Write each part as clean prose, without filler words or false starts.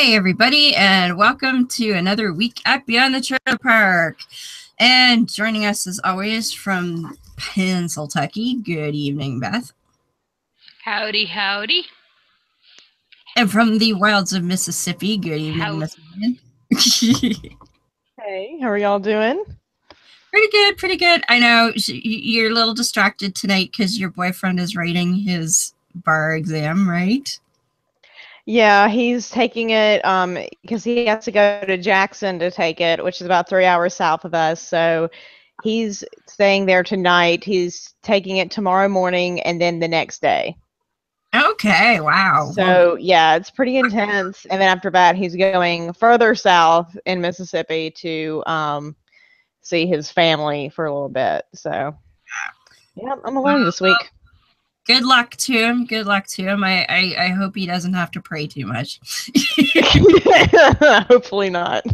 Hi, everybody, and welcome to another week at Beyond the Trailer Park. And joining us, as always, from Pennsylvania, good evening, Beth. Howdy, howdy. And from the wilds of Mississippi, good evening, Miss Megan. Hey, how are y'all doing? Pretty good, pretty good. I know you're a little distracted tonight because your boyfriend is writing his bar exam, right? Yeah, he's taking it because he has to go to Jackson to take it, which is about 3 hours south of us. So he's staying there tonight. He's taking it tomorrow morning and then the next day. Okay, wow. So yeah, it's pretty intense. And then after that, he's going further south in Mississippi to see his family for a little bit. So yeah, I'm alone this week. Good luck to him. Good luck to him. I hope he doesn't have to pray too much. Hopefully not.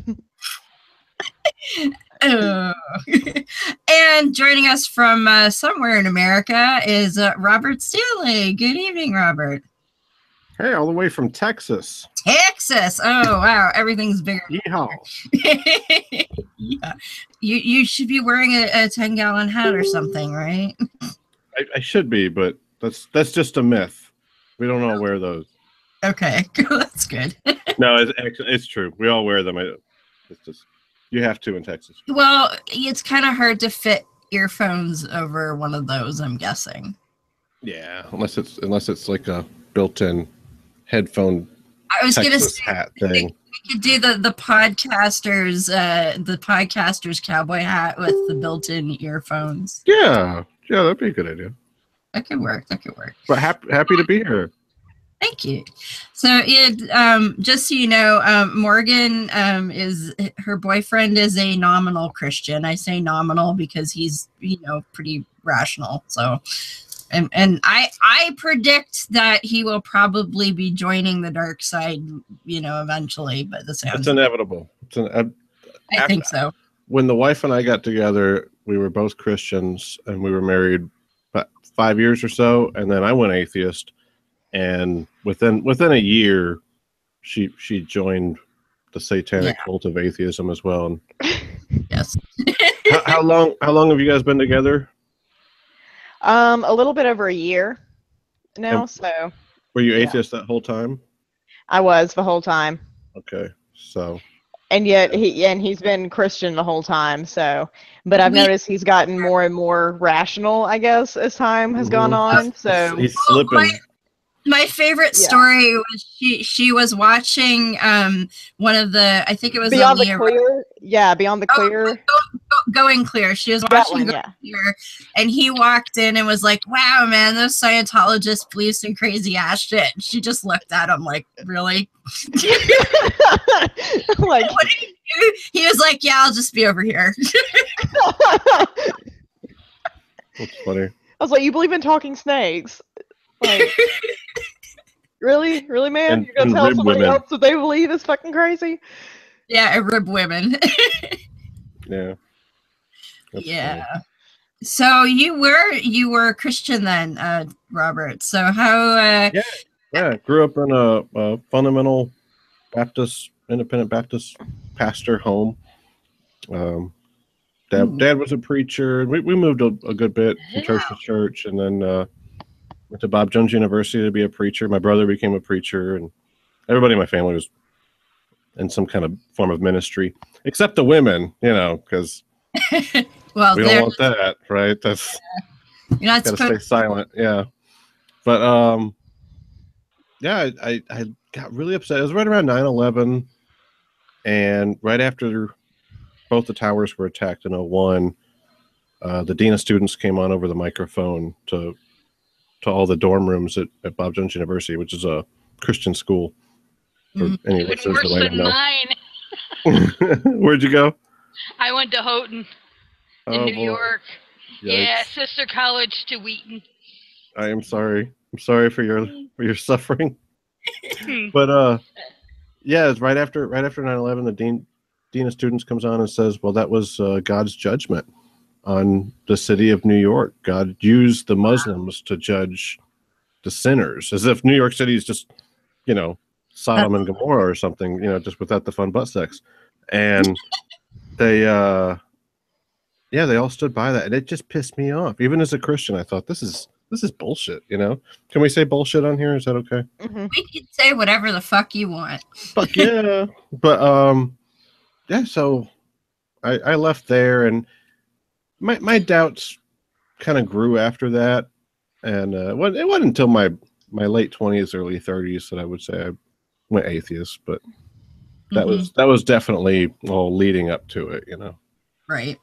And joining us from somewhere in America is Robert Stanley. Good evening, Robert. Hey, all the way from Texas. Texas. Oh, wow. Everything's bigger. Yeehaw. Yeah. You should be wearing a 10-gallon hat or something, right? I should be, but that's just a myth. We don't all wear those. Okay, that's good. No, it's true. We all wear them. It's just you have to in Texas. Well, it's kind of hard to fit earphones over one of those, I'm guessing. Yeah, unless it's like a built-in headphone. I was going to say hat thing. We could do the podcasters cowboy hat with the built-in earphones. Yeah, that'd be a good idea. That could work. But happy to be here. Thank you. So, just so you know, Morgan is her boyfriend is a nominal Christian. I say nominal because he's pretty rational. So, and I predict that he will probably be joining the dark side, eventually. But this sounds it's inevitable. I think so. When the wife and I got together, we were both Christians, and we were married 5 years or so, and then I went atheist, and within a year she joined the satanic cult of atheism as well. Yes. How long have you guys been together? A little bit over a year now. So were you atheist that whole time? I was the whole time. Okay, so and yet he's been Christian the whole time. So, but I've noticed he's gotten more and more rational, I guess, as time has gone on. So he's slipping. My favorite story was she was watching one of the, I think it was Beyond the Clear. Yeah, Beyond the Clear. Going Clear. She was watching Going Clear, and he walked in and was like, "Wow, man, those Scientologists believe some crazy ass shit." And she just looked at him like, "Really?" Like, what did he do? He was like, "Yeah, I'll just be over here." That's funny. I was like, "You believe in talking snakes?" Like, really, man? You're gonna tell somebody else that they believe is fucking crazy? Yeah, rib women. Yeah. That's funny. So you were Christian then, Robert. So how? Yeah. Grew up in a fundamental independent Baptist pastor home. Dad was a preacher. We moved a good bit from church to church, and then went to Bob Jones University to be a preacher. My brother became a preacher, and everybody in my family was in some kind of form of ministry, except the women, because well, we don't want that, right? That's you're not gotta stay silent. Yeah, but I got really upset. It was right around 9/11, and right after both the towers were attacked in 2001, the dean of students came on over the microphone to all the dorm rooms at Bob Jones University, which is a Christian school. Even worse than mine. Where'd you go? I went to Houghton in New York. Yikes. Yeah, sister college to Wheaton. I am sorry. I'm sorry for your suffering. But it's right after 9/11, the dean of students comes on and says, "Well, that was God's judgment on the city of New York. God used the Muslims to judge the sinners," as if New York City is just, Sodom and Gomorrah or something, you know, just without the fun butt sex. And they they all stood by that, and it just pissed me off. Even as a Christian, I thought this is bullshit, you know? Can we say bullshit on here? Is that okay? Mm-hmm. We can say whatever the fuck you want. Fuck yeah. But yeah, so I left there, and my doubts kind of grew after that. And it wasn't until my late 20s, early 30s that I would say I went atheist, but that was definitely all leading up to it, you know. Right.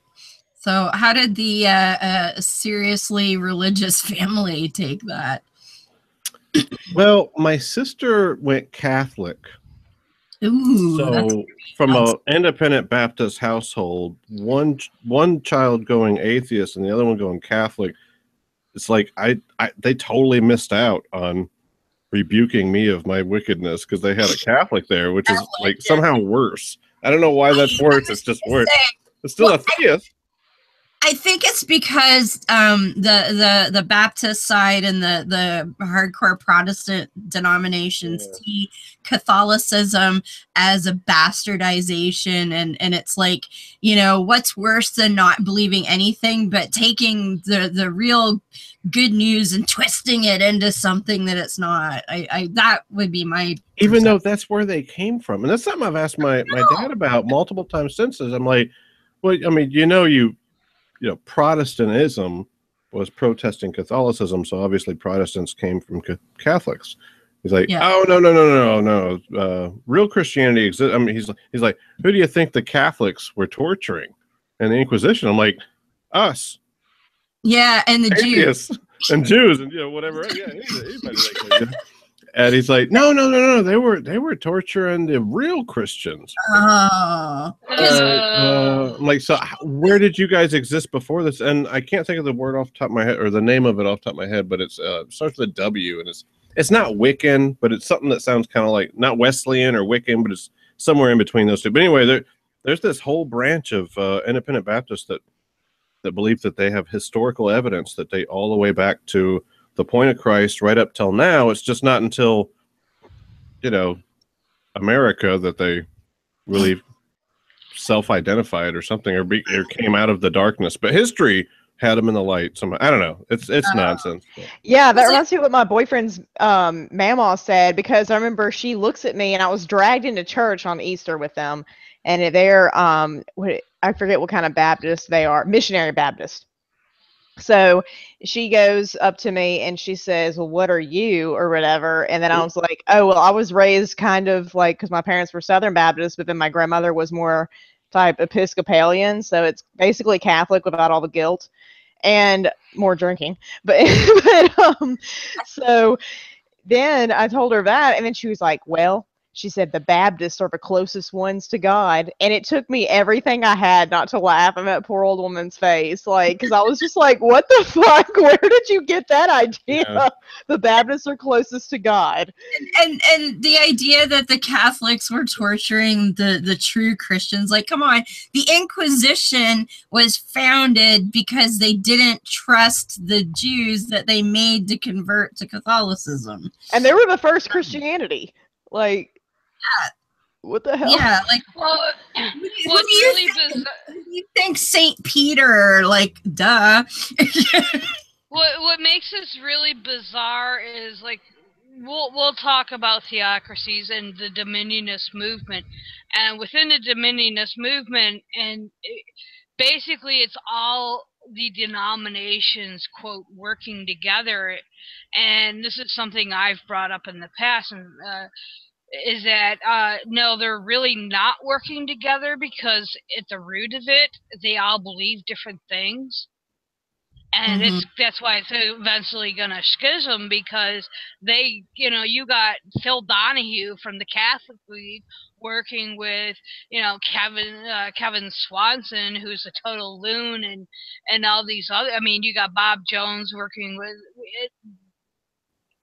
So how did the seriously religious family take that? Well, my sister went Catholic. Ooh, So from an independent Baptist household, one child going atheist and the other one going Catholic, it's like they totally missed out on rebuking me of my wickedness because they had a Catholic there, which is like somehow worse. I don't know why that's worse. It's just worse. It's still a theist. I think it's because the Baptist side and the hardcore Protestant denominations see Catholicism as a bastardization, and it's like, you know, what's worse than not believing anything but taking the real good news and twisting it into something that it's not. I that would be my even though that's where they came from, and that's something I've asked my dad about multiple times since. This, I'm like, well, I mean, you know, Protestantism was protesting Catholicism, so obviously Protestants came from Catholics. He's like, oh no, real Christianity exists. I mean, he's like, who do you think the Catholics were torturing in the Inquisition? I'm like, us. Yeah, and the Jews and Jews and, you know, whatever. Yeah, anybody that could, and he's like, no, they were torturing the real Christians. Oh, I'm like, so where did you guys exist before this? And I can't think of the word off the top of my head, or the name of it off the top of my head, but it starts with a W, and it's not Wiccan, but it's something that sounds kind of like, not Wesleyan or Wiccan, but it's somewhere in between those two. But anyway, there's this whole branch of independent Baptists that believe that they have historical evidence that date all the way back to the point of Christ right up till now. It's just not until, you know, America that they really self-identified or something, or came out of the darkness. But history had them in the light somehow. I don't know. It's nonsense. Yeah, that reminds me of what my boyfriend's mama said, because I remember she looks at me, and I was dragged into church on Easter with them, and they're I forget what kind of Baptist they are, missionary Baptist. So she goes up to me and she says, well, what are you, or whatever? And then I was like, oh, well, I was raised kind of like, because my parents were Southern Baptist, but then my grandmother was more type Episcopalian. So it's basically Catholic without all the guilt and more drinking. But so then I told her that, and then she was like, well, she said the Baptists are the closest ones to God. And it took me everything I had not to laugh in that poor old woman's face. Like, because I was just like, what the fuck? Where did you get that idea? Yeah. The Baptists are closest to God. And the idea that the Catholics were torturing the true Christians, like, come on. The Inquisition was founded because they didn't trust the Jews that they made to convert to Catholicism. And they were the first Christianity. Like, what the hell? Yeah, like, well, who do you think Saint Peter? Like, duh. What makes this really bizarre is, like, we'll talk about theocracies and the dominionist movement, and within the dominionist movement, and basically it's all the denominations, quote, working together. And this is something I've brought up in the past, and is that no, they're really not working together, because at the root of it, they all believe different things. And that's why it's eventually going to schism, because they, you know, you got Phil Donahue from the Catholic League working with, you know, Kevin Swanson, who's a total loon, and all these other, I mean, you got Bob Jones working with it.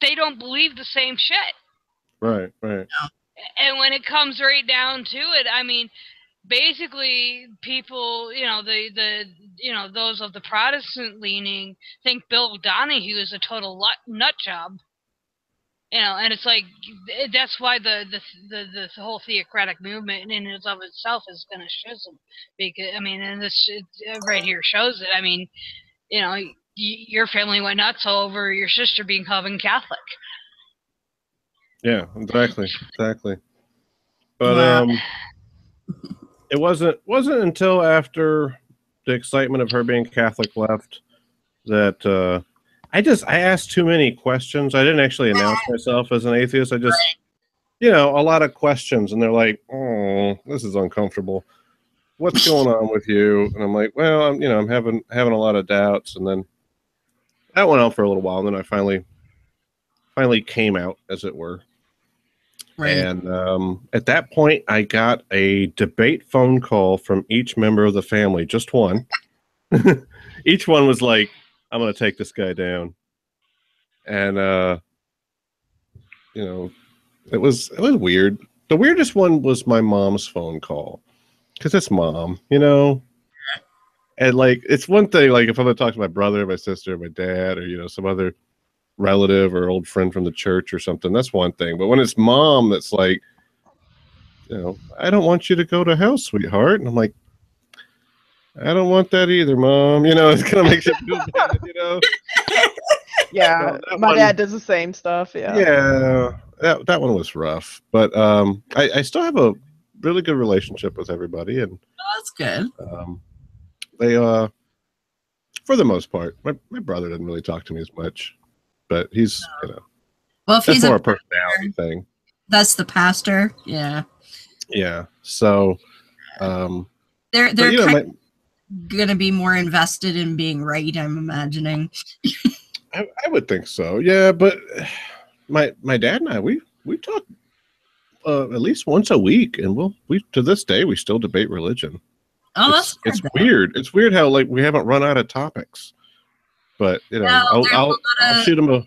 They don't believe the same shit. Right. And when it comes right down to it, I mean, basically people, you know, the you know, those of the Protestant leaning think Bill Donahue is a total nut job. And it's like that's why the whole theocratic movement in and of itself is going to schism, because I mean, and this right here shows it. I mean, your family went nuts over your sister being Coven Catholic. Yeah, exactly. But it wasn't until after the excitement of her being Catholic left that I asked too many questions. I didn't actually announce myself as an atheist. I just, a lot of questions, and they're like, "Oh, this is uncomfortable. What's going on with you?" And I'm like, "Well, I'm having a lot of doubts." And then that went on for a little while, and then I finally came out, as it were. Right. And at that point, I got a debate phone call from each member of the family, just one. Each one was like, "I'm going to take this guy down." And it was weird. The weirdest one was my mom's phone call, because it's mom, and like, it's one thing, like, if I'm going to talk to my brother, my sister, my dad, or some other relative or old friend from the church or something, that's one thing. But when it's mom, that's like, "I don't want you to go to hell, sweetheart." And I'm like, "I don't want that either, Mom." It's gonna make you feel bad, Yeah, my dad does the same stuff. Yeah, that one was rough, but I still have a really good relationship with everybody, and that's good. They for the most part, my brother didn't really talk to me as much, but he's well, if that's he's more a personality thing. That's the pastor, yeah. So they're gonna be more invested in being right, I'm imagining. I would think so, yeah. But my dad and I, we talk at least once a week, and we to this day we still debate religion. Oh, it's weird. It's weird how, like, we haven't run out of topics. But I'll shoot him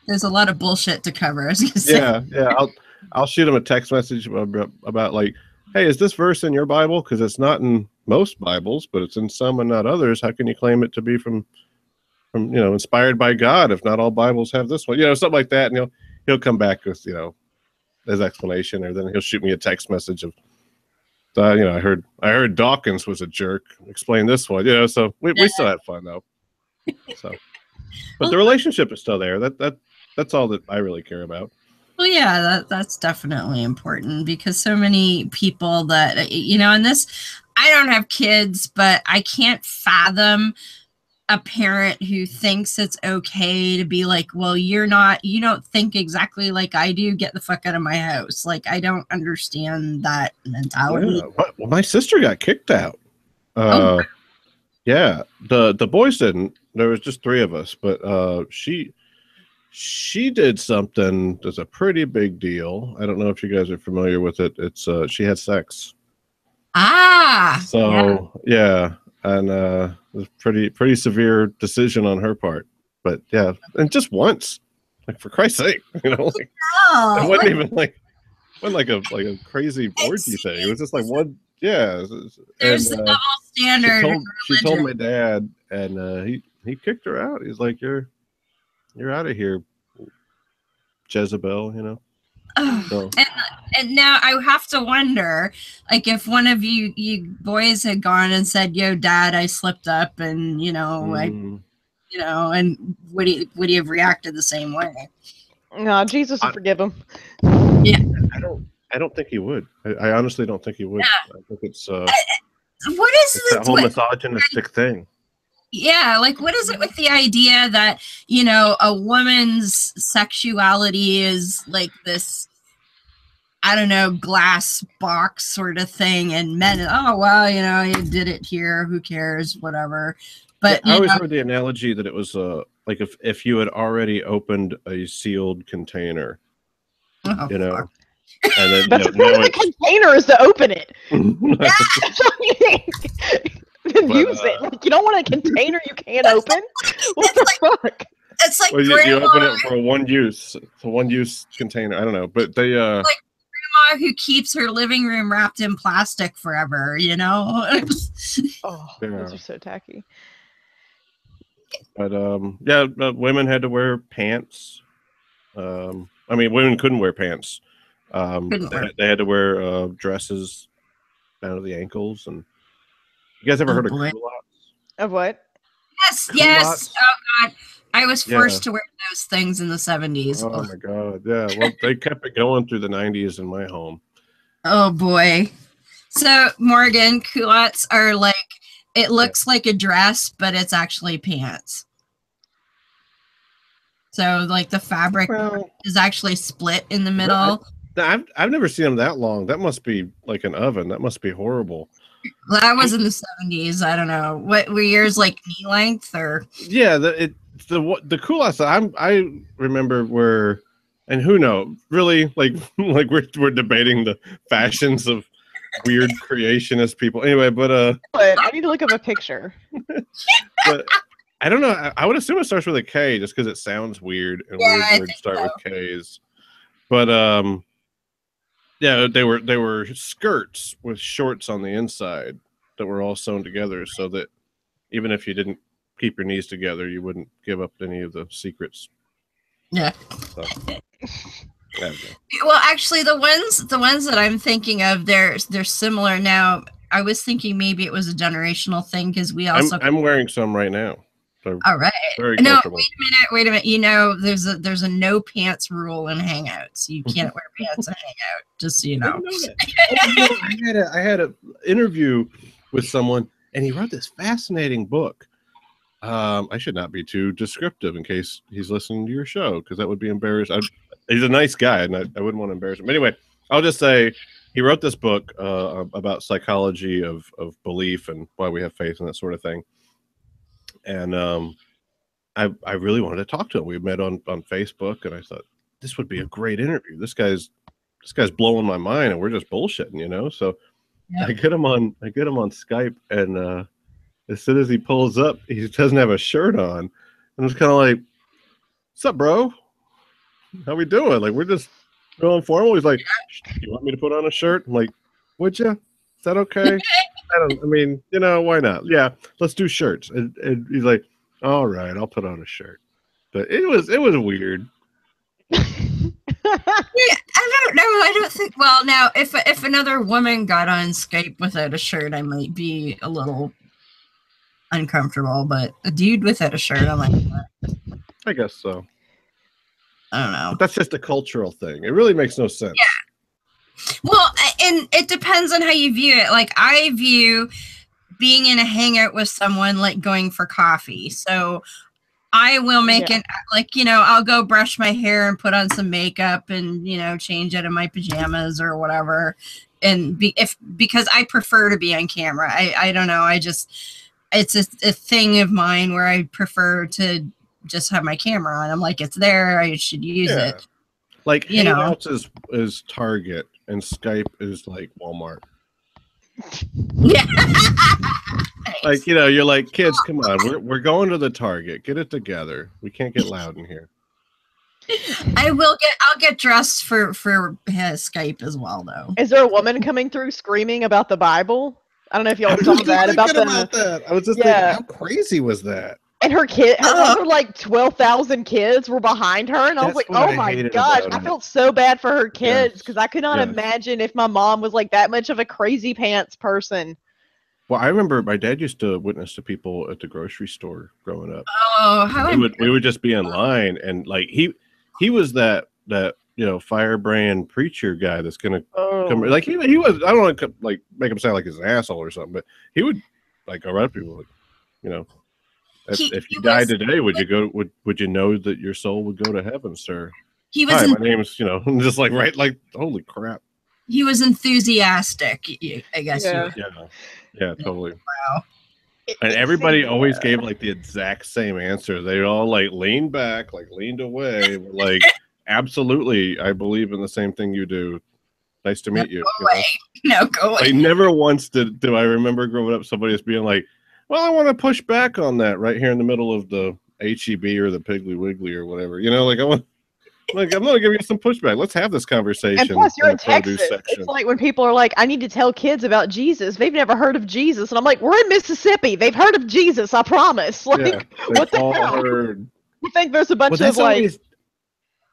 there's a lot of bullshit to cover. I was gonna say. Yeah. I'll shoot him a text message about like, "Hey, is this verse in your Bible? Because it's not in most Bibles, but it's in some and not others. How can you claim it to be from inspired by God if not all Bibles have this one?" Something like that. And he'll come back with his explanation, or then he'll shoot me a text message of, I heard Dawkins was a jerk. Explain this one. So we still had fun though. So, but the relationship is still there. That's all that I really care about. Well, yeah, that's definitely important, because so many people that, and this, I don't have kids, but I can't fathom a parent who thinks it's okay to be like, "Well, you don't think exactly like I do. Get the fuck out of my house." Like, I don't understand that mentality. Yeah. Well, my sister got kicked out. Yeah, the boys didn't. There was just 3 of us, but she did something that's a pretty big deal. I don't know if you guys are familiar with it. It's she had sex. So yeah, and it was pretty severe decision on her part. But yeah, and just once, like, for Christ's sake, it wasn't even like a crazy orgy thing. It was just like one. Yeah, there's a double standard. She told my dad, and he kicked her out. He's like, "You're out of here, Jezebel." So. And now I have to wonder, like, if one of you boys had gone and said, "Yo, Dad, I slipped up," and and would he have reacted the same way? No, Jesus will forgive him. Yeah, I don't think he would. I honestly don't think he would. Yeah. I think it's what is it's that whole misogynistic thing. Yeah, like, what is it with the idea that a woman's sexuality is like this, I don't know, glass box sort of thing, and men, "Oh, well, you did it here, who cares, whatever." But I always heard the analogy that it was like if you had already opened a sealed container, fuck. And then but the container is to open it. Use it. Like, you don't want a container you can't open. What the fuck? It's like, you open it for one use. It's a one-use container. I don't know, but they like grandma who keeps her living room wrapped in plastic forever. Oh, those are so tacky. But women had to wear pants I mean, women couldn't wear pants. They had to wear dresses down to the ankles. And you guys ever heard of culottes? Of what? Yes, yes. Oh God, I was forced to wear those things in the 70s. Oh my God, yeah. Well, they kept it going through the 90s in my home. Oh boy. So Morgan, culottes are like, it looks like a dress, but it's actually pants. So like the fabric is actually split in the middle. I've never seen them that long. That must be like an oven. That must be horrible. Well, that was in the 70s. I don't know. What were yours, like knee length or? Yeah, the culottes I remember were, and who knows, really, like we're debating the fashions of weird creationist people. Anyway, but I need to look up a picture. But I don't know. I would assume it starts with a K just because it sounds weird, and weird words start with K's. But yeah, they were skirts with shorts on the inside that were all sewn together, so that even if you didn't keep your knees together, you wouldn't give up any of the secrets. Yeah. So, well, actually, the ones that I'm thinking of, they're similar. Now, I was thinking maybe it was a generational thing because we also. I'm wearing some right now. All right. No, wait a minute. You know, there's a no pants rule in Hangouts. You can't wear pants in Hangout. Just so you know. I had an interview with someone, and he wrote this fascinating book. I should not be too descriptive in case he's listening to your show, because that would be embarrassing. He's a nice guy, and I wouldn't want to embarrass him. But anyway, I'll just say he wrote this book about psychology of belief and why we have faith and that sort of thing. And I really wanted to talk to him. We met on Facebook, and I thought this would be a great interview. This guy's blowing my mind, and we're just bullshitting, you know. So I get him on Skype, and as soon as he pulls up, he doesn't have a shirt on, and it's kind of like, "What's up, bro? How we doing?" Like, we're just real informal. He's like, "You want me to put on a shirt?" I'm like, "Would you? Is that okay?" I mean, you know, why not? Yeah, let's do shirts. And he's like, "All right, I'll put on a shirt." But it was weird. Yeah, I don't know. I don't think. Well, now if another woman got on Skype without a shirt, I might be a little uncomfortable. But a dude without a shirt, I'm like, I guess so. I don't know. But that's just a cultural thing. It really makes no sense. Yeah. Well, and it depends on how you view it. Like, I view being in a hangout with someone like going for coffee. So I will make it like, you know, I'll go brush my hair and put on some makeup and, you know, change out of my pajamas or whatever. And because I prefer to be on camera. I don't know. It's a thing of mine where I prefer to just have my camera on. I'm like, it's there. I should use it. Like, Hangouts is Target and Skype is like Walmart. Yeah. Like, you know, you're like, kids, come on, we're going to the Target. Get it together. We can't get loud in here. I'll get dressed for Skype as well, though. Is there a woman coming through screaming about the Bible? I don't know if y'all saw that about that. I was just thinking, how crazy was that? And her like 12,000 kids were behind her, and I was like, "Oh my gosh!" I felt so bad for her kids because I could not imagine if my mom was like that much of a crazy pants person. Well, I remember my dad used to witness to people at the grocery store growing up. Oh, we would just be in line, and like he was that you know, firebrand preacher guy that's gonna come. Like he was. I don't want to like make him sound like he's an asshole or something, but he would like go around people like, you know. If you died today, would you go? Would you know that your soul would go to heaven, sir? Hi, my name's, you know, just like like, holy crap. He was enthusiastic, I guess. Yeah, totally. Wow. And everybody always gave like the exact same answer. They all like leaned back, like leaned away, like, absolutely, I believe in the same thing you do. Nice to meet you. No, go away. Like, never once do I remember growing up somebody just being like, well, I want to push back on that right here in the middle of the HEB or the Piggly Wiggly or whatever. You know, like, I'm going to give you some pushback. Let's have this conversation. And plus, you're in Texas. It's like when people are like, I need to tell kids about Jesus. They've never heard of Jesus. And I'm like, we're in Mississippi. They've heard of Jesus, I promise. Like, what the hell? You think there's a bunch of like...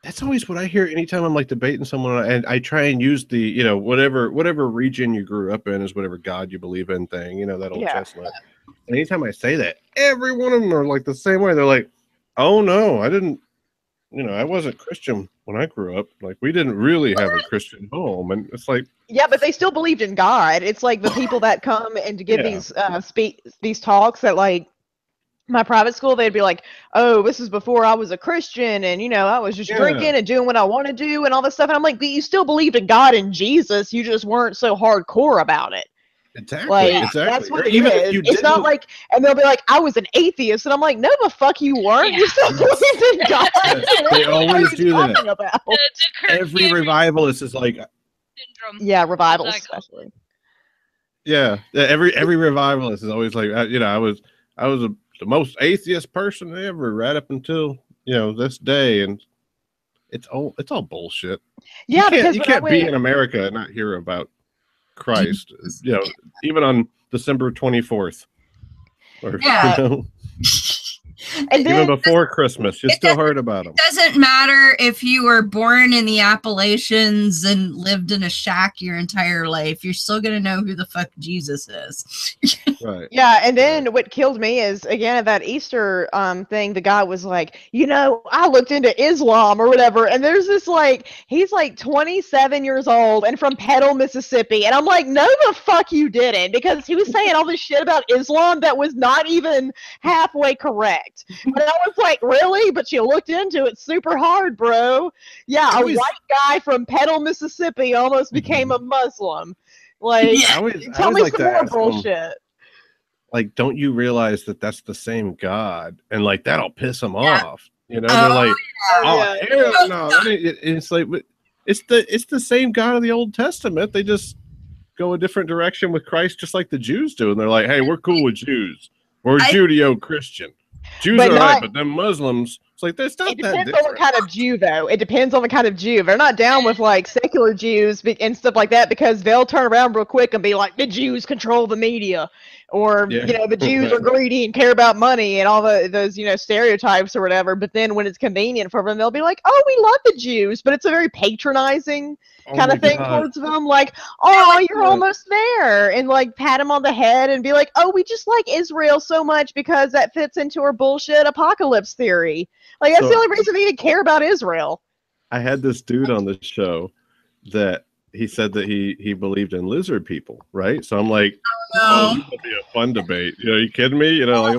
That's always what I hear anytime I'm like debating someone, and I try and use the, you know, whatever region you grew up in is whatever God you believe in thing, you know, that old chestnut. And anytime I say that, every one of them are like the same way. They're like, oh no, I didn't, you know, I wasn't Christian when I grew up. Like, we didn't really have a Christian home. And it's like, yeah, but they still believed in God. It's like the people that come and to give these talks at like my private school, they'd be like, oh, this is before I was a Christian, and you know, I was just drinking and doing what I want to do and all this stuff. And I'm like, but you still believed in God and Jesus, you just weren't so hardcore about it. Exactly. Like, exactly. that's what Even it is. It's not like, and they'll be like, I was an atheist, and I'm like, no, the fuck you weren't. You still believed in God. They always do that. The Every revivalist is like, syndrome. Yeah, revivals especially. Yeah, every revivalist is always like, you know, I was the most atheist person ever, right up until, you know, this day, and it's all bullshit. Yeah, you can't be in America and not hear about Christ, you know, even on December 24th, or you know, and even before Christmas, you still heard about them. It doesn't matter if you were born in the Appalachians and lived in a shack your entire life. You're still going to know who the fuck Jesus is. Right. Yeah, and then what killed me is, again, at that Easter thing, the guy was like, you know, I looked into Islam or whatever, and there's this, like, he's like 27 years old and from Petal, Mississippi, and I'm like, no the fuck you didn't, because he was saying all this shit about Islam that was not even halfway correct. And I was like, really? But you looked into it super hard, bro. Yeah, a white guy from Petal, Mississippi almost became a Muslim. Like, tell me some more bullshit. Like, don't you realize that that's the same God? And like, that'll piss them off. You know, they're like, hell no. It's like, it's the same God of the Old Testament. They just go a different direction with Christ, just like the Jews do. And they're like, hey, we're cool with Jews. We're Judeo-Christian. Jews are right, but them Muslims, it's like, that's not that different. It depends on the kind of Jew, though. It depends on the kind of Jew. They're not down with, like, secular Jews and stuff like that, because they'll turn around real quick and be like, the Jews control the media. Or, you know, the Jews are greedy and care about money and all those, you know, stereotypes or whatever. But then when it's convenient for them, they'll be like, oh, we love the Jews. But it's a very patronizing kind of thing towards them. Like, oh, you're almost there. And, like, pat him on the head and be like, oh, we just like Israel so much because that fits into our bullshit apocalypse theory. Like, that's the only reason we even care about Israel. I had this dude on the show that he said that he believed in lizard people, right? So I'm like, oh, this will be a fun debate. You know, are you kidding me? You know, like,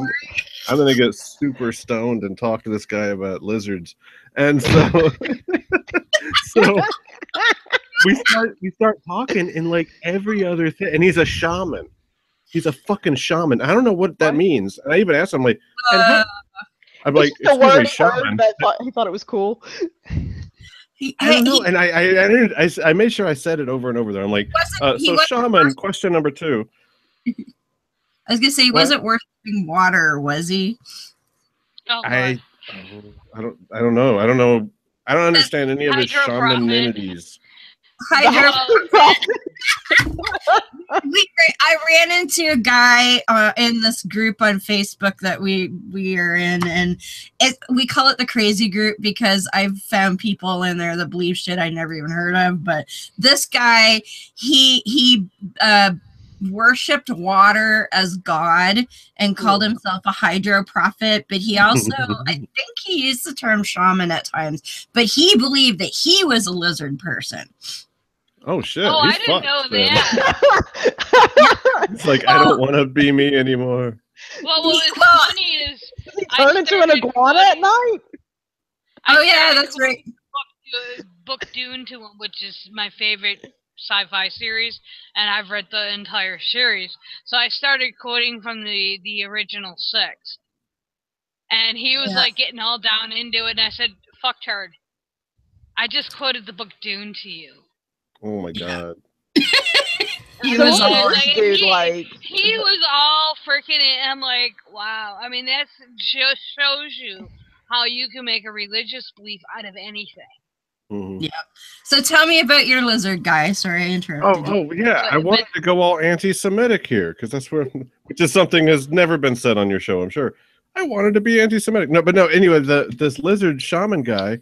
I'm gonna get super stoned and talk to this guy about lizards. And so we start talking in like every other thing, and he's a shaman. He's a fucking shaman. I don't know what that means. And I even asked him, like, I'm like, excuse me, shaman. He thought it was cool. I don't know, and I made sure I said it over and over there. I'm like, so shaman, question number 2. I was gonna say he wasn't worshiping water, was he? Oh, I don't know. I don't understand any of his shamanities. I ran into a guy in this group on Facebook that we are in, and we call it the crazy group because I've found people in there that believe shit I never even heard of. But this guy, he worshipped water as God and called himself a hydro prophet, but he also I think he used the term shaman at times, but he believed that he was a lizard person. Oh shit! Oh, I didn't know that. It's like, I don't want to be me anymore. Well, what's funny is he turned into an iguana at night. Oh yeah, that's right. Book Dune to him, which is my favorite sci-fi series, and I've read the entire series. So I started quoting from the original 6, and he was like getting all down into it. And I said, "Fuck turd, I just quoted the book Dune to you." Oh my god. He was all he was all freaking it. I'm like, wow. I mean, that just shows you how you can make a religious belief out of anything. Yeah. So tell me about your lizard guy. Sorry, I interrupted. Oh yeah. I wanted to go all anti-Semitic here because that's which is something has never been said on your show, I'm sure. I wanted to be anti-Semitic. No, but no. Anyway, this lizard shaman guy,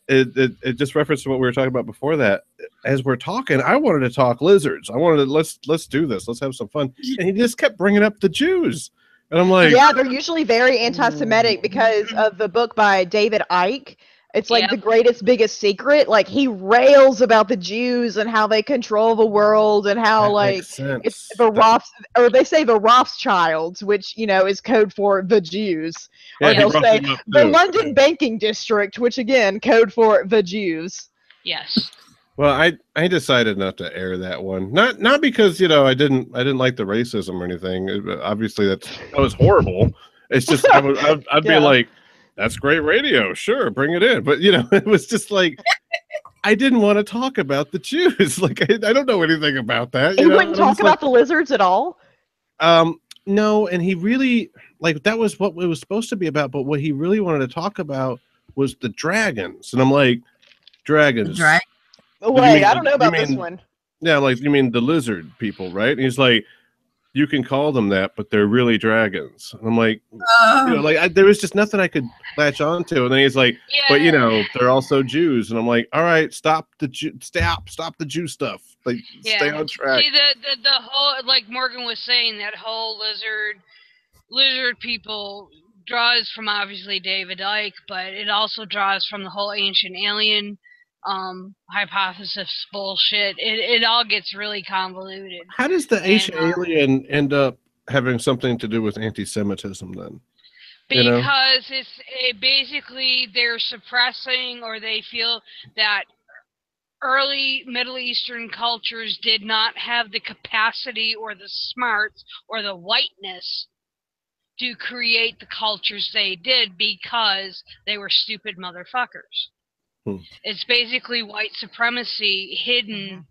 it just referenced what we were talking about before that. As we're talking, I wanted to talk lizards. I wanted to let's do this. Let's have some fun. And he just kept bringing up the Jews, and I'm like, yeah, they're usually very anti-Semitic because of the book by David Icke. It's like The Greatest Biggest Secret. Like he rails about the Jews and how they control the world and how like it's the Roths, or they say the Rothschilds, which is code for the Jews. Yeah, or they'll say the London banking district, which again code for the Jews. Yes. Well, I decided not to air that one. Not because I didn't like the racism or anything. Obviously that was horrible. It's just I'd be like, that's great radio. Sure, bring it in. But it was just like I didn't want to talk about the Jews. Like I don't know anything about that. He wouldn't talk about the lizards at all. No, and he really that was what it was supposed to be about. But what he really wanted to talk about was the dragons, and I'm like, dragons. Wait, I don't know about this one. Yeah, like you mean the lizard people, right? And he's like, you can call them that, but they're really dragons. And I'm like, there was just nothing I could latch onto. And then he's like, but they're also Jews. And I'm like, all right, stop the Jew stuff. Like, stay on track. See, the whole, like Morgan was saying, that whole lizard people draws from obviously David Icke, but it also draws from the whole ancient alien hypothesis bullshit. It all gets really convoluted. How does the ancient alien end up having something to do with anti-Semitism then? Because basically they're suppressing, or they feel that early Middle Eastern cultures did not have the capacity or the smarts or the whiteness to create the cultures they did because they were stupid motherfuckers. It's basically white supremacy hidden.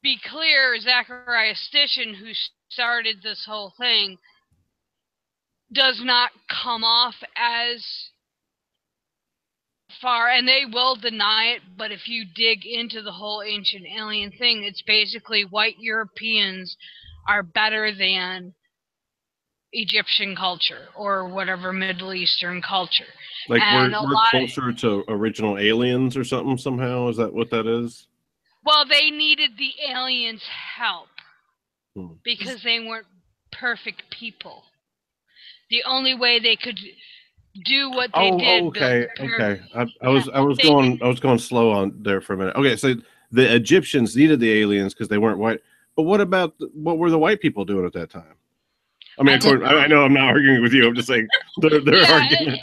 Be clear, Zachariah Stitchin, who started this whole thing, does not come off as far, and they will deny it, but if you dig into the whole ancient alien thing, it's basically white Europeans are better than Egyptian culture or whatever Middle Eastern culture. Like we're closer to original aliens or something somehow? Is that what that is? Well, they needed the aliens' help because they weren't perfect people. The only way they could do what they did. Okay. I was going slow on there for a minute. Okay, so the Egyptians needed the aliens because they weren't white. But what were the white people doing at that time? I mean, I know I'm not arguing with you. I'm just saying their argument.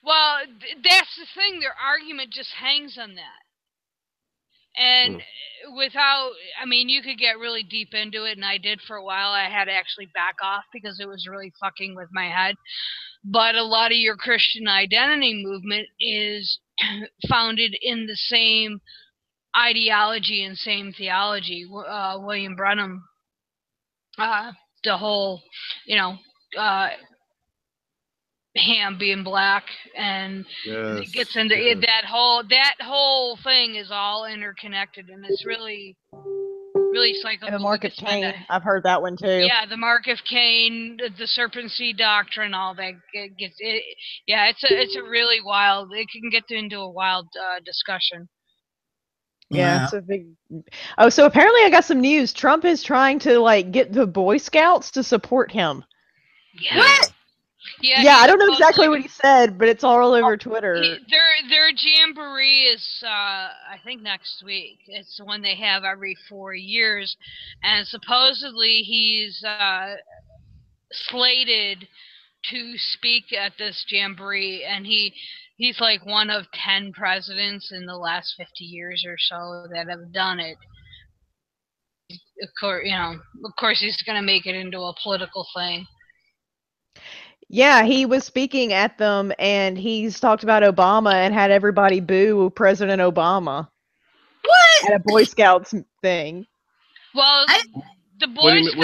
Well, that's the thing. Their argument just hangs on that. And you could get really deep into it, and I did for a while. I had to actually back off because it was really fucking with my head. But a lot of your Christian identity movement is founded in the same ideology and same theology. William Branham, the whole, Ham being black, and it gets into that whole thing is all interconnected, and it's really psychological. And the Mark of Cain, I've heard that one too. Yeah, the Mark of Cain, the serpent seed doctrine, all that gets it. Yeah, it's a really wild. It can get into a wild discussion. Yeah, it's a big. Oh, so apparently I got some news. Trump is trying to get the Boy Scouts to support him. Yeah. What? Yeah, I don't know exactly what he said, but it's all over Twitter. Their jamboree is, I think, next week. It's the one they have every 4 years, and supposedly he's slated to speak at this jamboree, and he's like one of 10 presidents in the last 50 years or so that have done it. Of course, he's going to make it into a political thing. Yeah, he was speaking at them, and he's talked about Obama and had everybody boo President Obama. What? At a Boy Scouts thing. Well, the Boy Scouts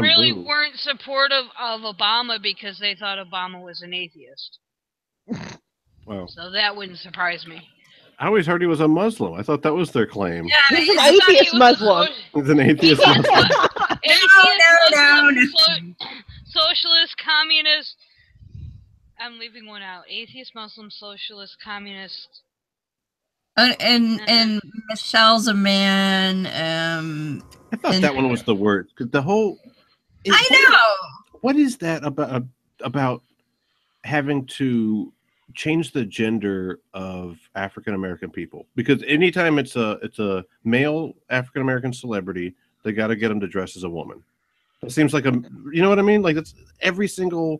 really boo? weren't supportive of Obama because they thought Obama was an atheist. Wow. So that wouldn't surprise me. I always heard he was a Muslim. I thought that was their claim. Yeah, he's an atheist Muslim. He's an atheist Muslim. No. Socialist, communist. I'm leaving one out. Atheist, Muslim, Socialist, Communist. And Michelle's a man. I thought that one was the word. 'Cause the whole. I know. What is that about having to change the gender of African American people? Because anytime it's a male African American celebrity, they got to get them to dress as a woman. It seems like you know what I mean? Like it's every single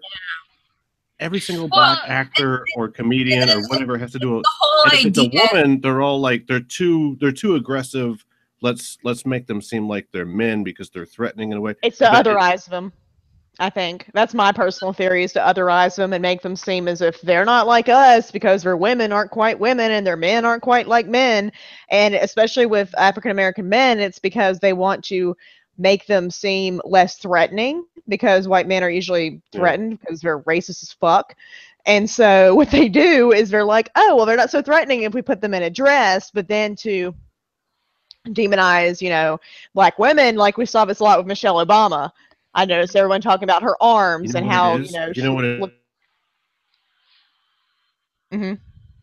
black actor or comedian or whatever has to do it. And if it's a woman, they're all like they're too aggressive. Let's make them seem like they're men because they're threatening in a way. It's to otherize them. I think that's my personal theory, is to otherize them and make them seem as if they're not like us because their women aren't quite women and their men aren't quite like men. And especially with African American men, it's because they want to make them seem less threatening, because white men are usually threatened because they're racist as fuck. And so what they do is they're like, oh, well, they're not so threatening if we put them in a dress. But then to demonize, you know, black women, like we saw this a lot with Michelle Obama. I noticed everyone talking about her arms and how, you know, you know what it looked. Mm-hmm.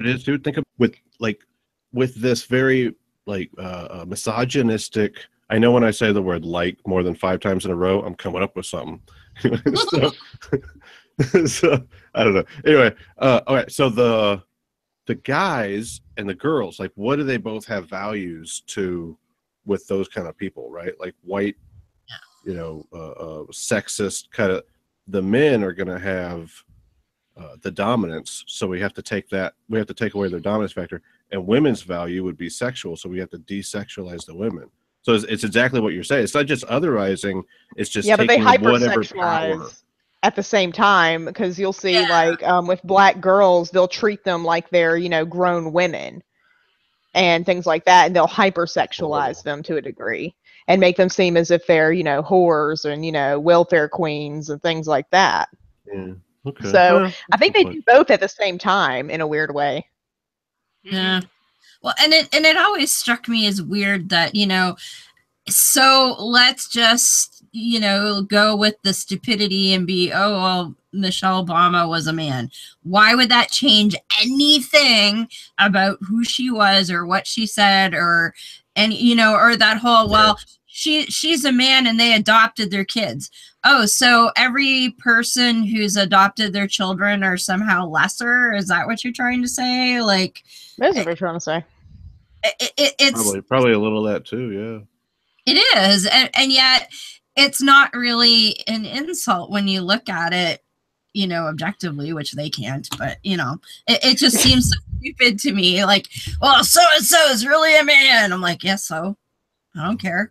It is, dude. Think of with this very misogynistic. I know when I say the word "like" more than 5 times in a row, I'm coming up with something. so I don't know. Anyway, okay. So the guys and the girls, like, what do they both have values to with those kind of people, right? Like white, you know, sexist kind of. The men are going to have the dominance, so we have to take away their dominance factor. And women's value would be sexual, so we have to desexualize the women. So it's exactly what you're saying. It's not just otherizing; it's just but they whatever power. At the same time, because you'll see, like, with black girls, they'll treat them like they're, you know, grown women and things like that, and they'll hypersexualize them to a degree and make them seem as if they're, you know, whores and, you know, welfare queens and things like that. Yeah. Okay. So I think they do both at the same time in a weird way. Yeah. Well, and it always struck me as weird that, you know, so let's just, you know, go with the stupidity and be, oh, well, Michelle Obama was a man. Why would that change anything about who she was or what she said or you know, or that whole, well, she's a man and they adopted their kids. Oh, so every person who's adopted their children are somehow lesser? Is that what you're trying to say? Like, that's what you're trying to say. It's probably a little of that too. Yeah, it is, and yet it's not really an insult when you look at it, you know, objectively, which they can't. But you know, it just seems so stupid to me. Like, well, so and so is really a man. I'm like, yes, so I don't care.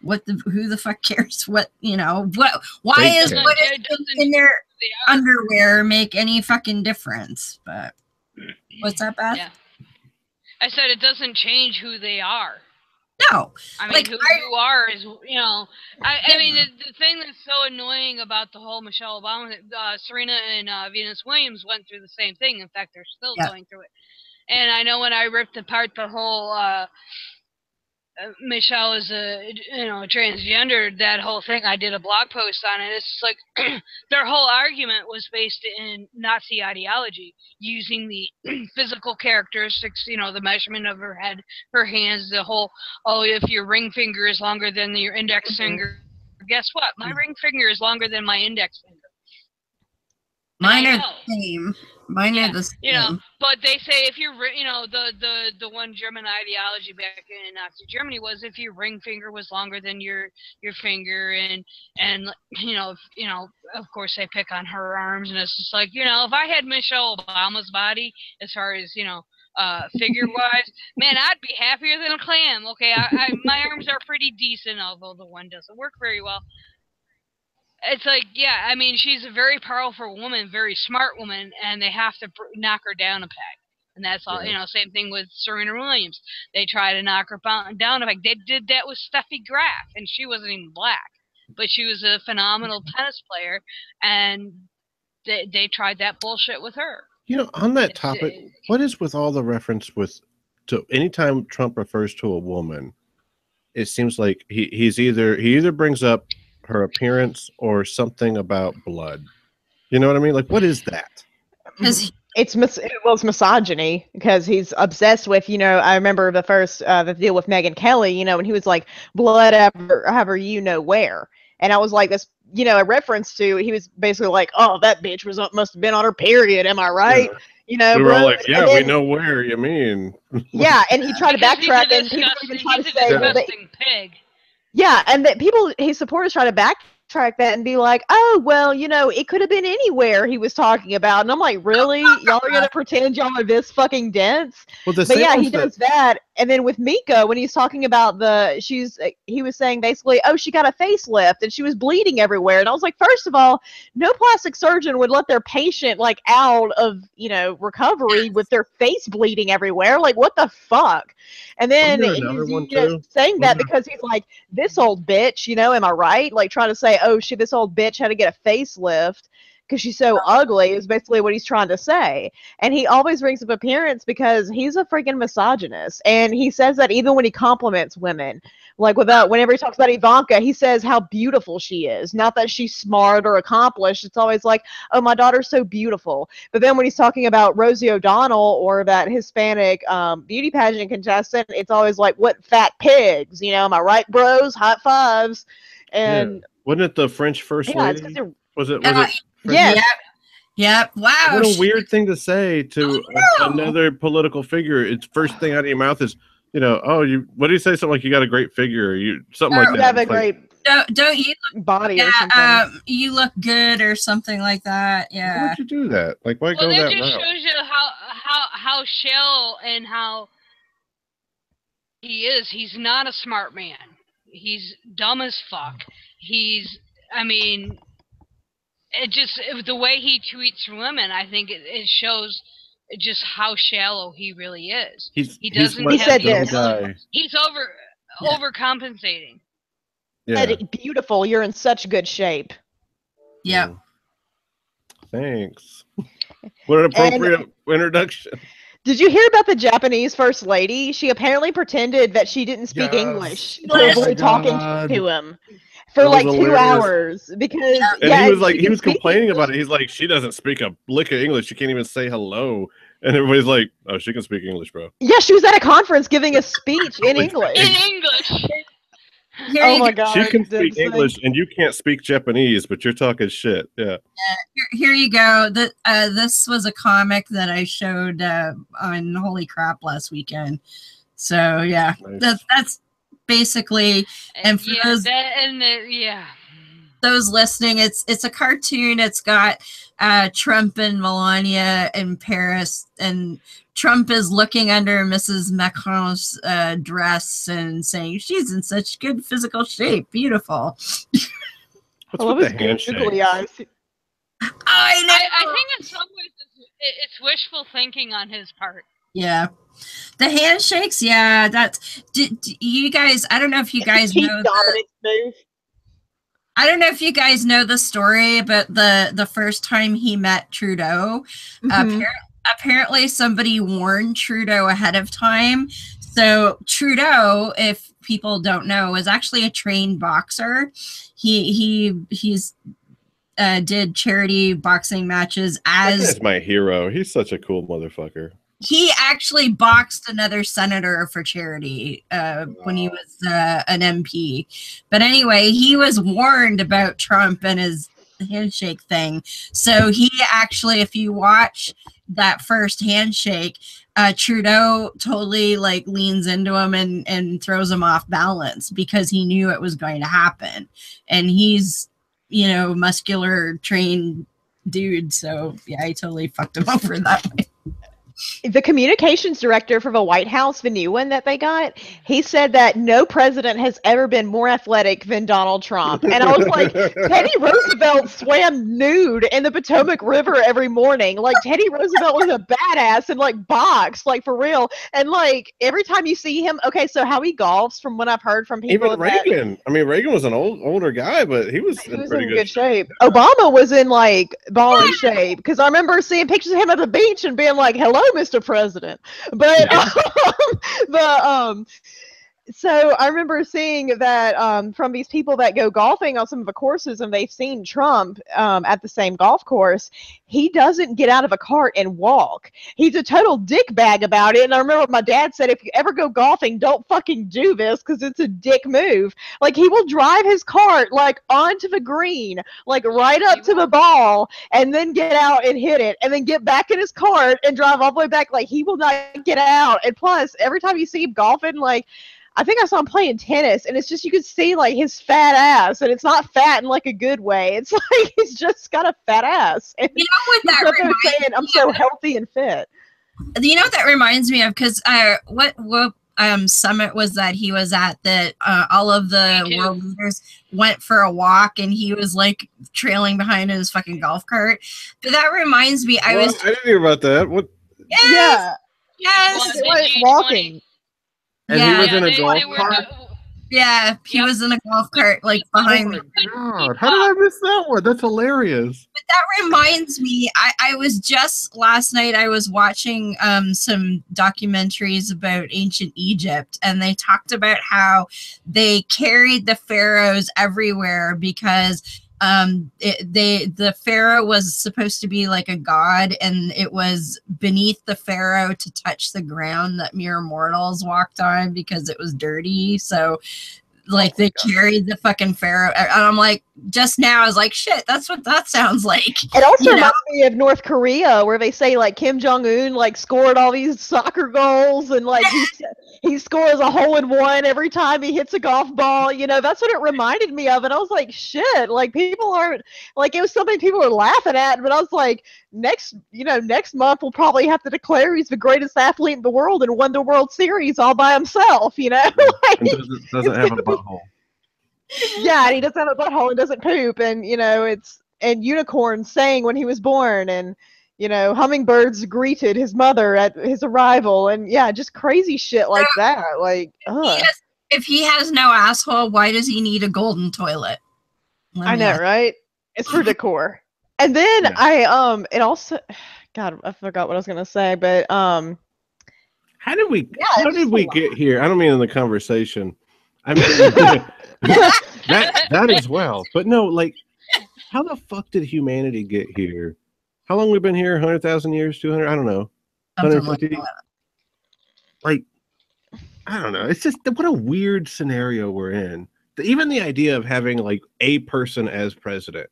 Who the fuck cares? What, you know, why is what is in their underwear make any fucking difference? But what's that, Beth? Yeah. I said it doesn't change who they are. No. I mean, who you are is, you know, I mean, the thing that's so annoying about the whole Michelle Obama, Serena and Venus Williams went through the same thing. In fact, they're still going through it. And I know when I ripped apart the whole Michelle is a transgender, that whole thing, I did a blog post on it. It's just like their whole argument was based in Nazi ideology, using the physical characteristics, you know, the measurement of her head, her hands, the whole, oh, if your ring finger is longer than your index finger, guess what? My ring finger is longer than my index finger. Mine are the same. Mine are the same. You know, but they say if you're, you know, the one German ideology back in Nazi Germany was if your ring finger was longer than your finger, and you know, of course they pick on her arms, and it's just like, you know, if I had Michelle Obama's body as far as, you know, figure wise, man, I'd be happier than a clam. Okay, my arms are pretty decent, although the one doesn't work very well. It's like, yeah, I mean, she's a very powerful woman, very smart woman, and they have to knock her down a peg. And that's all, you know, same thing with Serena Williams. They try to knock her down a peg. They did that with Steffi Graf, and she wasn't even black. But she was a phenomenal tennis player, and they tried that bullshit with her. You know, on that topic, what is with all the reference to anytime Trump refers to a woman, it seems like he either brings up her appearance or something about blood. You know what I mean? Like, what is that? Because It's misogyny because he's obsessed with, I remember the deal with Megyn Kelly, when he was like, blood ever where. And I was like, this, a reference to, he was basically like, oh, that bitch must have been on her period. Am I right? Yeah. We were bro? all like, yeah, we know where you mean. Yeah. And he tried to backtrack and people even try to say, disgusting pig. Yeah, and that his supporters try to backtrack that and be like, oh, well, it could have been anywhere he was talking about. And I'm like, really? Y'all are going to pretend y'all are this fucking dense? Well, but yeah, he does that. And then with Mika, when he's talking about he was saying basically, oh, she got a facelift and she was bleeding everywhere. And I was like, first of all, no plastic surgeon would let their patient out of, recovery with their face bleeding everywhere. Like, what the fuck? And then he's saying that because he's like, this old bitch, am I right? Like trying to say, oh, this old bitch had to get a facelift because she's so ugly is basically what he's trying to say. And he always brings up appearance because he's a freaking misogynist. And he says that even when he compliments women, like whenever he talks about Ivanka, he says how beautiful she is. Not that she's smart or accomplished. It's always like, oh, my daughter's so beautiful. But then when he's talking about Rosie O'Donnell or that Hispanic beauty pageant contestant, it's always like, what fat pigs? Am I right, bros? High fives. And wasn't it the French first lady? Was it? Yes. Yep. Wow. What a weird thing to say to another political figure. It's first thing out of your mouth is, what do you say? Something like you got a great figure, something like that. You have a great don't you look, body or something. You look good or something like that. Yeah. Why would you do that? Like, why go that route? Well, that just shows you how shallow and how he is. He's not a smart man. He's dumb as fuck. The way he treats women, I think it shows just how shallow he really is. He doesn't He's overcompensating. Yeah. Beautiful. You're in such good shape. Yeah. Thanks. What an appropriate introduction. Did you hear about the Japanese first lady? She apparently pretended that she didn't speak English to avoid talking to him for like 2 hours because he was complaining about it. He's like, she doesn't speak a lick of English. She can't even say hello. And everybody's like, oh, she can speak English, bro. Yeah, she was at a conference giving a speech in English. Oh my God. She can speak English and you can't speak Japanese, but you're talking shit. Yeah. Here you go. This was a comic that I showed on Holy Crap last weekend. So yeah, nice. That's basically, and for those listening, it's a cartoon. It's got Trump and Melania in Paris, and Trump is looking under Mrs. Macron's dress and saying, she's in such good physical shape. Beautiful. What's with the handshake? I know. I think in some ways it's wishful thinking on his part. Yeah. The handshakes, yeah. That's... you guys... I don't know if you guys know... I don't know if you guys know the story, but the first time he met Trudeau, apparently somebody warned Trudeau ahead of time. So Trudeau, if people don't know, is actually a trained boxer. He's did charity boxing matches as my hero. He's such a cool motherfucker. He actually boxed another senator for charity when he was an MP. But anyway, he was warned about Trump and his handshake thing. So he actually, if you watch that first handshake, Trudeau totally like leans into him and throws him off balance because he knew it was going to happen. And he's, muscular, trained dude. So yeah, he totally fucked him over that way. The communications director for the White House, the new one that they got, he said that no president has ever been more athletic than Donald Trump. And I was like, Teddy Roosevelt swam nude in the Potomac River every morning. Like, Teddy Roosevelt was a badass and, like, boxed, like, for real. And, like, every time you see him, okay, so how he golfs, from what I've heard from people. Even Reagan. I mean, Reagan was an older guy, but he was in pretty good shape. Obama was in, like, baller shape. Because I remember seeing pictures of him at the beach and being like, hello, Mr. President. But So I remember seeing that from these people that go golfing on some of the courses, and they've seen Trump at the same golf course. He doesn't get out of a cart and walk. He's a total dick bag about it. And I remember what my dad said, if you ever go golfing, don't fucking do this because it's a dick move. Like, he will drive his cart like onto the green, like right up to the ball, and then get out and hit it, and then get back in his cart and drive all the way back. Like, he will not get out. And plus, every time you see him golfing, like, I think I saw him playing tennis, and it's just, you could see like his fat ass, and it's not fat in like a good way. It's like he's just got a fat ass. And you know what that reminds saying, I'm so healthy and fit. You know what that reminds me of? Because what summit was that he was at, that all of the world leaders went for a walk, and he was like trailing behind in his fucking golf cart. But that reminds me, I didn't hear about that. What? Yes, yes, walking. And he was in a golf cart? Yeah, he was in a golf cart, like, behind me. God, how did I miss that one? That's hilarious. But that reminds me, I was just, last night, I was watching some documentaries about ancient Egypt, and they talked about how they carried the pharaohs everywhere because the pharaoh was supposed to be like a god, and it was beneath the pharaoh to touch the ground that mere mortals walked on because it was dirty. So like they carried the fucking pharaoh, and I'm like, just now I was like, shit, that's what that sounds like. It also reminds me of North Korea, where they say like Kim Jong-un like scored all these soccer goals, and like he scores a hole in one every time he hits a golf ball. You know, that's what it reminded me of. And I was like, shit, like people aren't, like, it was something people were laughing at, but I was like, next month we'll probably have to declare he's the greatest athlete in the world and won the World Series all by himself, you know? Like, and doesn't have a butthole. Yeah, and he doesn't have a butthole and doesn't poop, and you know, and unicorns sang when he was born, and you know, hummingbirds greeted his mother at his arrival, and yeah, just crazy shit like that. Like, if he has no asshole, why does he need a golden toilet? I know, right? It's for decor. And then it also, God, I forgot what I was gonna say, but how did we get here? I don't mean in the conversation. I mean that as well. But no, like, how the fuck did humanity get here? How long we've been here? 100,000 years? 200? I don't know. 150? Like, I don't know. It's just, what a weird scenario we're in. Even the idea of having like a person as president.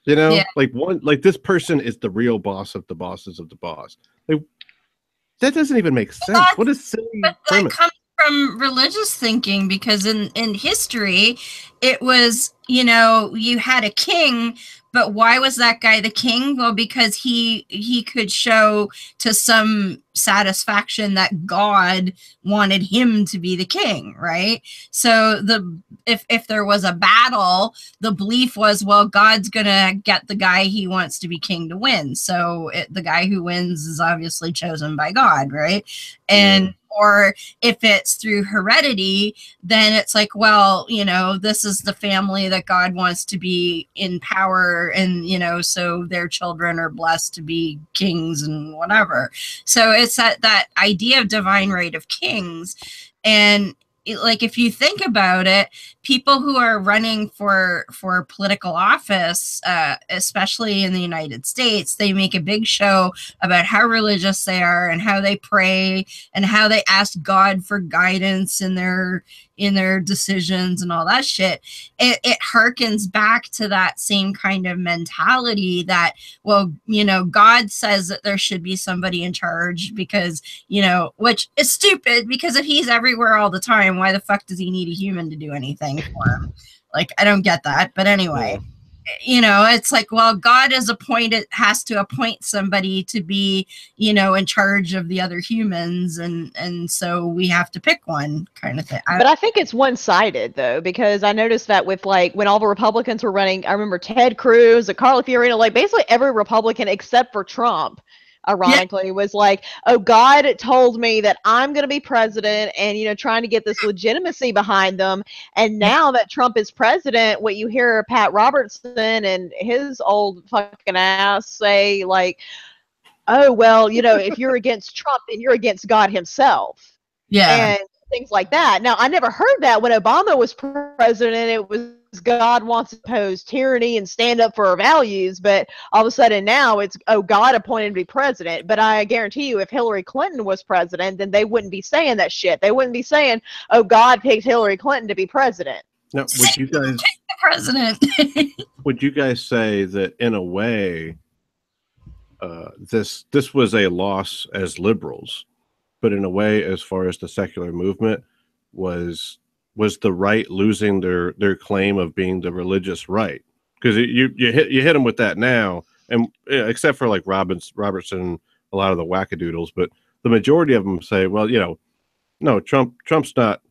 You know, like this person is the real boss of the bosses of the boss. Like, that doesn't even make sense. What a silly premise. From religious thinking, because in history it was, you know, you had a king, but why was that guy the king? Well, because he could show to some satisfaction that God wanted him to be the king, right? So if there was a battle, the belief was, well, God's gonna get the guy he wants to be king to win, so the guy who wins is obviously chosen by God, right? And or if it's through heredity, then it's like, well, you know, this is the family that God wants to be in power, and, you know, so their children are blessed to be kings and whatever. So it's that idea of divine right of kings. And like, if you think about it, people who are running for political office, especially in the United States, they make a big show about how religious they are and how they pray and how they ask God for guidance in their decisions and all that shit. It harkens back to that same kind of mentality that, well, you know, God says that there should be somebody in charge because, you know, which is stupid, because if he's everywhere all the time, why the fuck does he need a human to do anything for him? Like, I don't get that. But anyway, you know, it's like, well, God has to appoint somebody to be, you know, in charge of the other humans, and so we have to pick one, kind of thing. But I think it's one-sided though, because I noticed that with like when all the Republicans were running, I remember Ted Cruz and Carly Fiorina, like basically every Republican except for Trump, ironically, was like, oh, God told me that I'm going to be president, and, you know, trying to get this legitimacy behind them. And now that Trump is president, what you hear Pat Robertson and his old fucking ass say, like, oh, well, you know, if you're against Trump, then you're against God himself. Yeah. And things like that. Now, I never heard that when Obama was president. It was God wants to oppose tyranny and stand up for our values. But all of a sudden now it's, oh, God appointed to be president. But I guarantee you, if Hillary Clinton was president, then they wouldn't be saying that shit. They wouldn't be saying, oh, God picked Hillary Clinton to be president. Now, would you guys, the president. would you guys say that in a way, this was a loss as liberals, but in a way, as far as the secular movement, was the right losing their claim of being the religious right? Because you hit them with that now, and except for like Robertson, a lot of the wackadoodles, but the majority of them say, well, no, Trump's not,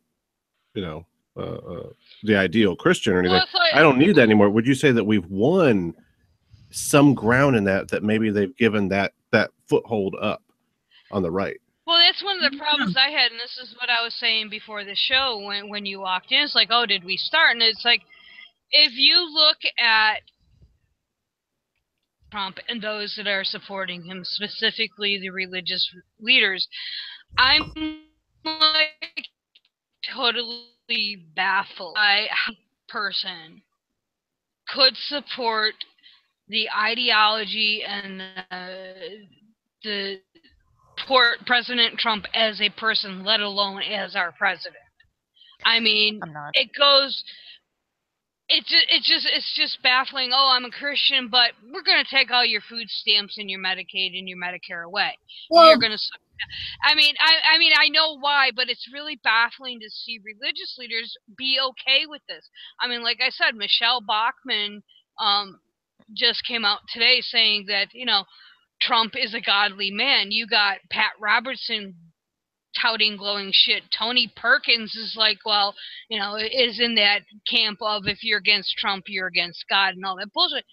the ideal Christian or anything. Well, like, I don't need that anymore. Would you say that we've won some ground in that maybe they've given that foothold up on the right? Well, that's one of the problems I had, and this is what I was saying before the show when you walked in. It's like, oh, did we start? And it's like, if you look at Trump and those that are supporting him, specifically the religious leaders, I'm like totally baffled by how a person could support the ideology and the support President Trump as a person, let alone as our president. I mean, it goes. It's just baffling. Oh, I'm a Christian, but we're going to take all your food stamps and your Medicaid and your Medicare away. Well, you're going to. I mean, I know why, but it's really baffling to see religious leaders be okay with this. I mean, like I said, Michelle Bachmann just came out today saying that, Trump is a godly man. You got Pat Robertson touting glowing shit. Tony Perkins is like, well, is in that camp of if you're against Trump, you're against God and all that bullshit.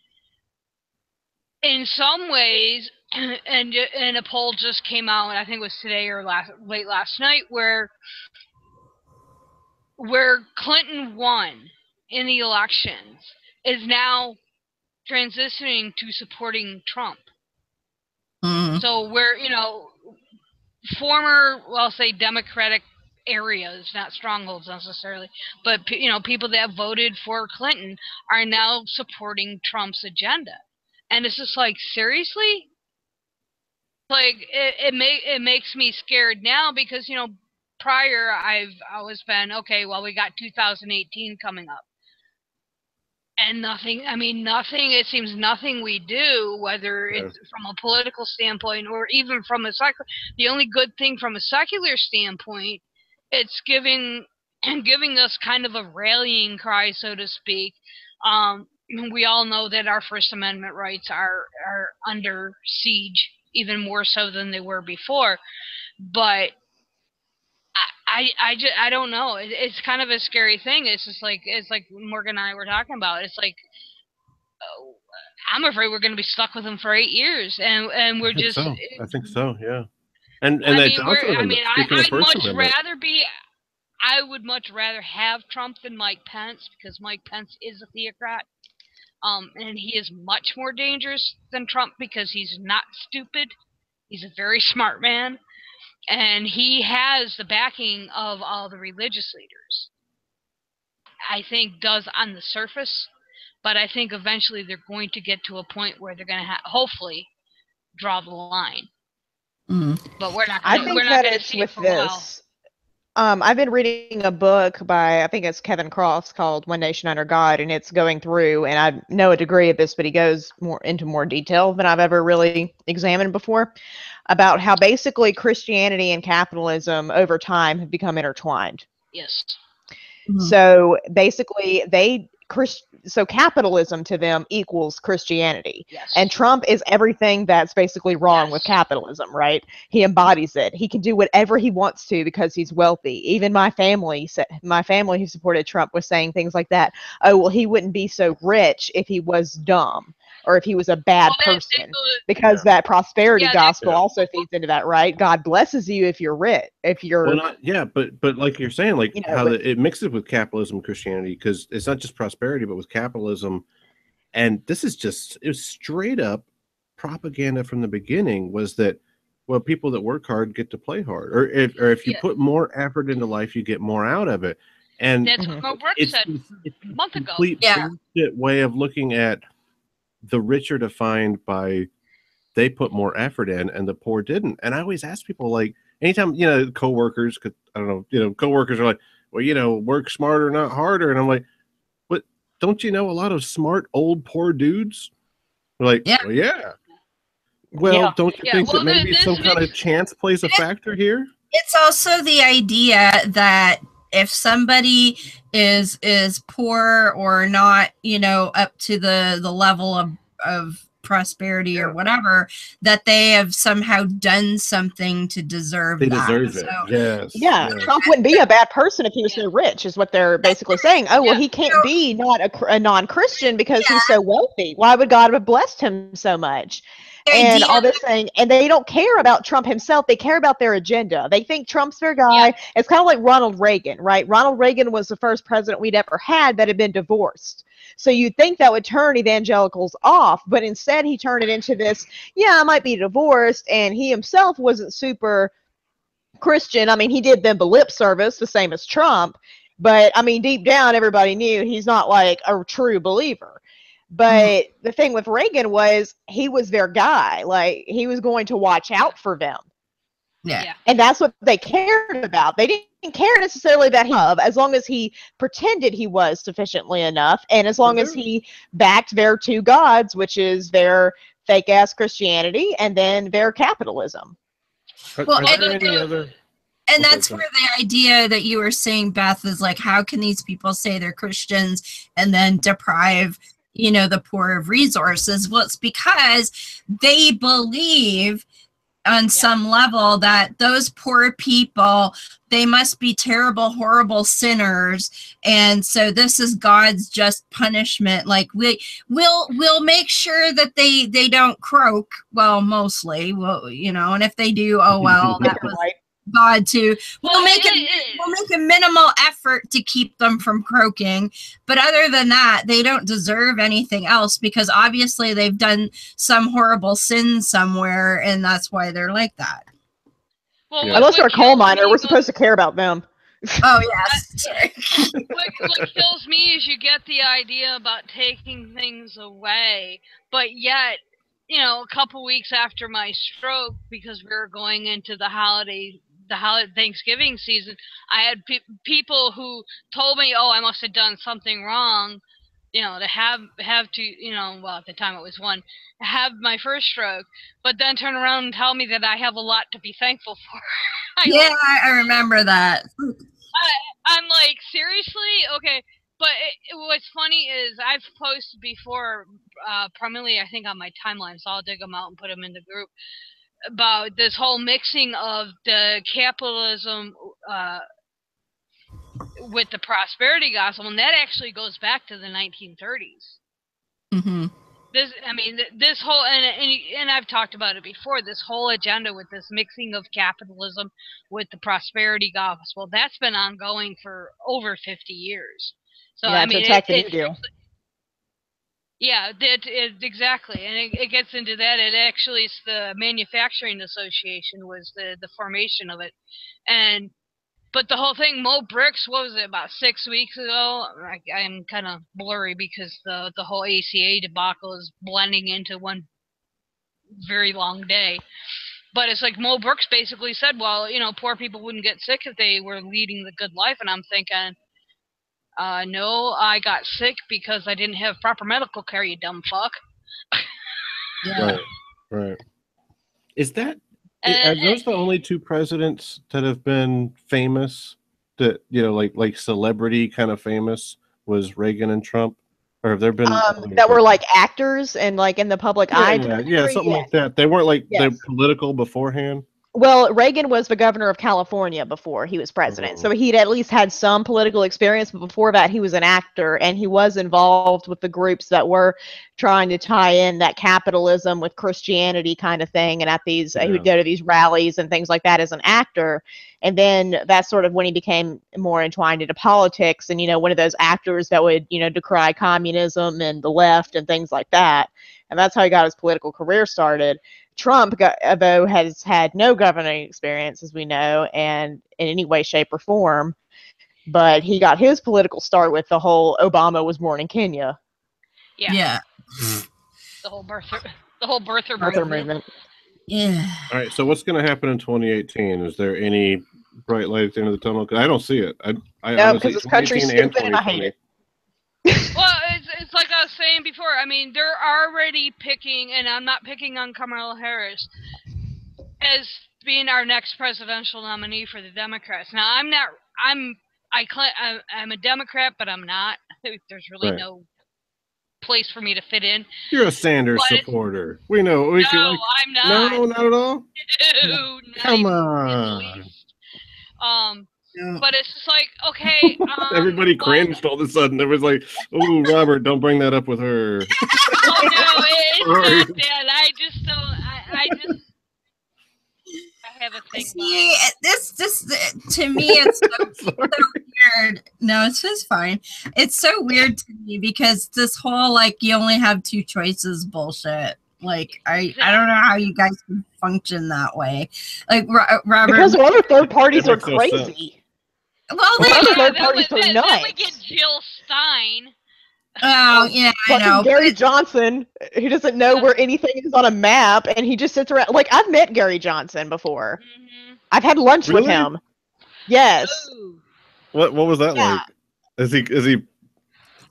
In some ways, and a poll just came out, I think it was today or late last night, where Clinton won in the elections is now transitioning to supporting Trump. So we're, former, well, say Democratic areas, not strongholds necessarily, but, people that voted for Clinton are now supporting Trump's agenda. And it's just like, seriously? Like, it makes me scared now because, prior I've always been, okay, well, we got 2018 coming up. And nothing, it seems nothing we do, whether it's from a political standpoint or even from a secular, the only good thing from a secular standpoint, it's giving us kind of a rallying cry, so to speak. We all know that our First Amendment rights are under siege, even more so than they were before. But I don't know. It's kind of a scary thing. It's just like, Morgan and I were talking about. It's like, I'm afraid we're going to be stuck with them for 8 years, and we're just. So. I think so. Yeah. And I would much rather have Trump than Mike Pence, because Mike Pence is a theocrat. And he is much more dangerous than Trump because he's not stupid. He's a very smart man. And he has the backing of all the religious leaders. I think does on the surface, but I think eventually they're going to get to a point where they're going to hopefully draw the line. But we're not. I think that it's with this. I've been reading a book by, I think it's Kevin Crofts, called One Nation Under God, and it's going through, and I know a degree of this, but he goes into more detail than I've ever really examined before, about how basically Christianity and capitalism over time have become intertwined. Yes. So basically so capitalism to them equals Christianity. Yes. And Trump is everything that's basically wrong with capitalism, right? He embodies it. He can do whatever he wants to because he's wealthy. Even my family who supported Trump was saying things like that. Oh, well, he wouldn't be so rich if he was dumb or if he was a bad person, because that prosperity gospel also feeds into that, right? God blesses you if you're rich, if you're but like you're saying, like it mixes with capitalism and Christianity, because it's not just prosperity, but with capitalism, and this is just, it was straight up propaganda from the beginning, was that well, people that work hard get to play hard, or if you put more effort into life, you get more out of it. And that's what Mo Brooks said a month ago. Complete bullshit way of looking at the rich are defined by they put more effort in and the poor didn't. And I always ask people, like, anytime, coworkers, I don't know, coworkers are like, well, work smarter, not harder. And I'm like, but don't you know a lot of smart old poor dudes? They're like, well, yeah. Well, don't you think that maybe some kind of chance plays a factor here? It's also the idea that if somebody is poor or not, up to the level of prosperity or whatever, that they have somehow done something to deserve they that. Deserve it. Yes. Yeah, Trump wouldn't be a bad person if he was so rich, is what they're basically saying. Oh, well, he can't be not a non-Christian because he's so wealthy. Why would God have blessed him so much? And all this thing, and they don't care about Trump himself. They care about their agenda. They think Trump's their guy. It's kind of like Ronald Reagan, right? Ronald Reagan was the first president we'd ever had that had been divorced. So you'd think that would turn evangelicals off, but instead he turned it into this, I might be divorced, and he himself wasn't super Christian. I mean, he did them the lip service, the same as Trump, but I mean, deep down, everybody knew he's not like a true believer. But the thing with Reagan was he was their guy. Like, he was going to watch out for them. Yeah. And that's what they cared about. They didn't care necessarily about him as long as he pretended he was sufficiently enough, and as long as he backed their two gods, which is their fake-ass Christianity and then their capitalism. Well, and that's where the idea that you were saying, Beth, is like, how can these people say they're Christians and then deprive the poor of resources? Well, it's because they believe on some level that those poor people, they must be terrible, horrible sinners, and so this is God's just punishment. Like, we'll make sure that they don't croak. Well, mostly, and if they do, oh well, that was God too. We'll make a minimal effort to keep them from croaking, but other than that, they don't deserve anything else, because obviously they've done some horrible sin somewhere, and that's why they're like that. Well, unless they're a coal miner, we're supposed to care about them. Oh yes. What kills me is you get the idea about taking things away, but yet, a couple weeks after my stroke, because we were going into the holiday Thanksgiving season, I had people who told me, I must have done something wrong, to have to, well, at the time it was one, have my first stroke, but then turn around and tell me that I have a lot to be thankful for. I remember that. I'm like, seriously? Okay. But what's funny is I've posted before, primarily I think on my timeline, so I'll dig them out and put them in the group, about this whole mixing of the capitalism with the prosperity gospel, and that actually goes back to the 1930s. Mm-hmm. This whole, and I've talked about it before, this whole agenda with this mixing of capitalism with the prosperity gospel, that's been ongoing for over 50 years. So to attack the New Deal. Yeah, exactly, and it gets into that. It actually is the Manufacturing Association was the formation of it, but the whole thing, Mo Brooks, what was it, about 6 weeks ago? I'm kind of blurry because the whole ACA debacle is blending into one very long day. But it's like Mo Brooks basically said, well, poor people wouldn't get sick if they were leading the good life, and I'm thinking, no, I got sick because I didn't have proper medical care, you dumb fuck. Yeah. Right. Are those the only two presidents that have been famous that, like celebrity kind of famous, was Reagan and Trump? Or have there been that were like actors and like in the public eye? Yeah, something like that. They weren't like they're political beforehand. Well, Reagan was the governor of California before he was president. So he'd at least had some political experience, but before that he was an actor, and he was involved with the groups that were trying to tie in that capitalism with Christianity kind of thing. And at these, he would go to these rallies and things like that as an actor. And then that's sort of when he became more entwined into politics and, one of those actors that would, decry communism and the left and things like that. and that's how he got his political career started. Trump, though, has had no governing experience, as we know, and in any way, shape, or form. But he got his political start with the whole Obama was born in Kenya. Yeah. The whole birther movement. Yeah. All right. So what's going to happen in 2018? Is there any bright light at the end of the tunnel? Because I don't see it. No, because this country's stupid and I hate it. Well, it's like I was saying before. I mean, they're already picking, and I'm not picking on Kamala Harris as being our next presidential nominee for the Democrats. Now, I'm a Democrat, but I'm not. There's really no place for me to fit in. You're a Sanders supporter. We know. I'm not. No, not at all. No, come on. But it's just like, okay. Everybody cringed all of a sudden. Everyone's like, "Oh, Robert, don't bring that up with her." Oh no, it's not that. I just don't. I have a thing. See, this to me, it's so weird. No, it's just fine. It's so weird to me because this whole like you only have two choices bullshit. Like I don't know how you guys can function that way. Like Robert, because a lot of third parties are crazy. Well, third parties are nuts. Then we get Jill Stein. Oh yeah, I know. Gary Johnson, who doesn't know where anything is on a map, and he just sits around. Like I've met Gary Johnson before. Mm-hmm. I've had lunch with him. Yes. Ooh. What was that like? Is he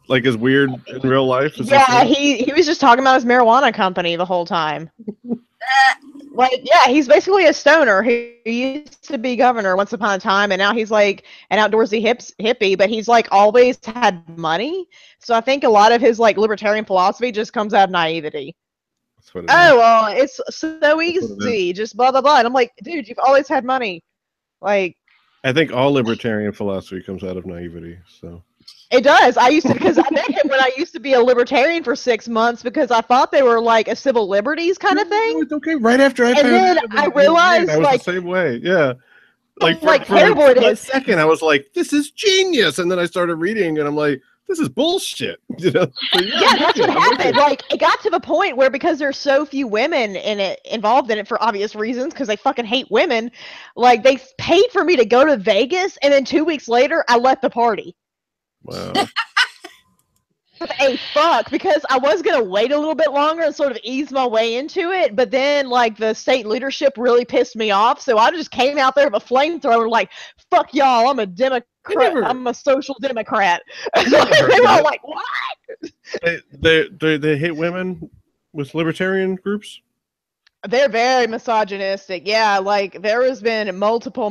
like as weird in real life? He was just talking about his marijuana company the whole time. Like, yeah, he's basically a stoner. He used to be governor once upon a time, and now he's like an outdoorsy hippie, but he's like always had money. So I think a lot of his like libertarian philosophy just comes out of naivety. That's what it is. Well, it's so easy, just blah, blah, blah. And I'm like, dude, you've always had money. Like, I think all libertarian philosophy comes out of naivety, so. It does. I used to, because I met him when I used to be a libertarian for 6 months because I thought they were like a civil liberties kind of thing. No, it's okay. Right after I found then I realized, I was like, the same way. Yeah. Like for a second, I was like, this is genius. And then I started reading and I'm like, this is bullshit. You know? So, yeah, that's what happened. Like, it got to the point where because there's so few women involved in it for obvious reasons, because they fucking hate women, like they paid for me to go to Vegas, and then 2 weeks later, I left the party. Wow. Because I was gonna wait a little bit longer and sort of ease my way into it, but then like the state leadership really pissed me off, so I just came out there with a flamethrower, like, "Fuck y'all, I'm a Democrat. I'm a social democrat." They were all like, "What?" They hate women with libertarian groups. They're very misogynistic. Yeah, like there has been multiple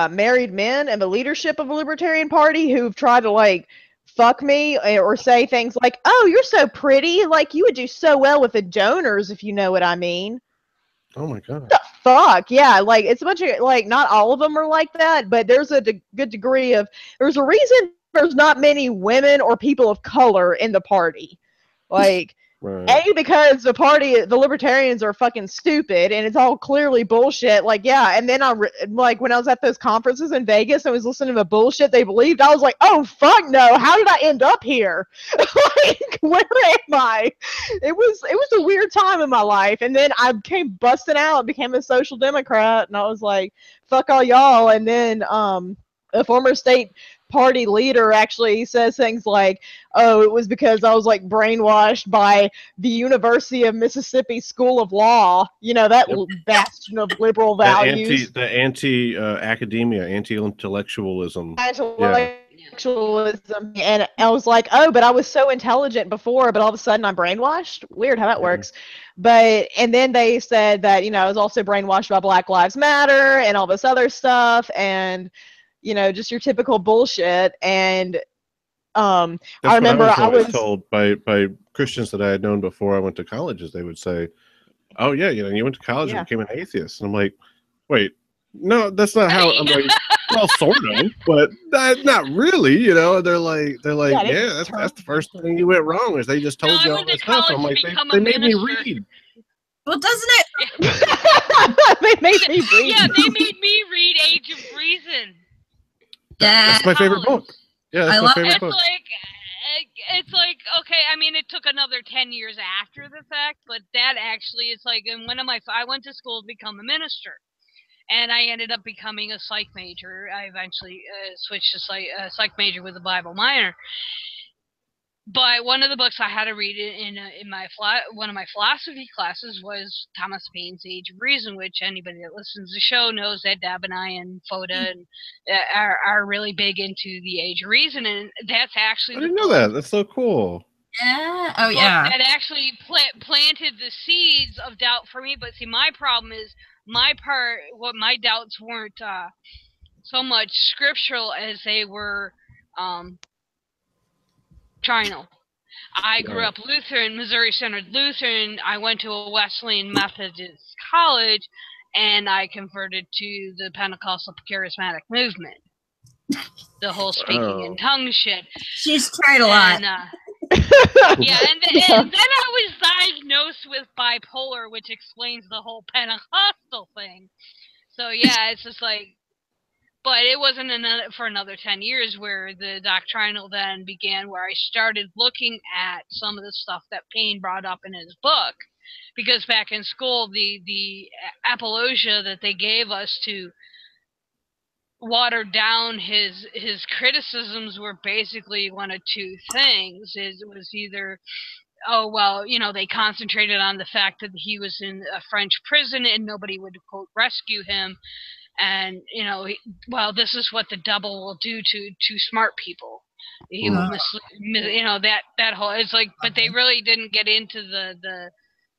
married men in the leadership of the Libertarian Party who've tried to like fuck me or say things like, "Oh, you're so pretty. Like you would do so well with the donors, if you know what I mean." Oh my god. What the fuck? Yeah, like it's a bunch of like not all of them are like that, but there's a good degree of there's a reason there's not many women or people of color in the party. Like right. Because the libertarians are fucking stupid and it's all clearly bullshit. Like, yeah. And then like when I was at those conferences in Vegas and was listening to the bullshit they believed, I was like, oh, fuck no. How did I end up here? Like, where am I? It was a weird time in my life. And then I came busting out and became a social democrat. And I was like, fuck all y'all. And then, a former state party leader actually says things like, "Oh, it was because I was like brainwashed by the University of Mississippi School of Law." You know, that bastion of liberal values. The anti-academia, anti-intellectualism. Intellectualism. And I was like, "Oh, but I was so intelligent before, but all of a sudden I'm brainwashed." Weird how that works. And then they said that, you know, I was also brainwashed by Black Lives Matter and all this other stuff, and you know, just your typical bullshit. And I remember I was told by Christians that I had known before I went to colleges. They would say, "Oh yeah, you know, you went to college and became an atheist." And I'm like, "Wait, no, that's not how." I'm like, "Well, sort of, but not really." You know, they're like, "Yeah, that's the first thing you went wrong is they just told you all this stuff." I'm like, they made me read. Well, doesn't it? They made me read. Yeah, they made me read Age of Reason. That's my favorite book. Yeah, that's my favorite book. It's like okay, I mean, it took another 10 years after the fact, but that actually is like, in I went to school to become a minister. And I ended up becoming a psych major. I eventually switched to psych major with a Bible minor. But one of the books I had to read in one of my philosophy classes was Thomas Paine's Age of Reason, which anybody that listens to the show knows that Deb and I and Foda and, are really big into the Age of Reason, and that's actually I didn't know that. That's so cool. Yeah. Oh yeah. That actually planted the seeds of doubt for me. But see, my problem is my doubts weren't so much scriptural as they were doctrinal. I grew up Lutheran, Missouri-centered Lutheran. I went to a Wesleyan Methodist college, and I converted to the Pentecostal charismatic movement. The whole speaking in tongues shit. She's tried a lot. Yeah, and then I was diagnosed with bipolar, which explains the whole Pentecostal thing. So yeah, it's just like, but it wasn't for another 10 years where the doctrinal then began, where I started looking at some of the stuff that Paine brought up in his book. Because back in school, the apologia that they gave us to water down his criticisms were basically one of two things. It was either, oh, well, they concentrated on the fact that he was in a French prison and nobody would, quote, rescue him. And, well, this is what the devil will do to smart people. He will that whole, it's like, but they really didn't get into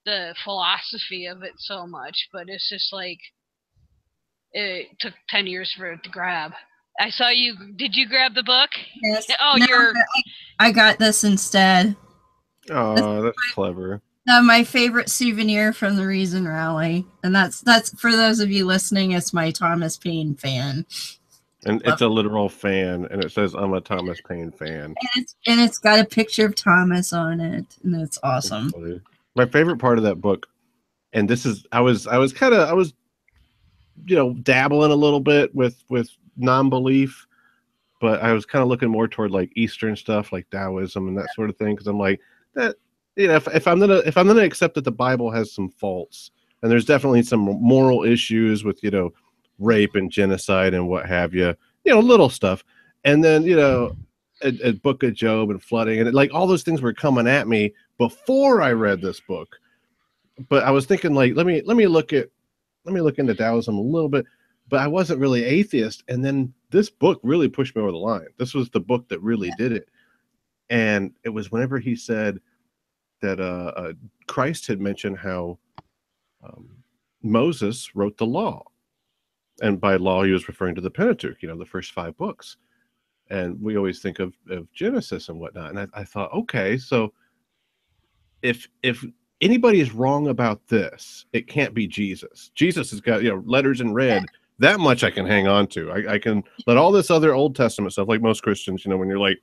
the philosophy of it so much. But it's just like, it took 10 years for it to grab. I saw you. Did you grab the book? Yes. Oh, no, I got this instead. Oh, that's clever. My favorite souvenir from the Reason Rally, and that's for those of you listening. It's my Thomas Paine fan, and it's a literal fan, and it says I'm a Thomas Paine fan, and it's got a picture of Thomas on it, and it's awesome. My favorite part of that book, and this is I was dabbling a little bit with non-belief, but I was kind of looking more toward like Eastern stuff, like Taoism and that sort of thing, because I'm like that. If I'm gonna accept that the Bible has some faults, and there's definitely some moral issues with rape and genocide and what have you, little stuff, and then a Book of Job and flooding and like all those things were coming at me before I read this book. But I was thinking like let me look into Taoism a little bit, but I wasn't really atheist. And then this book really pushed me over the line. This was the book that really did it, and it was whenever he said that Christ had mentioned how Moses wrote the law, and by law he was referring to the Pentateuch, the first 5 books, and we always think of Genesis and whatnot. And I thought, okay, so if anybody is wrong about this, it can't be Jesus. Jesus has got letters in red. That much I can hang on to. I can let all this other Old Testament stuff, like most Christians, when you're like,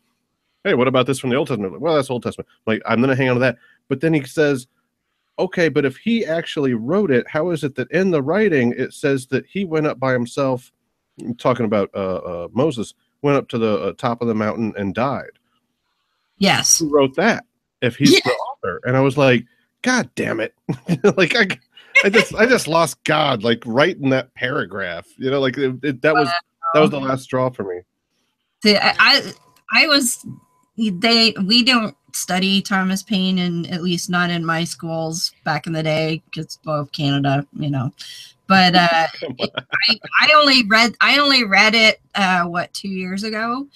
hey, what about this from the Old Testament? Well, that's Old Testament. Like, I'm going to hang on to that. But then he says, okay, but if he actually wrote it, how is it that in the writing it says that he went up by himself, talking about Moses, went up to the top of the mountain and died? Yes. Who wrote that if he's the author? And I was like, God damn it. Like, I just lost God, like, right in that paragraph. Like, that was the last straw for me. See, we don't study Thomas Paine, and at least not in my schools back in the day, because Canada, but I only read it 2 years ago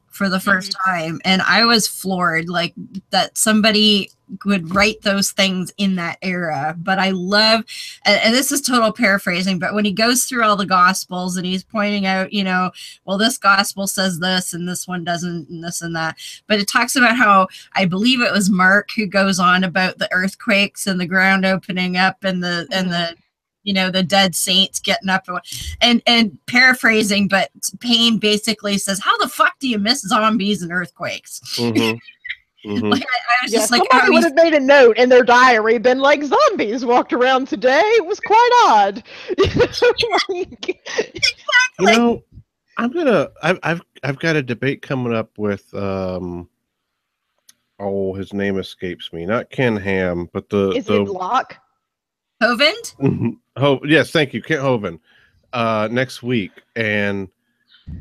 for the first time, and I was floored, like, that somebody would write those things in that era. But I love, and this is total paraphrasing, but when he goes through all the gospels and he's pointing out, well, this gospel says this and this one doesn't, and this and that, but it talks about how, I believe it was Mark who goes on about the earthquakes and the ground opening up and the the dead saints getting up, and paraphrasing, but Paine basically says, how the fuck do you miss zombies and earthquakes? Like, I was just like, somebody would have made a note in their diary, been like, zombies walked around today. It was quite odd. I've got a debate coming up with our oh, his name escapes me. Not Ken Ham, but Is it Locke? Hovind? Yes, thank you, Kent Hovind. Next week, and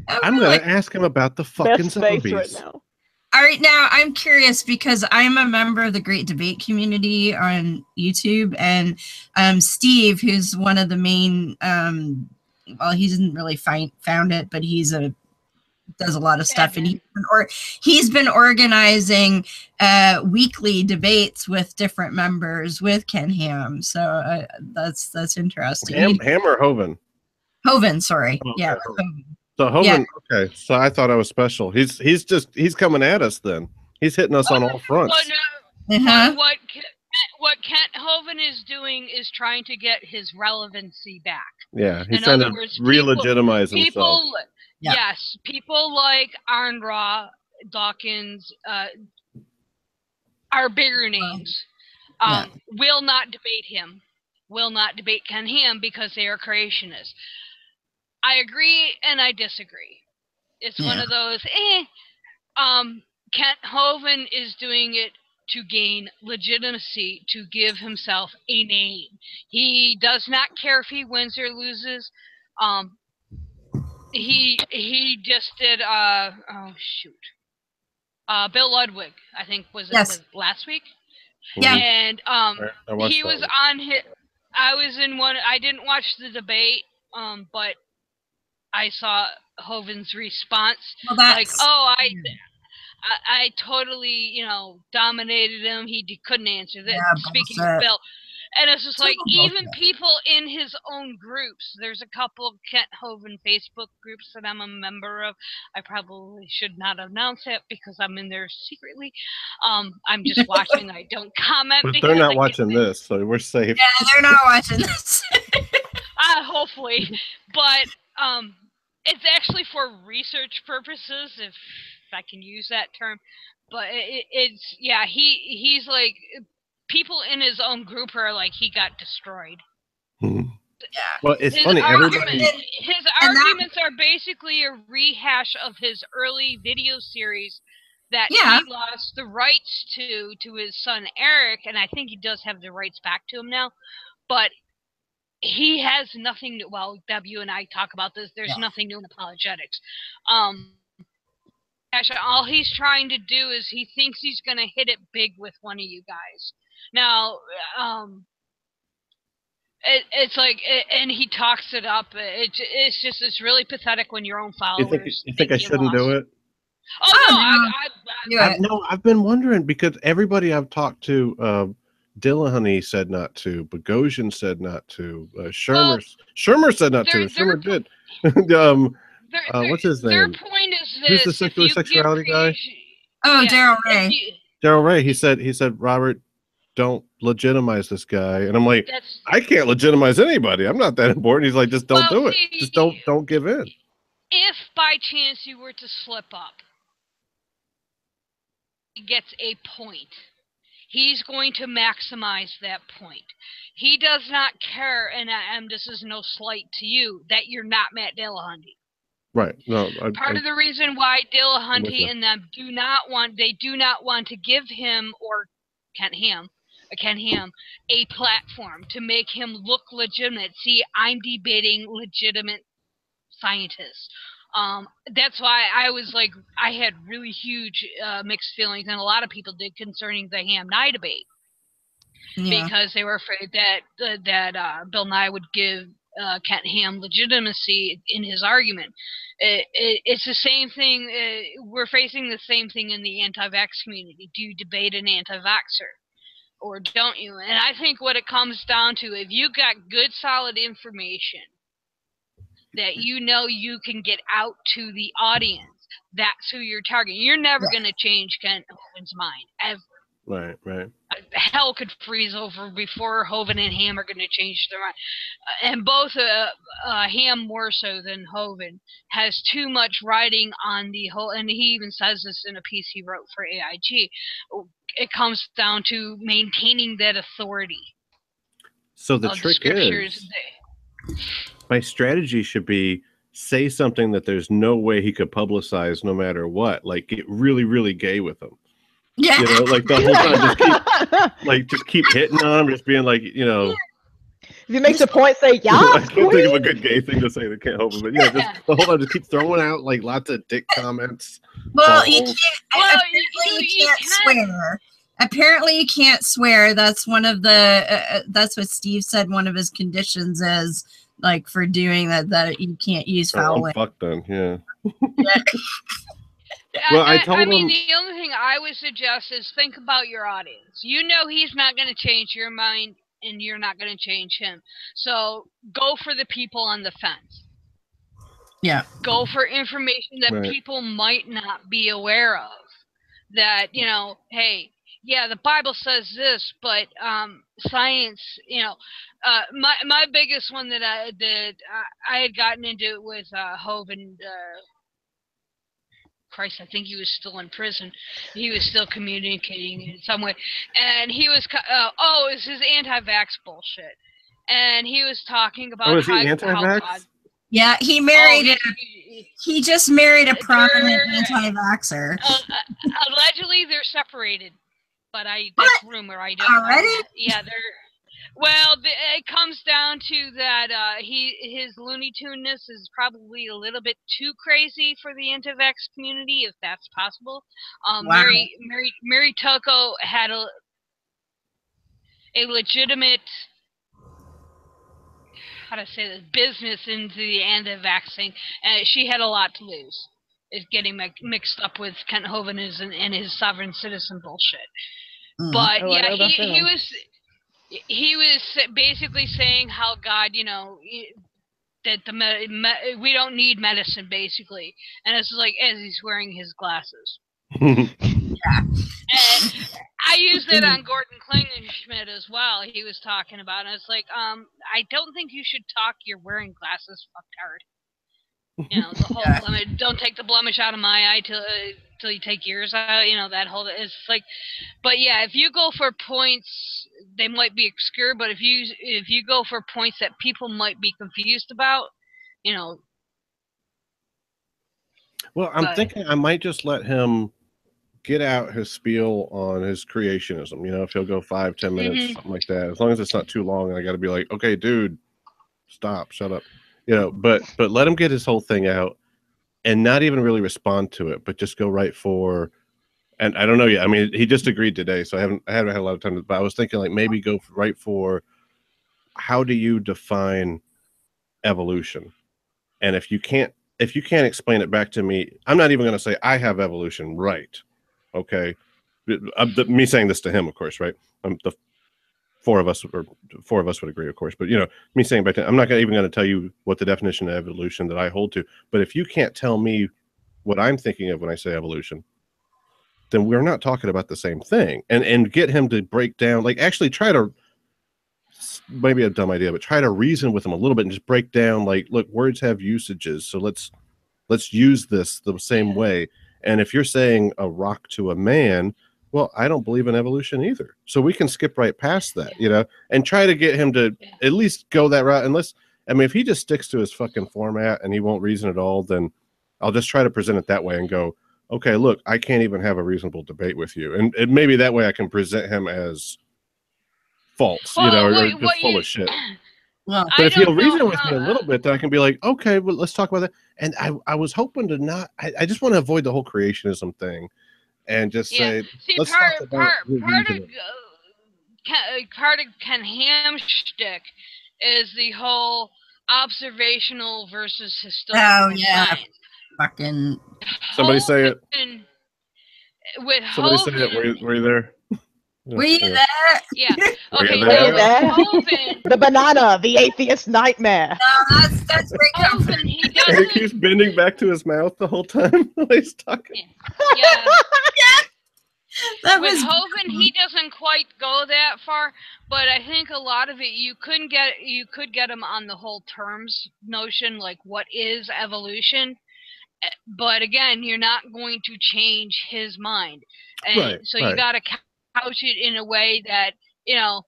I'm really? gonna ask him about the fucking Best space zombies right now. All right, now I'm curious because I'm a member of the Great Debate community on YouTube, and Steve, who's one of the main, well, he didn't really found it, but does a lot of stuff, and he's been organizing weekly debates with different members with Ken Ham. So that's interesting. Ham or Hovind? Hovind, sorry. Oh, okay. Yeah. So Hovind, okay. So I thought I was special. He's coming at us then. He's hitting us on all fronts. What Kent Hovind is doing is trying to get his relevancy back. Yeah, he's trying to re-legitimize himself. Yeah. Yes, people like Arnra, Dawkins are bigger names. Will not debate him. Will not debate Ken Ham because they are creationists. I agree and I disagree. It's one of those. Kent Hovind is doing it to gain legitimacy, to give himself a name. He does not care if he wins or loses. He just did Bill Ludwig, I think was last week. Yeah. And he was on his I was in one. I didn't watch the debate, but I saw Hovind's response. Well, I totally, dominated him. He couldn't answer that. Speaking of Bill. And it's just like, even people in his own groups, there's a couple of Kent Hovind Facebook groups that I'm a member of. I probably should not announce it because I'm in there secretly. I'm just watching. I don't comment. But they're not watching this, so we're safe. Yeah, they're not watching this. Hopefully. But it's actually for research purposes, if I can use that term. But he's like... People in his own group are like, he got destroyed. Yeah. Well, it's funny. His arguments are basically a rehash of his early video series that he lost the rights to his son Eric, and I think he does have the rights back to him now. But he has nothing to. Well, W and I talk about this. There's nothing new in apologetics. All he's trying to do is he thinks he's going to hit it big with one of you guys. Now, it's like, and he talks it up. It's really pathetic when your own followers. You think I shouldn't do it? Oh no, I've been wondering because everybody I've talked to, Dillahunty said not to, Bogosian said not to, Shermer said not to. Shermer did. What's his name? Their point is this: who's the secular sexuality guy? Oh, Daryl Ray. Daryl Ray. He said, Robert, don't legitimize this guy. And I'm like, I can't legitimize anybody. I'm not that important. He's like, just don't do it. Just don't give in. If by chance you were to slip up, he gets a point. He's going to maximize that point. He does not care, and this is no slight to you, that you're not Matt Dillahunty. Right. No. Part of the reason why Dillahunty and them do not want to give him or Ken Ham a platform to make him look legitimate. See, I'm debating legitimate scientists. That's why I was like, I had really huge mixed feelings, and a lot of people did, concerning the Ham-Nye debate. Yeah. Because they were afraid that Bill Nye would give Kent Ham legitimacy in his argument. It's the same thing. We're facing the same thing in the anti-vax community. Do you debate an anti-vaxxer? Or don't you? And I think what it comes down to, if you got good, solid information that you can get out to the audience, that's who you're targeting. You're never going to change Kent Hovind's mind, ever. Right. Hell could freeze over before Hovind and Ham are going to change their mind. And both Ham more so than Hovind has too much writing on the whole, and he even says this in a piece he wrote for AIG. It comes down to maintaining that authority. So the trick is, my strategy should be say something that there's no way he could publicize no matter what, like get really, really gay with him. Yeah. You know, like the whole time, just keep hitting on him, just being like, you know. If he makes a point, say, I yes, can't think of a queen. good gay thing to say that can't help it, but yeah, just the whole time, just keep throwing out like lots of dick comments. Well, you balls. can't. Well, Apparently, you can't can. swear. Apparently, you can't swear. That's one of the. That's what Steve said. One of his conditions is like for doing that you can't use foul I'm language. fucked then, yeah. Yeah. Well, I told mean, him. the only thing I would suggest is think about your audience. You know he's not going to change your mind, and you're not going to change him. So go for the people on the fence. Yeah. Go for information that Right. people might not be aware of. That, you know, hey, yeah, the Bible says this, but science, you know, my biggest one that I had gotten into with Hove and Christ, I think he was still in prison. He was still communicating in some way, and he was it was his anti-vax bullshit, and he was talking about Is he how anti-vax? God. Yeah, he married. He just married a prominent they're- anti-vaxxer. Allegedly, they're separated, but that's rumor. I don't. Already? Yeah, they're. Well, it comes down to that his Looney Tune-ness is probably a little bit too crazy for the anti-vax community, if that's possible. Wow. Mary Toko had a legitimate, how to say this, business into the anti-vaxxing, and she had a lot to lose. Is getting mixed up with Kent Hovind and his sovereign citizen bullshit. But yeah, he was basically saying how God, you know, that we don't need medicine, basically, and it's like as he's wearing his glasses. Yeah. And I used it on Gordon Klingenschmidt as well. He was talking about it. It's like, I don't think you should talk. You're wearing glasses, fucktard. You know, the whole blemish, don't take the blemish out of my eye till you take yours out. You know, that whole, it's like, but yeah, if you go for points, they might be obscure. But if you go for points that people might be confused about, you know. Well, I'm thinking I might just let him get out his spiel on his creationism. You know, if he'll go 5-10 minutes, something like that. As long as it's not too long, and I got to be like, okay, dude, stop, shut up. You know, but let him get his whole thing out and not even really respond to it, but just go right for. And I don't know yet. I mean, he just agreed today, so I haven't had a lot of time. But I was thinking like maybe go right for how do you define evolution? And if you can't explain it back to me, I'm not even going to say I have evolution right. Okay, me saying this to him, of course, right? The four of us would agree, of course. But you know, me saying back to him, I'm not even going to tell you what the definition of evolution that I hold to. But if you can't tell me what I'm thinking of when I say evolution, then we're not talking about the same thing. And get him to break down, like actually try to, maybe a dumb idea, but try to reason with him a little bit and just break down, like, look, words have usages, so let's use this the same way. And if you're saying a rock to a man, well, I don't believe in evolution either. So we can skip right past that, you know, and try to get him to at least go that route. Unless, I mean, if he just sticks to his fucking format and he won't reason at all, then I'll just try to present it that way and go, okay, look, I can't even have a reasonable debate with you. And maybe that way I can present him as false, you know, or just full of shit. Well, but if he'll reason with me a little bit, then I can be like, okay, well, let's talk about that. And I was hoping to not, I just want to avoid the whole creationism thing and just say, see, let's part talk about of Ken Hamstick is the whole observational versus historical science. Fucking somebody say it. With somebody Hovind, say it. Were you there? Were you there? Yeah. Okay. Were you there? Hovind, the banana, the atheist nightmare. No, that's great. Hovind, he And doesn't. he keeps bending back to his mouth the whole time while he's talking. Yeah. That With was Hovind, he doesn't quite go that far, but I think a lot of it you could get him on the whole terms notion, like what is evolution. But again, you're not going to change his mind, and so you got to couch it in a way that, you know,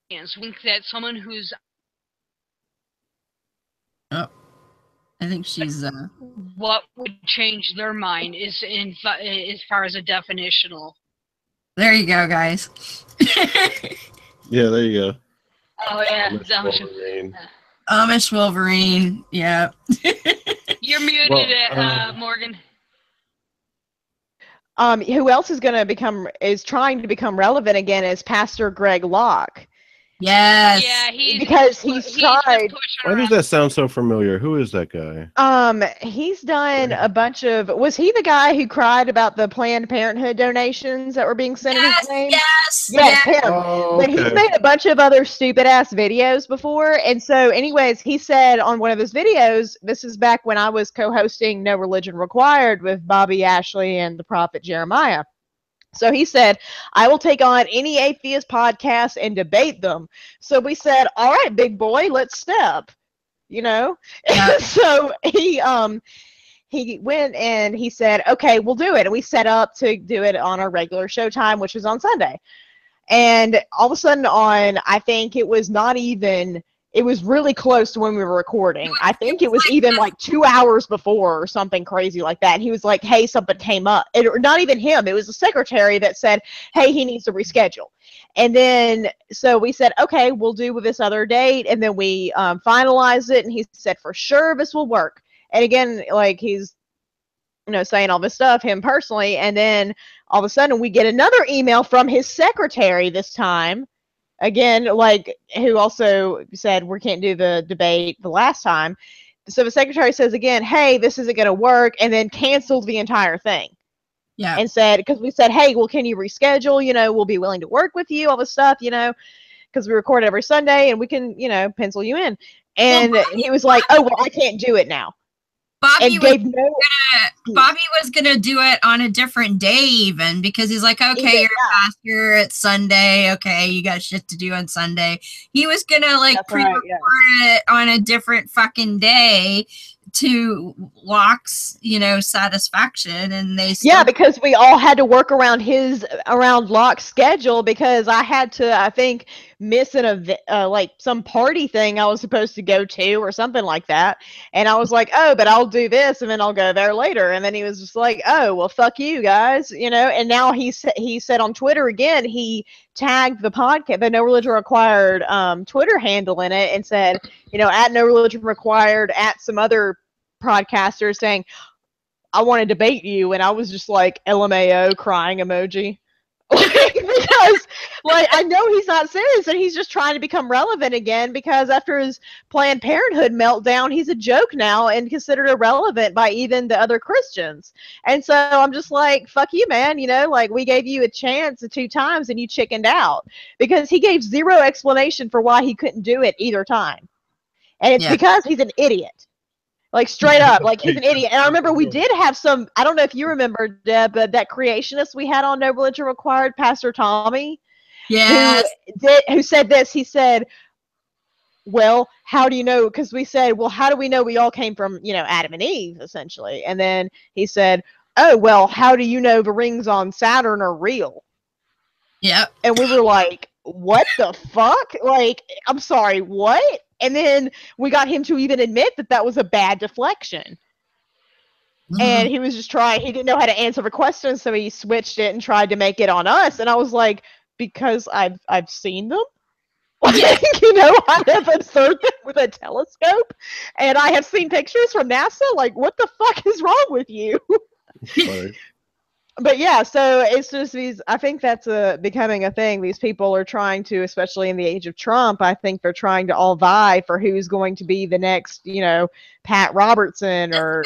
think that someone who's I think she's. What would change their mind is as far as a definitional. There you go, guys. Yeah, there you go. Oh yeah, Amish Wolverine. Yeah. You're muted, Morgan. Who else is trying to become relevant again is Pastor Greg Locke. Yes. Yeah, he's tried. Why does that sound so familiar? Who is that guy? He's done a bunch of. Was he the guy who cried about the Planned Parenthood donations that were being sent in his name? Yes, him. Oh, But he's made a bunch of other stupid ass videos before, and so, anyways, he said on one of his videos, this is back when I was co-hosting No Religion Required with Bobby Ashley and the Prophet Jeremiah. So he said, I will take on any atheist podcast and debate them. So we said, all right, big boy, let's step, you know? Yeah. So he went and he said, okay, we'll do it. And we set up to do it on our regular show time, which was on Sunday. And all of a sudden I think it was really close to when we were recording. I think it was even like 2 hours before or something crazy like that. And he was like, hey, something came up. Or not even him. It was the secretary that said, hey, he needs to reschedule. And then, so we said, okay, we'll do with this other date. And then we finalized it. And he said, for sure, this will work. And again, like he's, saying all this stuff, him personally. And then all of a sudden we get another email from his secretary this time. Again, like, who also said we can't do the debate the last time. So the secretary says again, hey, this isn't going to work, and then canceled the entire thing. Yeah. And said, because we said, hey, well, can you reschedule? We'll be willing to work with you, all this stuff, because we record every Sunday, and we can, pencil you in. And he was like, oh, well, I can't do it now. Bobby was gonna do it on a different day even, because he's like, okay, you're a pastor, it's Sunday, okay, you got shit to do on Sunday. He was gonna pre-record it on a different fucking day to Locke's, satisfaction, and they because we all had to work around Locke's schedule, because I had to, I think, miss some party thing I was supposed to go to or something like that, and I was like, oh, but I'll do this and then I'll go there later, and then he was just like, oh, well, fuck you guys, and now he said on Twitter again, he tagged the podcast, the No Religion Required Twitter handle in it, and said, at No Religion Required, at some other podcasters, saying, I want to debate you. And I was just like, LMAO, crying emoji. Because I know he's not serious, and he's just trying to become relevant again, because after his Planned Parenthood meltdown, he's a joke now and considered irrelevant by even the other Christians. And so I'm just like, fuck you, man. We gave you a chance 2 times and you chickened out, because he gave zero explanation for why he couldn't do it either time. And it's because he's an idiot. Straight up, he's an idiot. And I remember we did have some, I don't know if you remember, Deb, but that creationist we had on No Religion Required, Pastor Tommy, who said this. He said, well, how do you know? Because we said, well, how do we know we all came from, Adam and Eve, essentially? And then he said, oh, well, how do you know the rings on Saturn are real? Yep. And we were like, what the fuck? I'm sorry, what? And then we got him to even admit that was a bad deflection. Mm-hmm. And he was just he didn't know how to answer the question, so he switched it and tried to make it on us. And I was like, because I've seen them. I have observed them with a telescope, and I have seen pictures from NASA. What the fuck is wrong with you? But yeah, so it's just I think that's becoming a thing. These people are trying to, especially in the age of Trump, I think they're trying to all vie for who's going to be the next, Pat Robertson or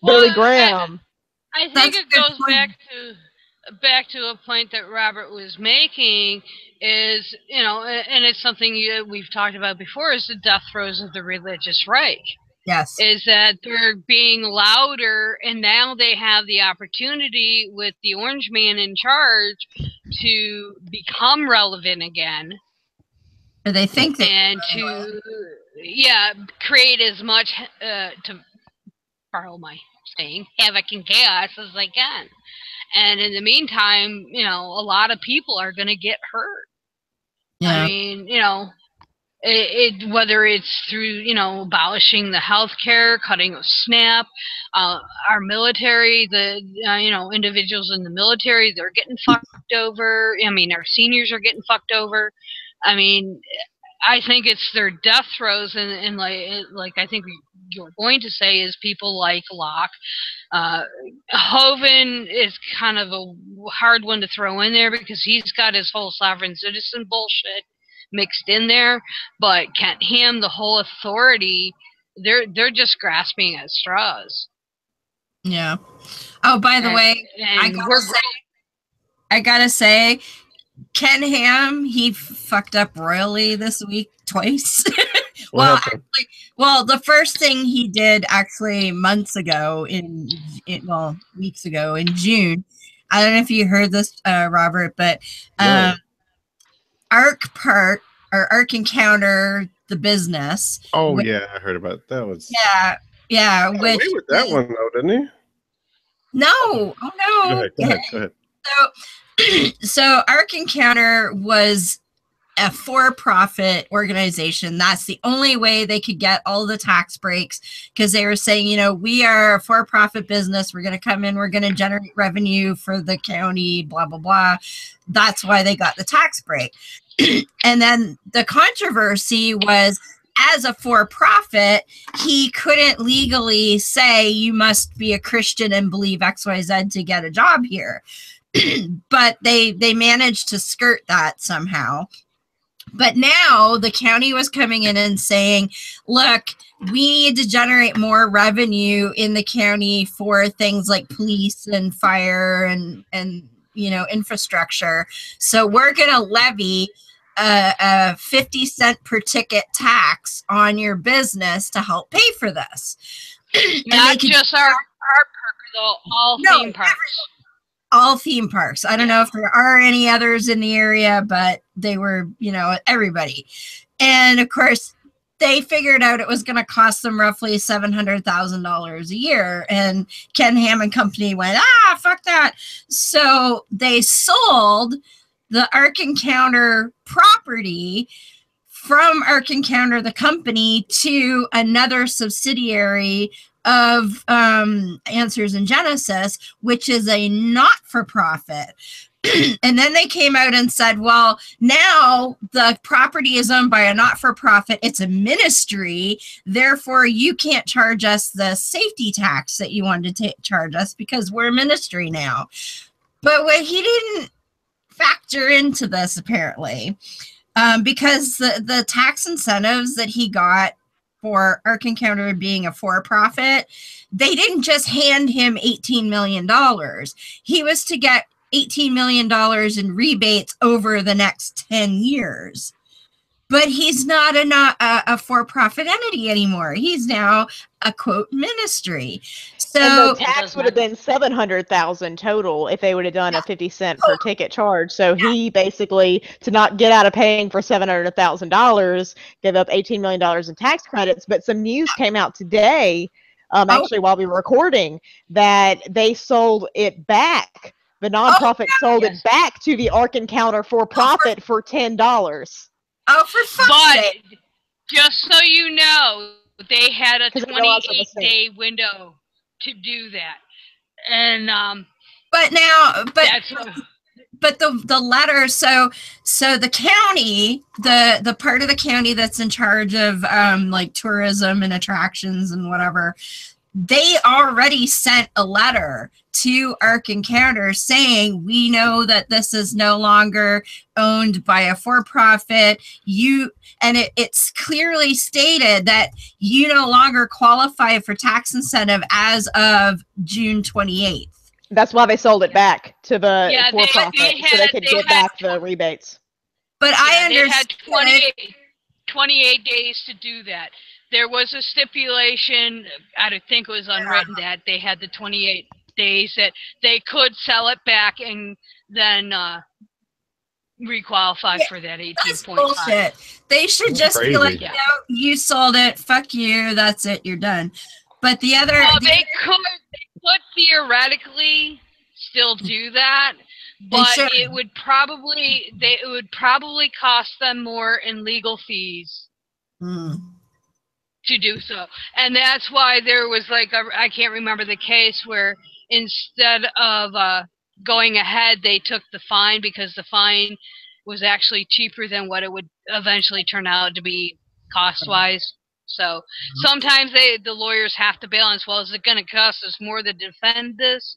Billy Graham. I think it goes back to a point that Robert was making is, and it's something we've talked about before, is the death throes of the religious right. Yes. Is that they're being louder, and now they have the opportunity with the orange man in charge to become relevant again. Or they think they and to create as much to borrow my saying, havoc and chaos as they can. And in the meantime, a lot of people are going to get hurt. Yeah. I mean, Whether it's through, abolishing the health care, cutting of SNAP, our military, the individuals in the military, they're getting fucked over. I mean, our seniors are getting fucked over. I mean, I think it's their death throes, and like I think you're going to say is people like Locke. Hovind is kind of a hard one to throw in there because he's got his whole sovereign citizen bullshit mixed in there. But Kent Ham, the whole authority, they're just grasping at straws. Yeah. Oh, by the way, I gotta say, Ken Ham, he fucked up royally this week twice. Well, the first thing he did actually months ago weeks ago in June. I don't know if you heard this, Robert, but Ark Encounter, the business. Oh, yeah, I heard about it. That was... Yeah. Away with that one, though, didn't he? No. Oh, no. Go ahead. So Ark Encounter was a for-profit organization. That's the only way they could get all the tax breaks, because they were saying, we are a for-profit business. We're going to come in. We're going to generate revenue for the county, blah, blah, blah. That's why they got the tax break. And then the controversy was, as a for-profit, he couldn't legally say you must be a Christian and believe XYZ to get a job here. But they managed to skirt that somehow. But now the county was coming in and saying, look, we need to generate more revenue in the county for things like police and fire and infrastructure. So we're going to levy a 50-cent per ticket tax on your business to help pay for this. Not just our park, though, all theme parks. All theme parks. I don't know if there are any others in the area, but they were, everybody. And of course, they figured out it was going to cost them roughly $700,000 a year. And Ken Ham and company went, fuck that. So they sold the Ark Encounter property from Ark Encounter, the company, to another subsidiary of Answers in Genesis, which is a not-for-profit. And then they came out and said, well, now the property is owned by a not-for-profit. It's a ministry. Therefore, you can't charge us the safety tax that you wanted to charge us because we're a ministry now. But what he didn't factor into this, apparently, because the tax incentives that he got for Ark Encounter being a for-profit, they didn't just hand him $18 million. He was to get $18 million in rebates over the next 10 years. But he's not a for-profit entity anymore. He's now a, quote, ministry. So and the tax would have been $700,000 total if they would have done a 50-cent per ticket charge. So he basically, to not get out of paying for $700,000, gave up $18 million in tax credits. But some news came out today, actually while we were recording, that they sold it back. The nonprofit sold it back to the Ark Encounter for profit for $10. Oh, for fuck's sake. Just so you know, they had a 28-day window to do that. And but the letter, so the county, the part of the county that's in charge of like tourism and attractions and whatever, they already sent a letter to Ark Encounter saying, we know that this is no longer owned by a for-profit. It's clearly stated that you no longer qualify for tax incentive as of June 28th. That's why they sold it back to the for-profit, so they could get back the rebates. But I understand. They had 28 days to do that. There was a stipulation, I don't think it was unwritten, that they had the 28 days that they could sell it back and then requalify for that 18.5. Bullshit. They should just be like, you sold it, fuck you, that's it, you're done. But the other... Well, they could theoretically still do that, but it would probably cost them more in legal fees to do so. And that's why there was like, I can't remember the case where instead of going ahead, they took the fine because the fine was actually cheaper than what it would eventually turn out to be cost-wise. So sometimes the lawyers have to balance, well, is it going to cost us more to defend this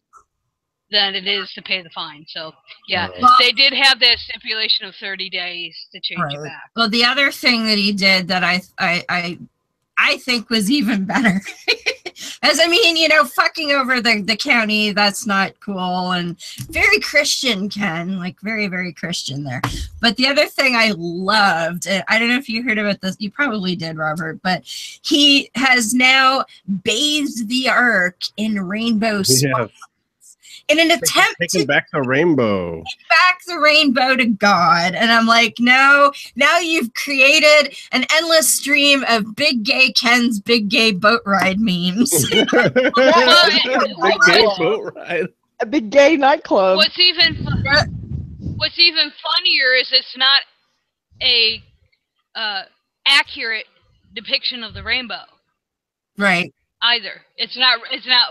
than it is to pay the fine? So, yeah, they did have that stipulation of 30 days to change it back. Well, the other thing that he did that I think was even better. As I mean, you know, fucking over the county, that's not cool. And very Christian, Ken, like very, very Christian there. But the other thing I loved, I don't know if you heard about this, you probably did, Robert, but he has now bathed the ark in rainbow swans. In an attempt to back the rainbow. Take back the rainbow to God. And I'm like, no, now you've created an endless stream of big gay Ken's big gay boat ride memes. Big gay boat ride. A big gay nightclub. What's even funnier is it's not a accurate depiction of the rainbow. Right. Either. It's not,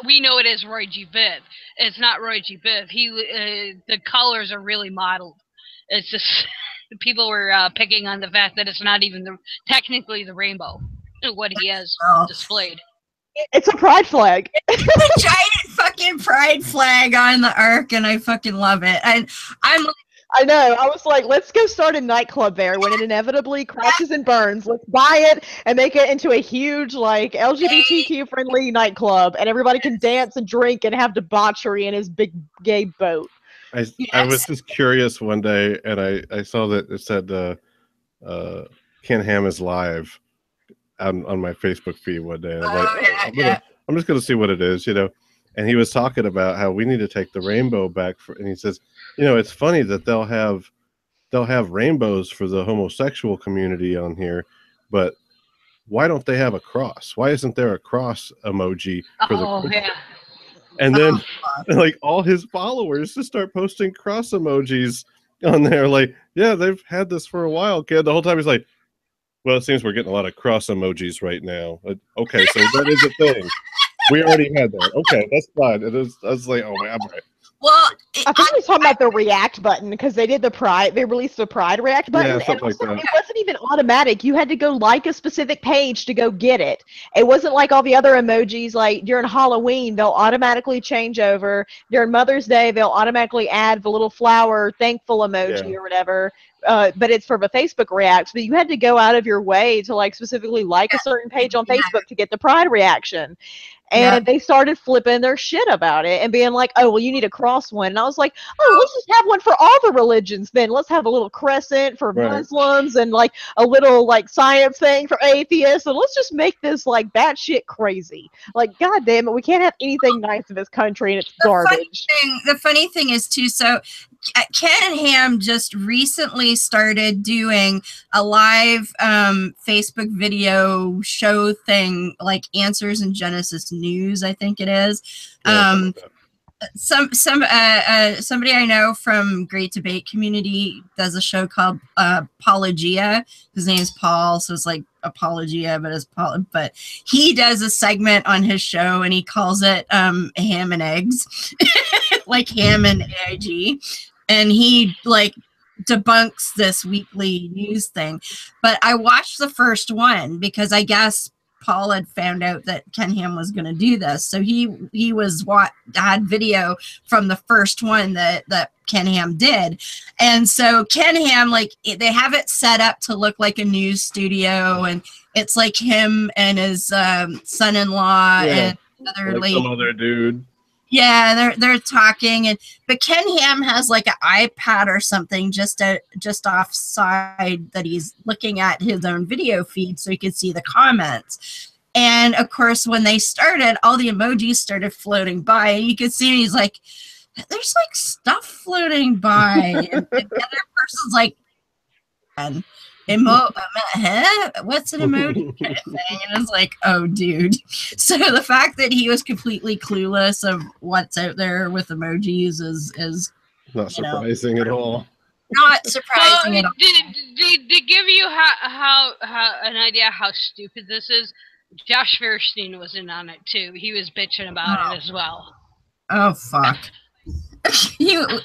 we know it as Roy G. Biv. It's not Roy G. Biv. The colors are really modeled. It's just, people were picking on the fact that it's not even technically the rainbow, what he has displayed. It's a pride flag. It's a giant fucking pride flag on the ark, and I fucking love it. And I'm like, I know. I was like, let's go start a nightclub there when it inevitably crashes and burns. Let's buy it and make it into a huge, like, LGBTQ-friendly nightclub, and everybody can dance and drink and have debauchery in his big gay boat. I was just curious one day, and I saw that it said Ken Ham is live on my Facebook feed one day. And I'm just going to see what it is, you know. And he was talking about how we need to take the rainbow back, and he says, you know, it's funny that they'll have rainbows for the homosexual community on here, but why don't they have a cross? Why isn't there a cross emoji for the And then like all his followers just start posting cross emojis on there, like, yeah, they've had this for a while, kid. The whole time he's like, well, it seems we're getting a lot of cross emojis right now. Okay, so that is a thing. We already had that. Okay, that's fine. I was like, oh man, I'm right. Well, I think we were talking about the React button because they did they released the Pride React button. Yeah, something like that. It wasn't even automatic. You had to go like a specific page to go get it. It wasn't like all the other emojis, like during Halloween, they'll automatically change over. During Mother's Day, they'll automatically add the little flower thankful emoji or whatever. But it's for the Facebook Reacts. But you had to go out of your way to like specifically like a certain page on Facebook to get the Pride reaction. And they started flipping their shit about it and being like, oh, well, you need a cross one. And I was like, oh, let's just have one for all the religions then. Let's have a little crescent for Muslims and like a little like science thing for atheists. And let's just make this like batshit crazy. Like, God damn it, we can't have anything nice in this country and it's garbage. The funny thing is too, so Ken Ham just recently started doing a live Facebook video show thing, like Answers in Genesis News, I think it is. Somebody I know from Great Debate Community does a show called Apologia. His name's Paul, so it's like Apologia, but it's Paul. But he does a segment on his show, and he calls it Ham and Eggs, like Ham and AIG. And he like debunks this weekly news thing. But I watched the first one because I guess Paul had found out that Ken Ham was going to do this. So he had video from the first one that Ken Ham did. And so Ken Ham, like, they have it set up to look like a news studio, and it's like him and his son-in-law and another like lady. Some other dude. Yeah, they're talking, but Ken Ham has like an iPad or something just offside that he's looking at his own video feed so he could see the comments. And of course, when they started, all the emojis started floating by, and you could see he's like, "There's like stuff floating by," and the other person's like, what's an emoji kind of thing? And it's like, oh dude. So the fact that he was completely clueless of what's out there with emojis is not surprising at all. Not surprising at all. To give you how an idea how stupid this is, Josh Feuerstein was in on it too. He was bitching about it as well. Oh fuck!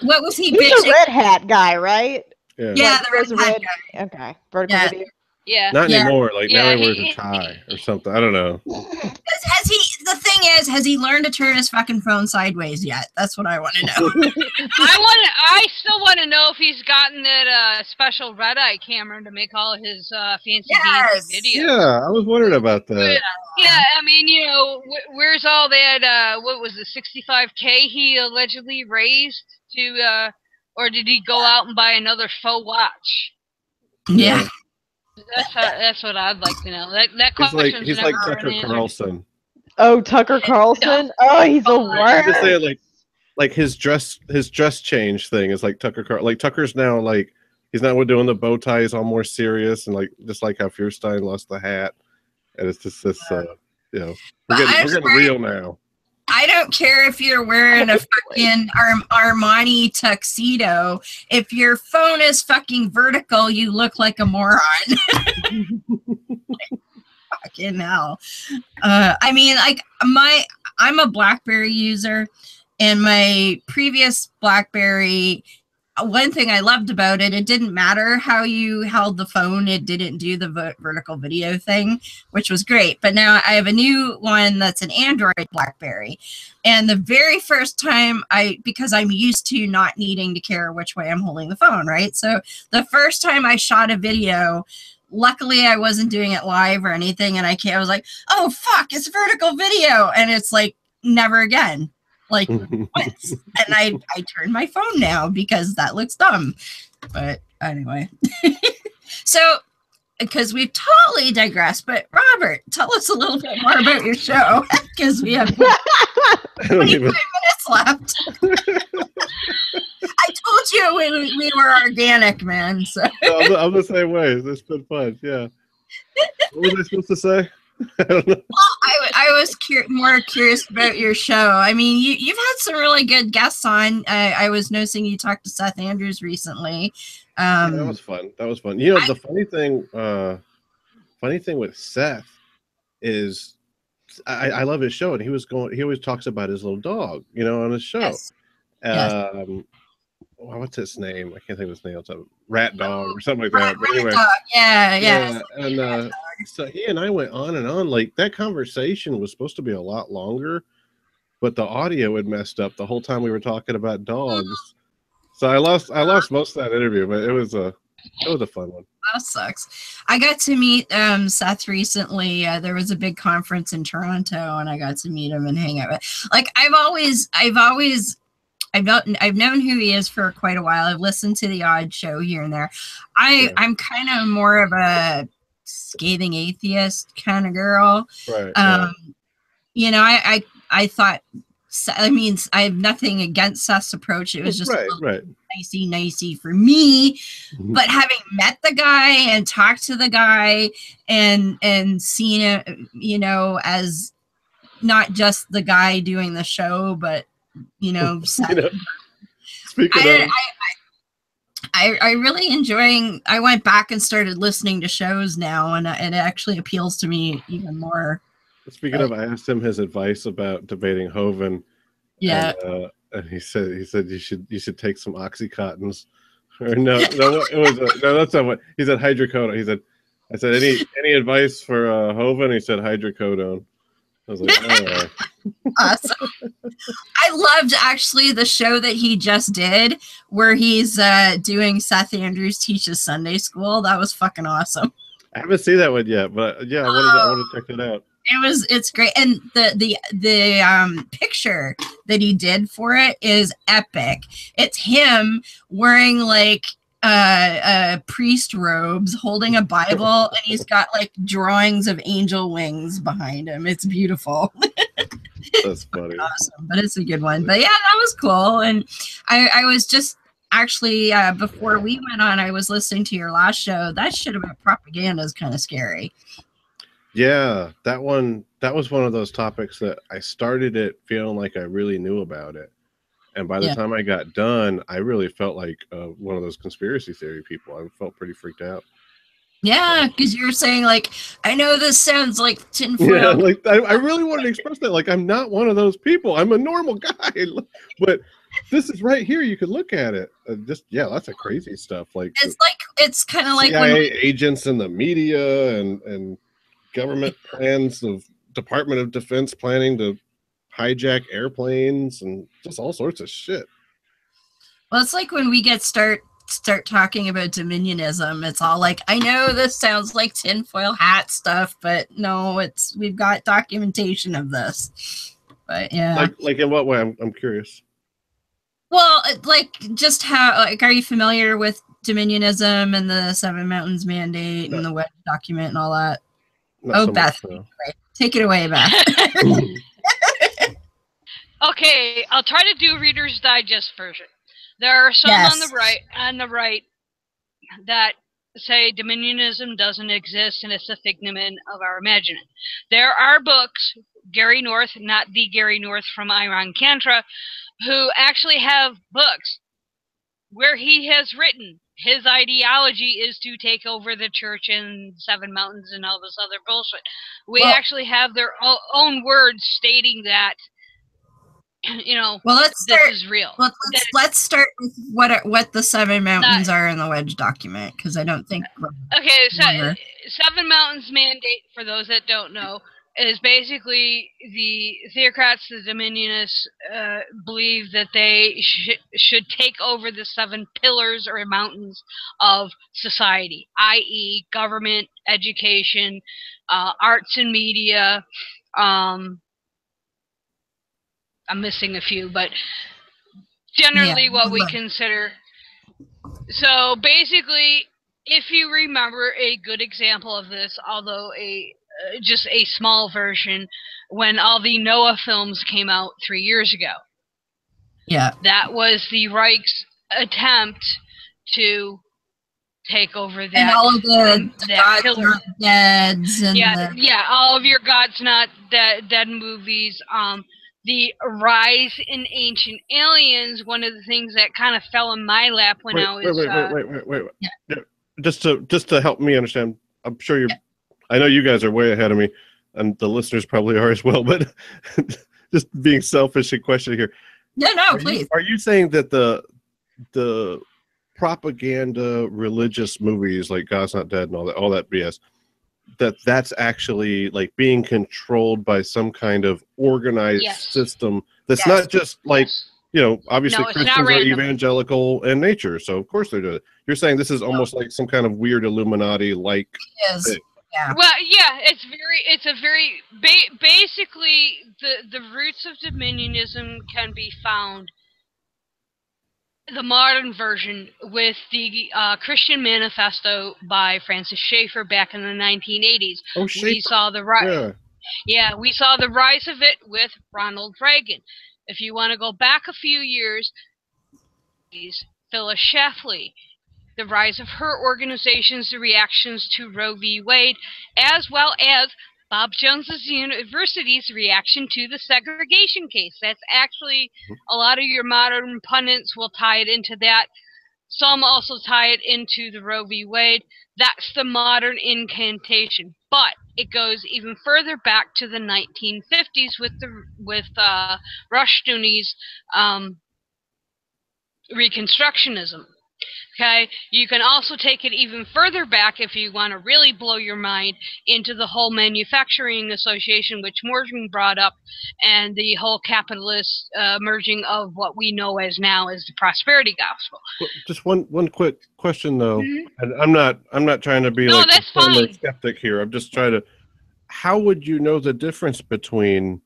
What was he He's bitching? the red hat guy, right? Yeah, the red hat guy. Okay, vertical video. Yeah. Not anymore. Like Yeah, now he wears a tie or something. I don't know. Has he? The thing is, has he learned to turn his fucking phone sideways yet? That's what I want to know. I still want to know if he's gotten that special red eye camera to make all his fancy dancy videos. Yeah, I was wondering about that. Yeah, I mean, you know, where's all that? What was it, 65K he allegedly raised to, or did he go out and buy another faux watch? Yeah. That's what I'd like to know. That He's like Tucker Carlson. Oh, Tucker Carlson. Oh, he's the worst. Just saying, like his dress change thing is like Tucker Carlson. Like Tucker's now like he's not doing the bow tie. He's all more serious and like just like how Feuerstein lost the hat, and it's just this. You know, we're getting real now. I don't care if you're wearing a fucking Armani tuxedo. If your phone is fucking vertical, you look like a moron. Fucking hell. I mean, like I'm a BlackBerry user, and my previous BlackBerry, one thing I loved about it, it didn't matter how you held the phone. It didn't do the vertical video thing, which was great. But now I have a new one that's an Android BlackBerry. And the very first time because I'm used to not needing to care which way I'm holding the phone, right? So the first time I shot a video, luckily I wasn't doing it live or anything. And I was like, oh, fuck, it's vertical video. And it's like, never again. Like once, and I turn my phone now because that looks dumb. But anyway, so because we've totally digressed, but Robert, tell us a little bit more about your show because we have 25 minutes left. I told you we were organic, man. So I'm the same way. It's been fun. Yeah. What was I supposed to say? I don't know. Well, I was more curious about your show. I mean, you've had some really good guests on. I was noticing you talked to Seth Andrews recently. Yeah, that was fun. You know, the funny thing with Seth is I love his show, and he always talks about his little dog, you know, on his show. Yes. What's his name? I can't think of his name. It's a rat dog or something like that. But anyway, yeah. And so he and I went on and on. Like that conversation was supposed to be a lot longer, but the audio had messed up the whole time we were talking about dogs. So I lost most of that interview, but it was a fun one. That sucks. I got to meet Seth recently. There was a big conference in Toronto, and I got to meet him and hang out with. Like I've known who he is for quite a while. I've listened to the odd show here and there. I'm kind of more of a scathing atheist kind of girl. Right. You know, I thought, I mean, I have nothing against Seth's approach. It was just nicey for me. Mm-hmm. But having met the guy and talked to the guy and seen it, you know, as not just the guy doing the show, but you know, I really enjoying. I went back and started listening to shows now, and it actually appeals to me even more. Speaking of, I asked him his advice about debating Hovind. Yeah, and he said you should take some Oxycontins. Or no, that's not what he said. Hydrocodone. I said any advice for Hovind? He said hydrocodone. I was like, all right. Awesome. I loved actually the show that he just did where he's doing Seth Andrews Teaches Sunday School. That was fucking awesome. I haven't seen that one yet, but yeah, I wanted to check it out. It's great, and the picture that he did for it is epic. It's him wearing like priest robes, holding a Bible, and he's got like drawings of angel wings behind him. It's beautiful. That's funny. Awesome, but it's a good one. But yeah, that was cool. And I was just actually before we went on, I was listening to your last show. That shit about propaganda is kind of scary. Yeah, that was one of those topics that I started it feeling like I really knew about it. And by the time I got done, I really felt like one of those conspiracy theory people. I felt pretty freaked out. Yeah, because you're saying, like, I know this sounds like tinfoil. Yeah, like I really wanted to express that. Like, I'm not one of those people. I'm a normal guy. But this is right here. You could look at it. Lots of crazy stuff. Like it's kind of like CIA agents in the media and government plans of Department of Defense planning to hijack airplanes and just all sorts of shit. Well, it's like when we start talking about dominionism, it's all like, I know this sounds like tinfoil hat stuff, but no, we've got documentation of this. But yeah, like in what way? I'm curious. Well, like, just how, like, are you familiar with dominionism and the Seven Mountains Mandate and the Wedge document and all that? So Beth, take it away, Beth. Okay, I'll try to do Reader's Digest version. There are some on the right that say dominionism doesn't exist and it's a figment of our imagining. There are books, Gary North, not the Gary North from Iran Contra, who actually have books where he has written his ideology is to take over the church and Seven Mountains and all this other bullshit. We actually have their own words stating that, you know, this is real. Let's start with what the Seven Mountains are in the Wedge document, because I don't think. Okay, so Seven Mountains Mandate, for those that don't know, is basically the theocrats, the dominionists, believe that they should take over the 7 pillars or mountains of society, i.e. government, education, arts and media. I'm missing a few, but generally what we consider. So basically, if you remember a good example of this, although just a small version, when all the Noah films came out 3 years ago. Yeah. That was the Reich's attempt to take over that. And all of the Gods Not Deads. And all of your Gods Not Dead movies. The rise in Ancient Aliens, one of the things that kind of fell in my lap when I was... Wait. Yeah. Just to help me understand, I'm sure you're... I know you guys are way ahead of me, and the listeners probably are as well, but just being selfish and questioning here. No, please. Are you saying that the propaganda religious movies like God's Not Dead and all that BS, that's actually like being controlled by some kind of organized system that's not just like, you know, obviously Christians are evangelical in nature, so of course they're doing it. You're saying this is almost like some kind of weird Illuminati-like thing. Yeah. Well, yeah, basically the roots of dominionism can be found, the modern version, with the Christian Manifesto by Francis Schaeffer back in the 1980s. Oh, Schaeffer. We saw the we saw the rise of it with Ronald Reagan. If you want to go back a few years, Phyllis Schlafly, the rise of her organizations, the reactions to Roe v. Wade, as well as Bob Jones's University's reaction to the segregation case. That's actually, a lot of your modern pundits will tie it into that. Some also tie it into the Roe v. Wade. That's the modern incantation. But it goes even further back to the 1950s with Rushdoony's Reconstructionism. Okay, you can also take it even further back if you want to really blow your mind into the whole manufacturing association, which Morgan brought up, and the whole capitalist merging of what we know as now as the prosperity gospel. Well, just one quick question though, and I'm not trying to be like a former skeptic here. I'm just trying to. How would you know the difference between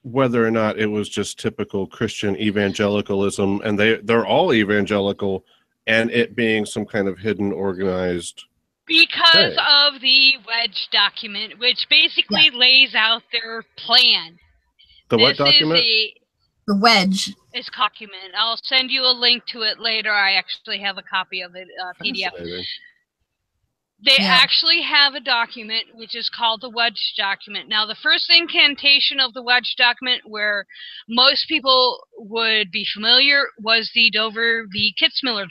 whether or not it was just typical Christian evangelicalism, and they're all evangelical, and it being some kind of hidden organized because of the Wedge document, which basically lays out their plan. The what document? The Wedge. It's document. I'll send you a link to it later. I actually have a copy of it, PDF. They actually have a document which is called the Wedge document. Now, the first incantation of the Wedge document, where most people would be familiar, was the Dover v. Kitzmiller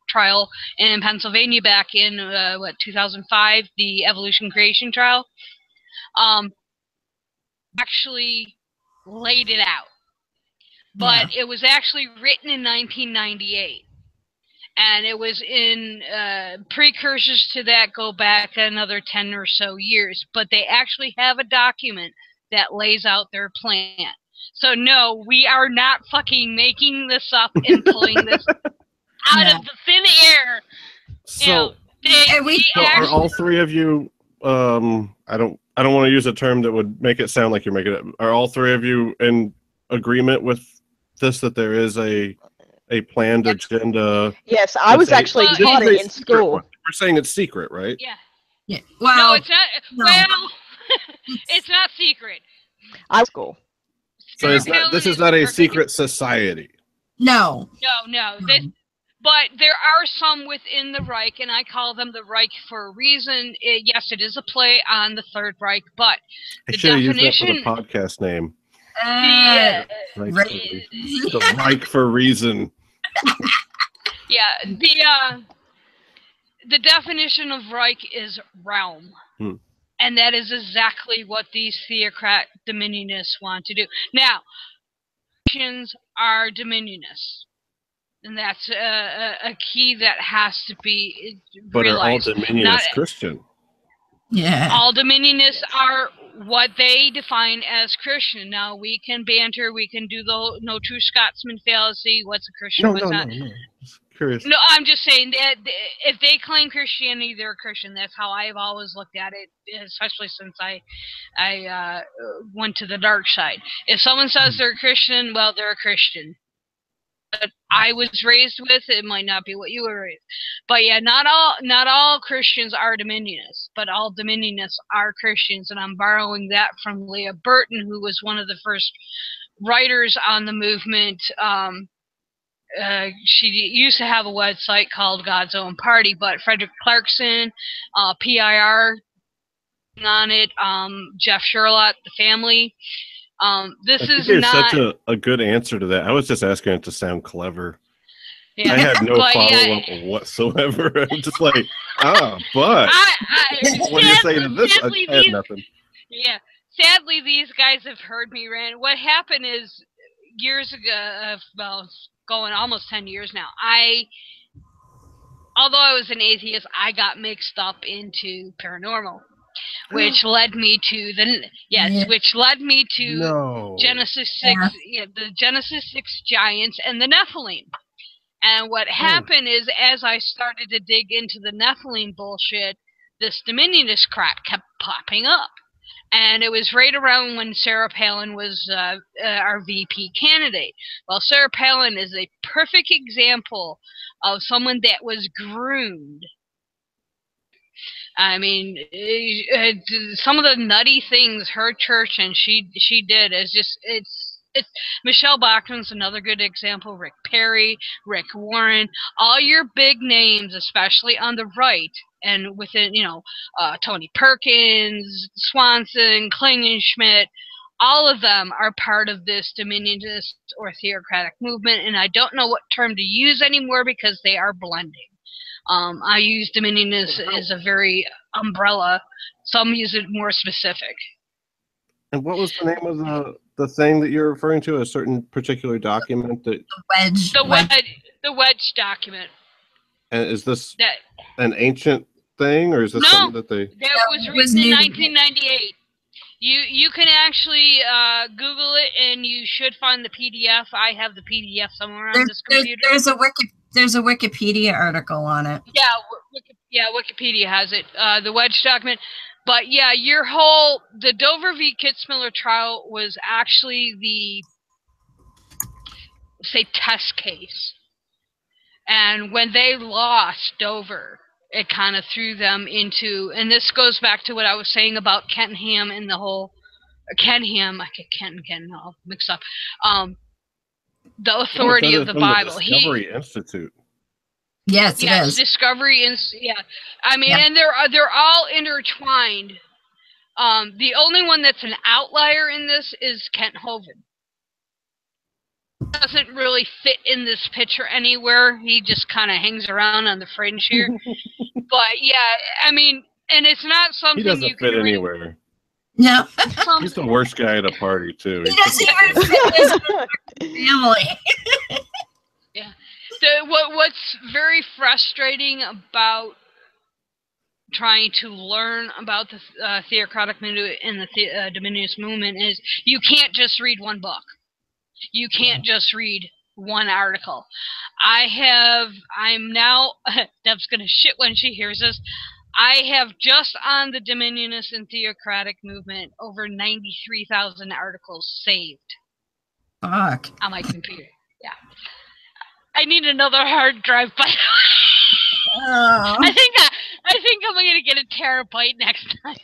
trial in Pennsylvania back in 2005, the evolution creation trial. Actually laid it out, but it was actually written in 1998. And it was in precursors to that go back another 10 or so years. But they actually have a document that lays out their plan. So no, we are not fucking making this up and pulling this out of the thin air. So, are all three of you? I don't want to use a term that would make it sound like you're making it. Are all three of you in agreement with this? That there is a planned agenda? Yes, I was actually taught it in school. We're saying it's secret, right? Yeah. Well, no, it's not. No. Well, it's not secret. School. So this is not a secret society. No. No. But there are some within the Reich, and I call them the Reich for a reason. Yes, it is a play on the Third Reich, but the definition. Used that for the podcast name. Right. The Reich for a reason. Yeah, the definition of Reich is realm. And that is exactly what these theocrat dominionists want to do. Now, Christians are dominionists. And that's a key that has to be realized. But are all dominionists Christian? Yeah. All dominionists are what they define as Christian. Now, we can banter, we can do the no true Scotsman fallacy, what's a Christian, what's not. No. Just curious. No, I'm just saying that if they claim Christianity, they're a Christian. That's how I've always looked at it, especially since I went to the dark side. If someone says they're a Christian, well, they're a Christian. But I was raised with, it might not be what you were raised. But yeah, not all Christians are dominionists, but all dominionists are Christians, and I'm borrowing that from Leah Burton, who was one of the first writers on the movement. She used to have a website called God's Own Party, but Frederick Clarkson, PIR on it, Jeff Sherlock, the family. This is not such a good answer to that. I was just asking it to sound clever. Yeah. I had no follow-up whatsoever. I'm just like, but what do you say to this? I had nothing. Yeah. Sadly, these guys have heard me rant. What happened is, years ago, well, going almost 10 years now, although I was an atheist, I got mixed up into paranormal. Which led me to Genesis 6, the Genesis 6 giants and the Nephilim. And what happened is, as I started to dig into the Nephilim bullshit, this dominionist crap kept popping up. And it was right around when Sarah Palin was our VP candidate. Well, Sarah Palin is a perfect example of someone that was groomed. I mean, some of the nutty things her church and she did is just it's Michelle Bachman's another good example. Rick Perry, Rick Warren, all your big names, especially on the right, and within Tony Perkins, Swanson, Klingenschmidt, all of them are part of this dominionist or theocratic movement, and I don't know what term to use anymore because they are blending. I use dominionist as a very umbrella. Some use it more specific. And what was the name of the thing that you're referring to? A certain particular document that the wedge document. And is this an ancient thing, or is this something that they? That was written in 1998. You can actually Google it, and you should find the PDF. I have the PDF somewhere on this computer. There's a Wikipedia article on it. Yeah, Wikipedia has it. The wedge document. But yeah, the Dover v. Kitzmiller trial was actually the, say, test case. And when they lost Dover, it kind of threw them into, and this goes back to what I was saying about Kenham and the whole, Kenham, I get Ken, I'll mix up. The authority of the Bible. Discovery Institute. Yes, it Yes, is. discovery and I mean, and they're all intertwined. The only one that's an outlier in this is Kent Hovind. Doesn't really fit in this picture anywhere. He just kind of hangs around on the fringe here. But yeah, I mean, and it's not something He doesn't you can fit read. anywhere. No. He's the worst guy at a party too. He doesn't even fit his family. Yeah. What's very frustrating about trying to learn about the theocratic movement and the dominionist movement is you can't just read one book. You can't just read one article. I'm now, Deb's going to shit when she hears this. I have just on the dominionist and theocratic movement over 93,000 articles saved. Fuck. On my computer. Yeah. I need another hard drive, but Oh. I think I'm going to get a terabyte next time.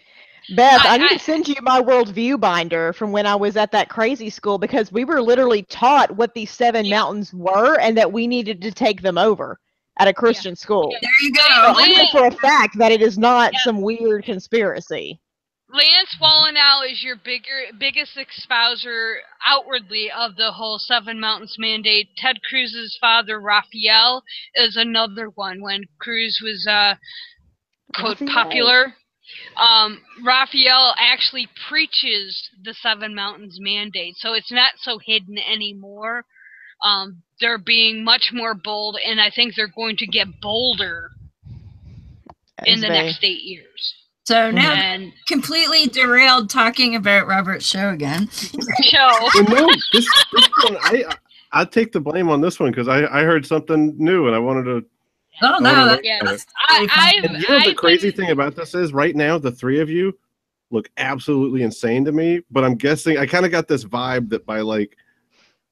Beth, I need to send you my worldview binder from when I was at that crazy school, because we were literally taught what these 7 mountains were and that we needed to take them over at a Christian school. There you go. So I know for a fact that it is not some weird conspiracy. Lance Wallenow is your biggest espouser outwardly of the whole 7 Mountains mandate. Ted Cruz's father, Raphael, is another one. When Cruz was, quote, popular, Raphael actually preaches the 7 Mountains mandate, so it's not so hidden anymore. They're being much more bold, and I think they're going to get bolder in the next 8 years. So now completely derailed talking about Robert's show again. Well, no, this one, I take the blame on this one because I heard something new and I wanted to. Oh no! And you know the crazy thing about this is right now the 3 of you look absolutely insane to me, but I'm guessing I kind of got this vibe that by like,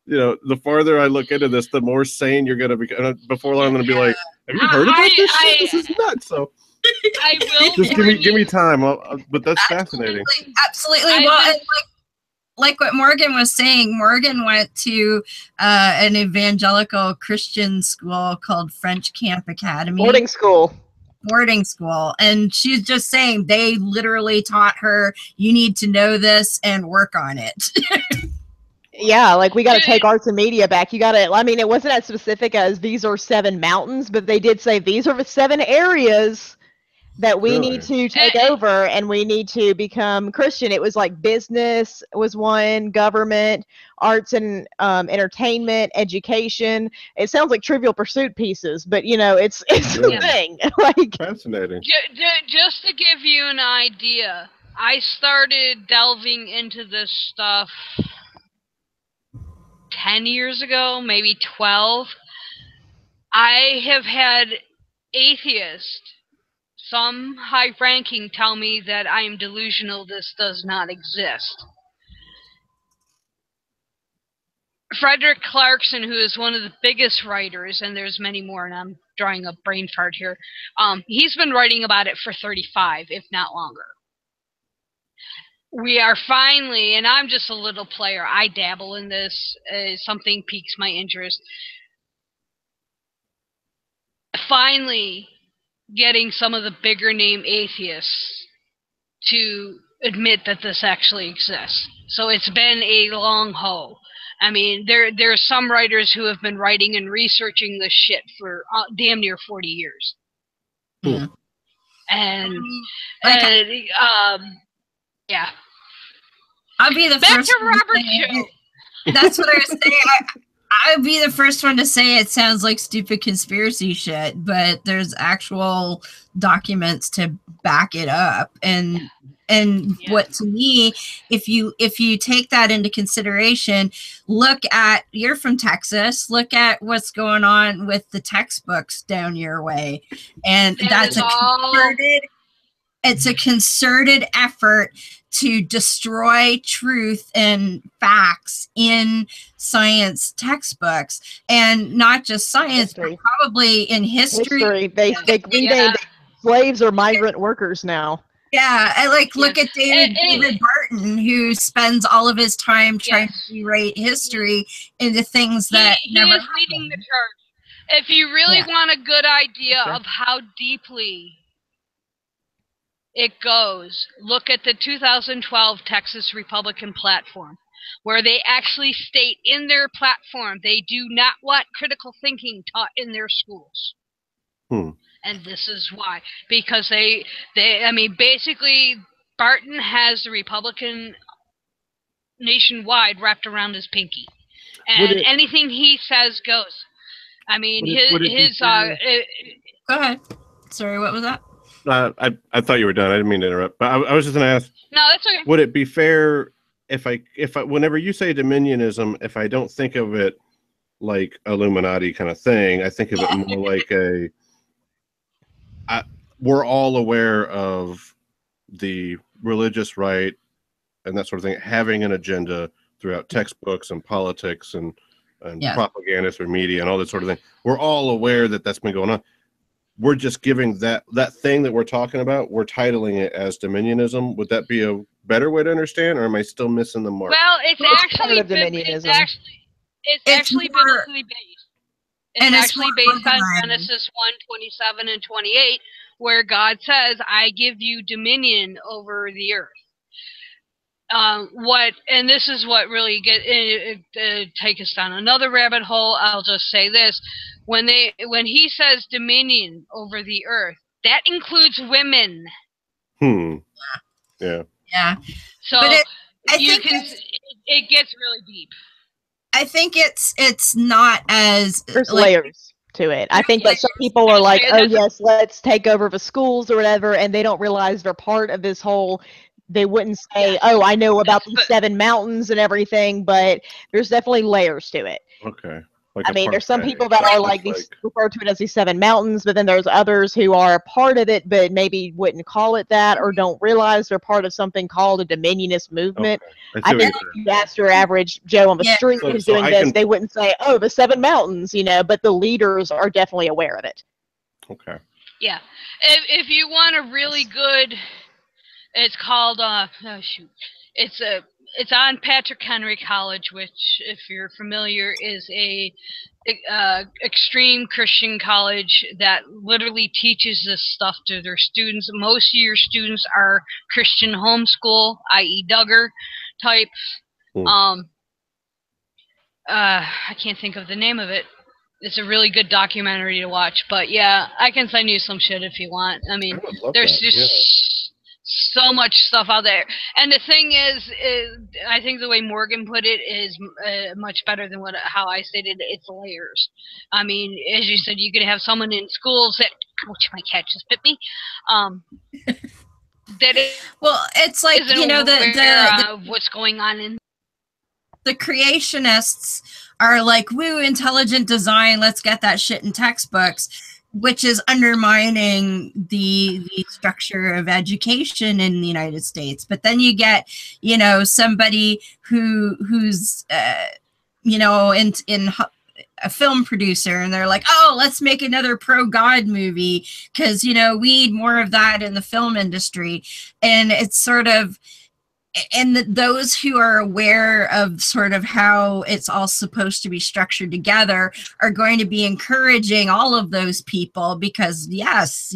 you know, the farther I look into this, the more sane you're gonna be. Before long, I'm gonna be like, "Have you heard about this shit? This is nuts!" So. I will just give me time, but that's fascinating. Absolutely. Well, and like what Morgan was saying, Morgan went to an evangelical Christian school called French Camp Academy. Boarding school. And she's just saying they literally taught her, you need to know this and work on it. Yeah, like we got to take arts and media back. You got to, I mean, it wasn't as specific as these are 7 mountains, but they did say these are the 7 areas that we need to take over and we need to become Christian. It was like business was one, government, arts and entertainment, education. It sounds like Trivial Pursuit pieces, but you know, it's a thing. Like fascinating. Just to give you an idea, I started delving into this stuff 10 years ago, maybe 12. I have had atheists, some high-ranking, tell me that I am delusional, this does not exist. Frederick Clarkson, who is one of the biggest writers, and there's many more, and I'm drawing a brain fart here, he's been writing about it for 35, if not longer. We are finally, and I'm just a little player, I dabble in this, something piques my interest, finally getting some of the bigger name atheists to admit that this actually exists. So it's been a long haul. I mean, there's some writers who have been writing and researching this shit for damn near 40 years. Mm. And yeah. I'll be the Back first to Robert show. That's what I was saying. I'd be the first one to say it sounds like stupid conspiracy shit, but there's actual documents to back it up. And what to me, if you take that into consideration, look at, you're from Texas, look at what's going on with the textbooks down your way. And that's it's a concerted effort to destroy truth and facts in science textbooks, and not just science, but probably in history. They renamed slaves or migrant workers now. Yeah, I look at David Barton, who spends all of his time trying to rewrite history into things that he never is leading the charge. If you really Yeah. want a good idea Sure. of how deeply it goes, look at the 2012 Texas Republican platform, where they actually state in their platform they do not want critical thinking taught in their schools. And this is why. Because I mean, basically, Barton has the Republican nationwide wrapped around his pinky. And anything he says goes. I mean, Go ahead. Sorry, what was that? I thought you were done. I didn't mean to interrupt. But I was just going to ask. No, that's okay. Would it be fair if I whenever you say dominionism, if I don't think of it like Illuminati kind of thing, I think of it more like we're all aware of the religious right and that sort of thing having an agenda throughout textbooks and politics and propaganda through media and all that sort of thing. We're all aware that that's been going on. We're just giving that thing that we're talking about, we're titling it as dominionism. Would that be a better way to understand, or am I still missing the mark? Well, it's actually dominionism. It's actually biblically based. It's actually based on Genesis 1:27 and 28, where God says, "I give you dominion over the earth." And this is what really take us down another rabbit hole. I'll just say this: when he says dominion over the earth, that includes women. Yeah. So it gets really deep. I think it's not as there's layers to it. I think that some people are like, oh yes, let's take over the schools or whatever, and they don't realize they're part of this whole. They wouldn't say, oh, I know about these 7 mountains and everything, but there's definitely layers to it. Okay. I mean, there's some people that are like these, refer to it as these 7 mountains, but then there's others who are part of it, but maybe wouldn't call it that or don't realize they're part of something called a dominionist movement. Okay. I think if you asked your average Joe on the street who's doing this, they wouldn't say, oh, the 7 mountains, but the leaders are definitely aware of it. Okay. Yeah. If you want a really good, it's called, it's on Patrick Henry College, which, if you're familiar, is a extreme Christian college that literally teaches this stuff to their students. Most of your students are Christian homeschool, i.e. Duggar type. I can't think of the name of it. It's a really good documentary to watch, but yeah, I can send you some shit if you want. I mean, there's just so much stuff out there. And the thing is I think the way Morgan put it is much better than how I stated it. It's layers. I mean, as you said, you could have someone in schools that, which my cat just bit me, it's like, the what's going on in the creationists are like, woo, intelligent design, let's get that shit in textbooks, which is undermining the structure of education in the United States. But then you get, somebody who's in a film producer, and they're like, oh, let's make another pro-God movie because, we need more of that in the film industry. And it's sort of, and those who are aware of sort of how it's all supposed to be structured together are going to be encouraging all of those people because, yes,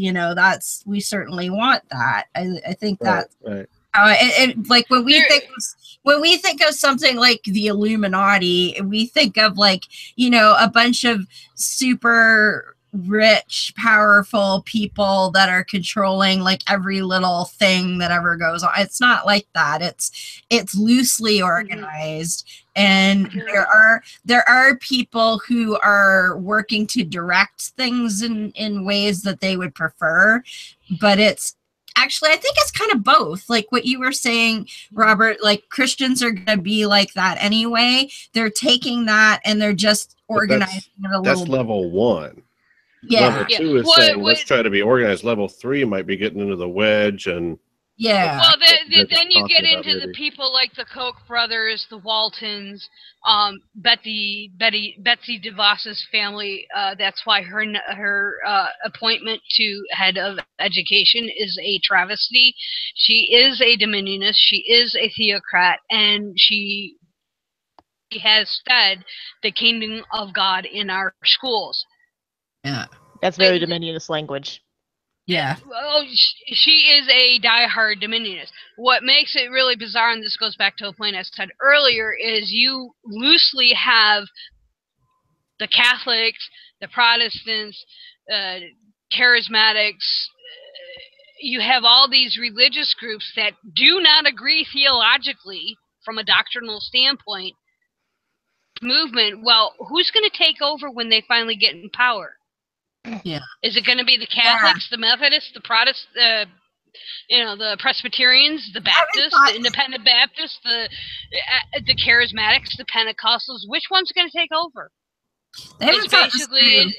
we certainly want that. I think that's right. Like when we think of something like the Illuminati, we think of like, a bunch of super rich, powerful people that are controlling like every little thing that ever goes on. It's not like that. It's loosely organized, and there are people who are working to direct things in ways that they would prefer, but it's actually, I think it's kind of both. Like what you were saying, Robert, like Christians are going to be like that anyway. They're taking that and they're just organizing it a little. That's level 1. Yeah. Level 2 is saying let's try to be organized. Level 3 might be getting into the wedge and Well, then you get into the people like the Koch brothers, the Waltons, Betsy DeVos's family. That's why her appointment to head of education is a travesty. She is a dominionist. She is a theocrat, and she has fed the kingdom of God in our schools. Yeah. That's very Dominionist language. Yeah. Well, she is a diehard Dominionist. What makes it really bizarre, and this goes back to a point I said earlier, is you loosely have the Catholics, the Protestants, charismatics. You have all these religious groups that do not agree theologically from a doctrinal standpoint. Movement. Well, who's going to take over when they finally get in power? Yeah. Is it going to be the Catholics, the Methodists, the Protestants, the Presbyterians, the Baptists, the Independent Baptists, the Charismatics, the Pentecostals? Which one's going to take over? It's basically,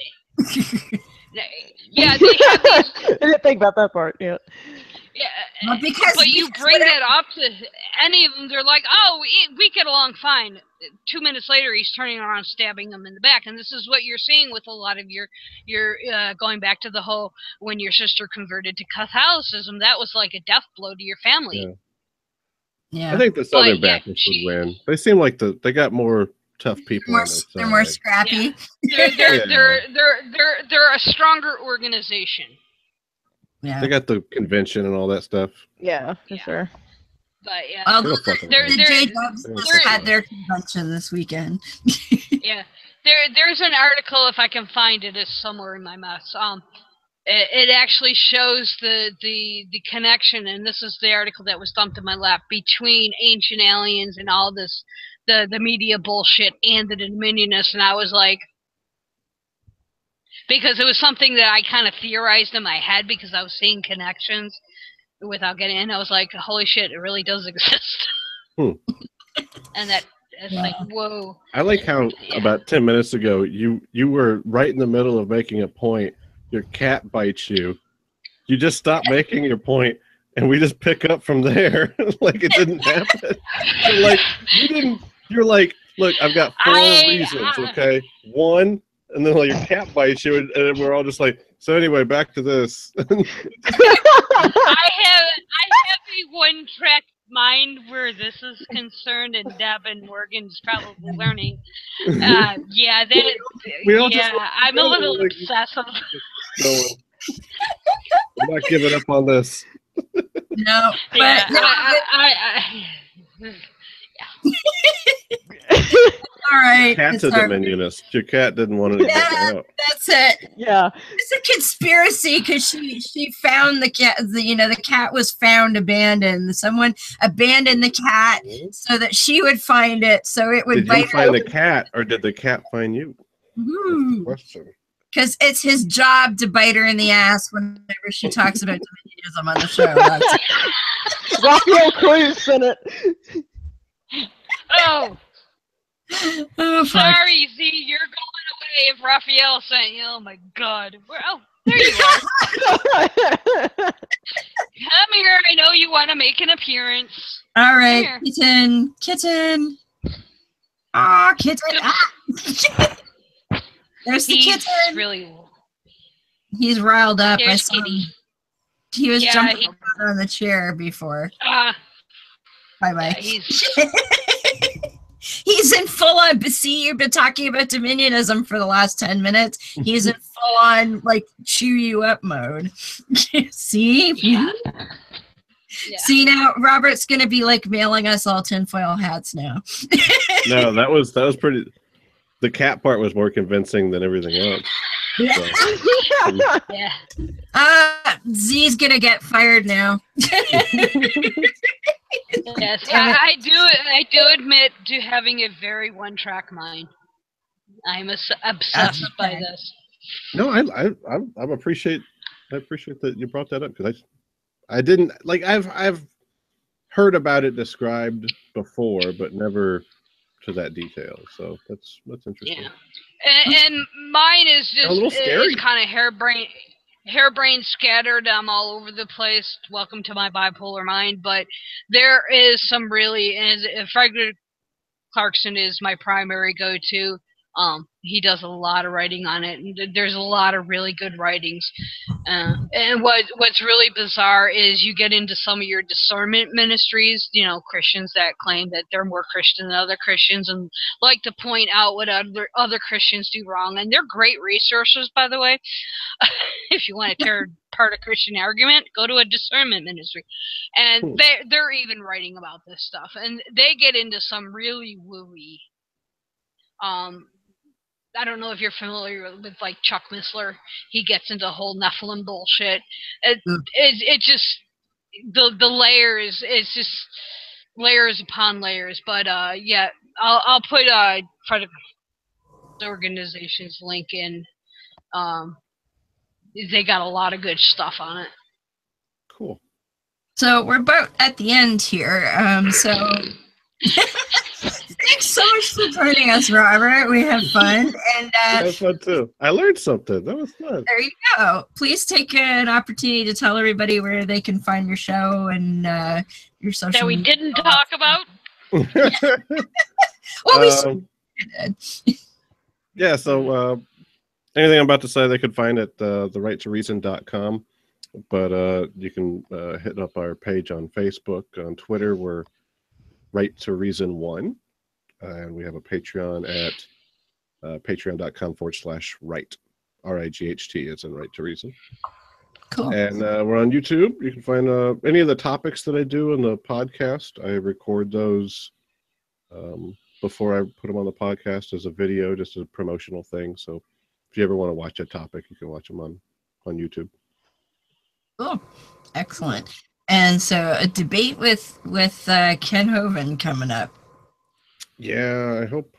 yeah, they have these. I didn't think about that part. Yeah. Yeah, well, but you bring that up to any of them, they're like, "Oh, we get along fine." 2 minutes later, he's turning around, stabbing them in the back, and this is what you're seeing with a lot of your going back to the whole when your sister converted to Catholicism. That was like a death blow to your family. Yeah. I think the Southern Baptists would win. They seem like they got more tough people. They're more scrappy. Yeah. They're a stronger organization. Yeah. They got the convention and all that stuff. Yeah, for sure. But yeah, the J-Dubs had their convention this weekend. Yeah, there's an article, if I can find it, it's somewhere in my mess. It actually shows the connection, and this is the article that was dumped in my lap, between Ancient Aliens and all this the media bullshit and the Dominionists, and I was like, because it was something that I kind of theorized in my head because I was seeing connections without getting in. I was like, holy shit, it really does exist. And it's like, whoa. I like how about 10 minutes ago you were right in the middle of making a point. Your cat bites you. You just stop making your point, and we just pick up from there like it didn't happen. You're like, look, I've got 4 reasons, okay? 1, and then like your cat bites you, and we're all just like, so anyway, back to this. I have a one-track mind where this is concerned, and Deb and Morgan's probably learning. I'm a little obsessive. I'm not giving up on this. No, but all right. Cat's a Dominionist. Your cat didn't want to get out. That's it. Yeah. It's a conspiracy because she found the cat. The cat was found abandoned. Someone abandoned the cat so that she would find it, so it would bite her. Did you find the cat, or did the cat find you? That's the question. Because it's his job to bite her in the ass whenever she talks about Dominionism on the show. Raphael Cruz in it. Oh, sorry, Z, you're going away if Raphael sent you. Oh my God. Well, there you are. Come here. I know you want to make an appearance. All right, kitten. Ah, kitten. There's the kitten. He's riled up. I saw him. He was jumping on the chair before. Bye. He's in full on. See, you've been talking about Dominionism for the last 10 minutes. He's in full on like chew you up mode. See? Yeah. See, now Robert's gonna be like mailing us all tinfoil hats now. No, that was pretty. The cat part was more convincing than everything else. Yeah. Z's gonna get fired now. Yes, I do admit to having a very one-track mind. I'm obsessed by this. No, I appreciate that you brought that up, because I didn't like I've heard about it described before, but never to that detail. So that's interesting. Yeah, and mine is just a little scary. Kind of harebrained, scattered. I'm all over the place. Welcome to my bipolar mind. But there is some really, and Frederick Clarkson is my primary go-to. He does a lot of writing on it, and there's a lot of really good writings. And what's really bizarre is you get into some of your discernment ministries, Christians that claim that they're more Christian than other Christians and like to point out what other Christians do wrong. And they're great resources, by the way. If you want to tear apart a Christian argument, go to a discernment ministry. And they're even writing about this stuff. And they get into some really wooey I don't know if you're familiar with like Chuck Missler. He gets into whole Nephilim bullshit. It just the layers. It's just layers upon layers. But yeah, I'll put for the organization's link in. They got a lot of good stuff on it. Cool. So we're about at the end here. So. Thanks so much for joining us, Robert. We had fun. And I had fun too. I learned something. That was fun. There you go. Please take an opportunity to tell everybody where they can find your show and your social that we media. Didn't talk about. Well, we did. Yeah, so anything I'm about to say they could find at therighttoreason.com. But you can hit up our page on Facebook. On Twitter, we're Right to Reason 1. And we have a Patreon at patreon.com/right. RIGHT is in Right to Reason. Cool. And we're on YouTube. You can find any of the topics that I do in the podcast. I record those before I put them on the podcast as a video, just a promotional thing. So if you ever want to watch a topic, you can watch them on YouTube. Cool. Excellent. And so a debate with Ken Hovind coming up. Yeah, I hope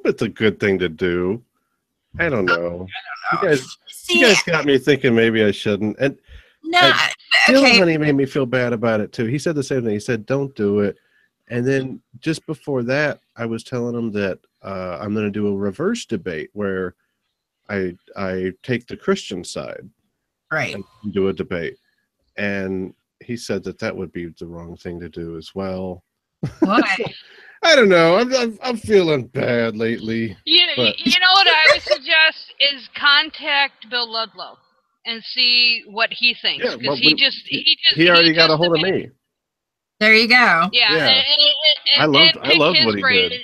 it's a good thing to do. I don't know. You guys got me thinking maybe I shouldn't. And Dillahunty made me feel bad about it too. He said the same thing. He said, "Don't do it." And then just before that, I was telling him that I'm going to do a reverse debate where I take the Christian side, right, and do a debate. And he said that would be the wrong thing to do as well. Why? I don't know. I'm feeling bad lately. You know what I would suggest is contact Bill Ludlow and see what he thinks, because he already got a hold of me. There you go. Yeah. I loved what he did.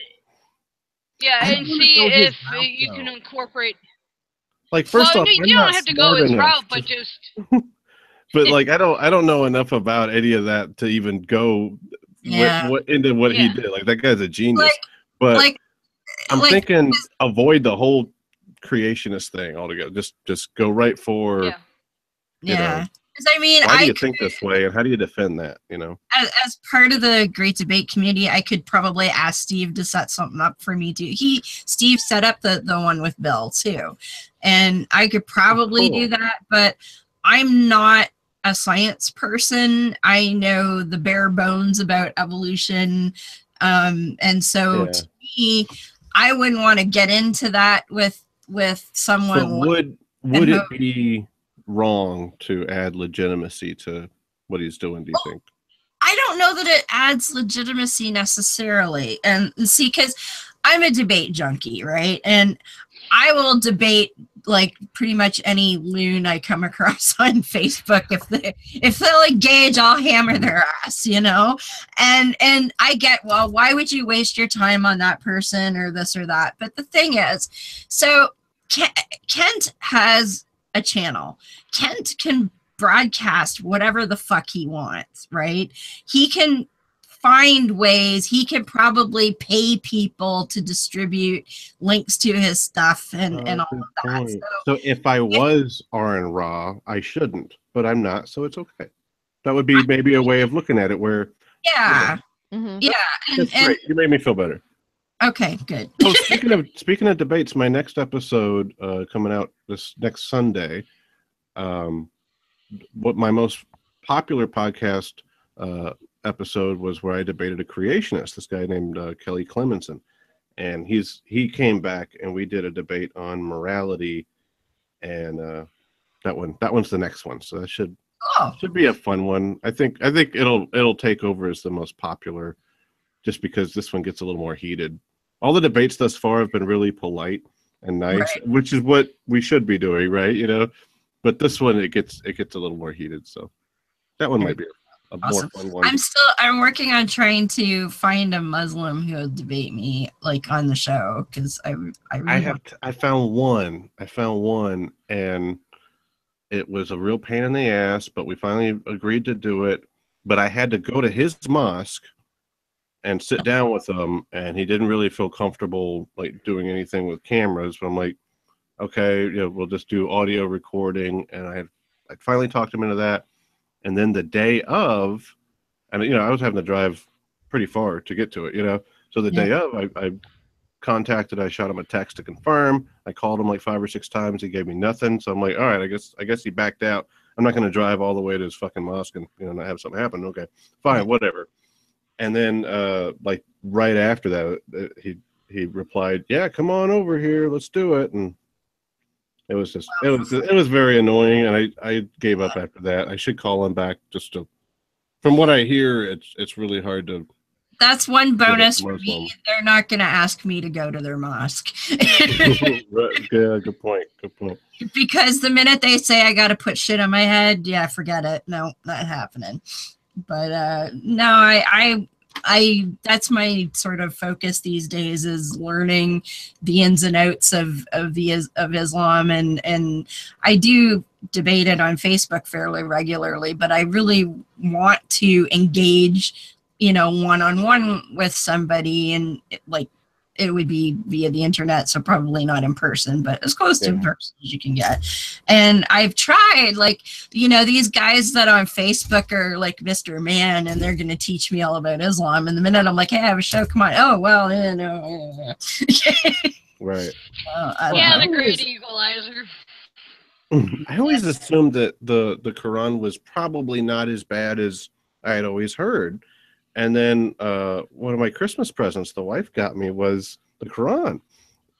Yeah, and see if you can incorporate. Like, first off, you don't have to go his route, but just. But like, I don't know enough about any of that to even go into what he did. Like, that guy's a genius. I'm thinking avoid the whole creationist thing altogether. Just go right for. Yeah. Because I mean, why do you think this way, and how do you defend that? As part of the Great Debate community, I could probably ask Steve to set something up for me too. Steve set up the one with Bill too, and I could probably do that. But I'm not a science person. I know the bare bones about evolution, and so to me, I wouldn't want to get into that with someone. So would it be wrong to add legitimacy to what he's doing, do you think? I don't know that it adds legitimacy necessarily. And see, because I'm a debate junkie, right? And I will debate like pretty much any loon I come across on Facebook. If they'll engage, I'll hammer their ass, And I get, well, why would you waste your time on that person or this or that? But the thing is, so Kent has a channel. Kent can broadcast whatever the fuck he wants, right? He can find ways. He can probably pay people to distribute links to his stuff and all of that. So if I was R and Raw, I shouldn't, but I'm not, so it's okay. That would be maybe a way of looking at it where and great. You made me feel better. Okay, good. Oh, speaking of debates, my next episode coming out this next Sunday. What my most popular podcast episode was where I debated a creationist, this guy named Kelly Clemenson, and he came back and we did a debate on morality, and that one's the next one, so that should be a fun one. I think it'll take over as the most popular, just because this one gets a little more heated. all the debates thus far have been really polite and nice, Right. which is what we should be doing, right? You know, but this one it gets a little more heated. So that one might be a more fun one. I'm working on trying to find a Muslim who will debate me like on the show, because I found one, and it was a real pain in the ass, but we finally agreed to do it. But I had to go to his mosque and sit down with him, and he didn't really feel comfortable like doing anything with cameras. But I'm like, okay, you know, we'll just do audio recording. And I finally talked him into that. And then the day of, and you know, I was having to drive pretty far to get to it, you know. So the day of, I shot him a text to confirm. I called him like 5 or 6 times. He gave me nothing. So I'm like, all right, I guess he backed out. I'm not going to drive all the way to his fucking mosque and, you know, not have something happen. Okay, fine, whatever. And then like right after that, he replied, yeah, come on over here, let's do it. And it was just it was very annoying, and I gave up after that. I should call him back just to. From what I hear, it's really hard to. That's one bonus for me. They're not going to ask me to go to their mosque. Right. Yeah, good point. Good point. Because the minute they say I got to put shit on my head, yeah, forget it. No, not happening. But no, I that's my sort of focus these days, is learning the ins and outs of Islam, and I do debate it on Facebook fairly regularly, but I really want to engage, you know, one-on-one with somebody, and like it would be via the internet, so probably not in person, but as close to in person as you can get. And I've tried, like, you know, these guys that on Facebook are like Mr. Man, and they're going to teach me all about Islam. And the minute I'm like, hey, I have a show, come on. Oh, well, no. Right. The great equalizer. I always assumed that the Quran was probably not as bad as I had always heard. And then one of my Christmas presents the wife got me was the Quran.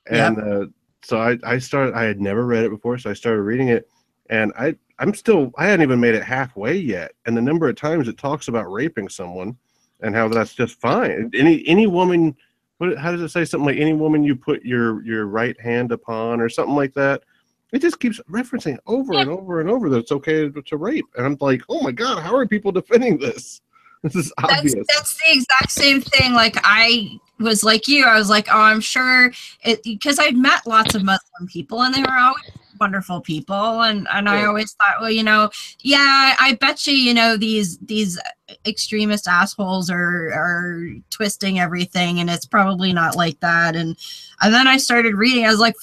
And so I had never read it before, so I started reading it. And I hadn't even made it halfway yet. And the number of times it talks about raping someone and how that's just fine. Any woman, how does it say? Something like, any woman you put your right hand upon, or something like that. It just keeps referencing over and over and over that it's okay to rape. And I'm like, oh my God, how are people defending this? This is obvious. That's the exact same thing. Like, I was like you. I was like, oh, I'm sure it, because I'd met lots of Muslim people, and they were always wonderful people. And I always thought, well, you know, yeah, I bet you know, these extremist assholes are twisting everything, and it's probably not like that. And then I started reading. I was like,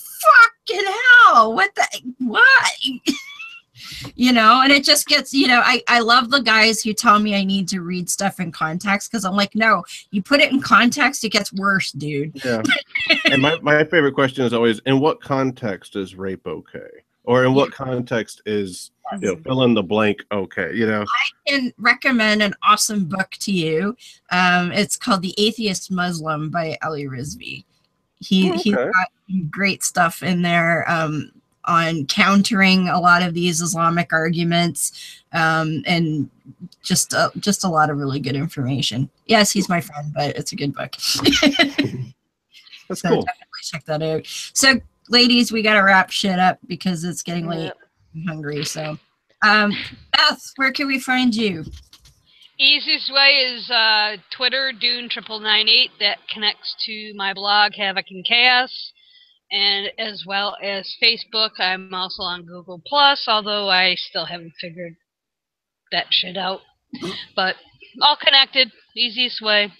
fucking hell, what? You know, and it just gets, you know, I love the guys who tell me I need to read stuff in context, because I'm like, no, you put it in context, it gets worse, dude. Yeah. And my favorite question is always, in what context is rape okay? Or in what context is, you know, fill in the blank okay, you know? I can recommend an awesome book to you. It's called The Atheist Muslim by Ali Rizvi. He's got great stuff in there. On countering a lot of these Islamic arguments, and just a lot of really good information. Yes, he's my friend, but it's a good book. That's cool. Definitely check that out. So, ladies, we got to wrap shit up because it's getting late. I'm hungry. So, Beth, where can we find you? Easiest way is Twitter, Dune9998. That connects to my blog, Havoc and Chaos. And as well as Facebook. I'm also on Google Plus, although I still haven't figured that shit out. But all connected, easiest way.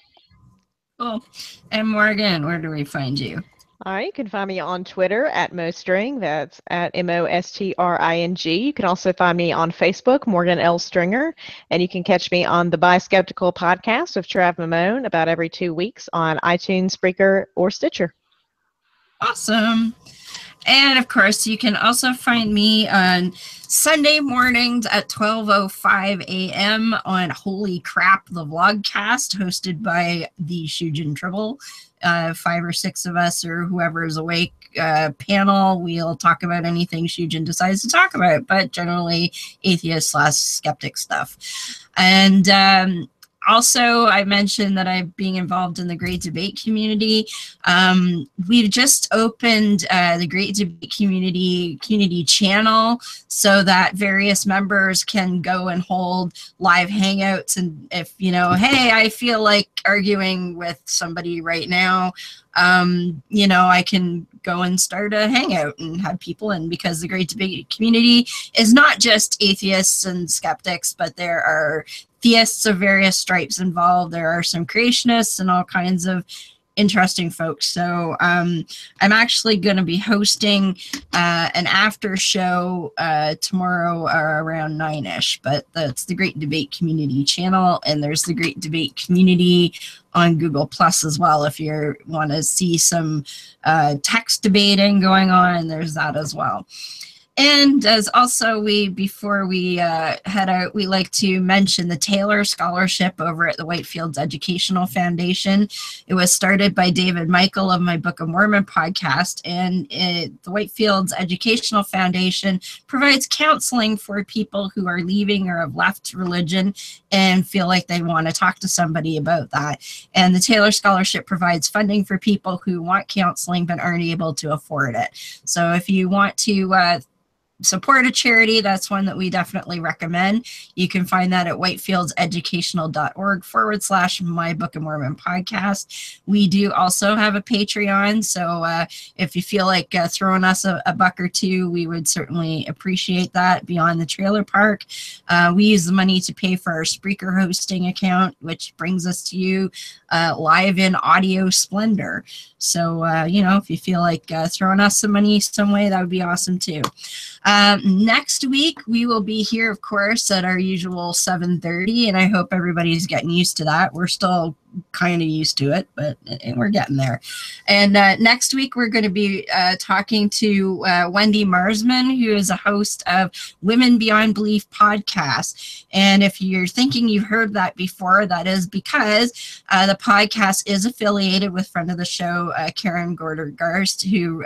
Cool. And Morgan, where do we find you? All right, you can find me on Twitter at Mostring. That's at MOSTRING. You can also find me on Facebook, Morgan L. Stringer. And you can catch me on the Bi Skeptical podcast with Trav Mamone about every 2 weeks on iTunes, Spreaker, or Stitcher. Awesome. And of course, you can also find me on Sunday mornings at 12:05 a.m. on Holy Crap, the Vlogcast, hosted by the Shujin Tribble. 5 or 6 of us, or whoever is awake, panel. We'll talk about anything Shujin decides to talk about, but generally atheist/skeptic stuff. And Also, I mentioned that I'm being involved in the Great Debate community. We've just opened the Great Debate community channel so that various members can go and hold live hangouts. And if, you know, hey, I feel like arguing with somebody right now, you know, I can go and start a hangout and have people in, because the Great Debate community is not just atheists and skeptics, but there are theists of various stripes involved. There are some creationists and all kinds of interesting folks. So I'm actually going to be hosting an after show tomorrow around 9ish, but that's the Great Debate community channel, and there's the Great Debate community on Google Plus as well. If you want to see some text debating going on, there's that as well. And as also before we head out, we like to mention the Taylor Scholarship over at the Whitefields Educational Foundation. It was started by David Michael of my Book of Mormon podcast, and the Whitefields Educational Foundation provides counseling for people who are leaving or have left religion and feel like they want to talk to somebody about that. And the Taylor Scholarship provides funding for people who want counseling but aren't able to afford it. So if you want to support a charity, that's one that we definitely recommend. You can find that at whitefieldseducational.org/My Book of Mormon podcast. We do also have a Patreon, so if you feel like throwing us a buck or two, we would certainly appreciate that. Beyond the trailer park, we use the money to pay for our Spreaker hosting account, which brings us to you live in audio splendor. So, you know, if you feel like throwing us some money some way, that would be awesome too. Next week, we will be here, of course, at our usual 7:30, and I hope everybody's getting used to that. We're still kind of used to it, but we're getting there. And next week, we're going to be talking to Wendy Marsman, who is a host of Women Beyond Belief podcast. And if you're thinking you've heard that before, that is because the podcast is affiliated with friend of the show, Karen Gorder-Garst, who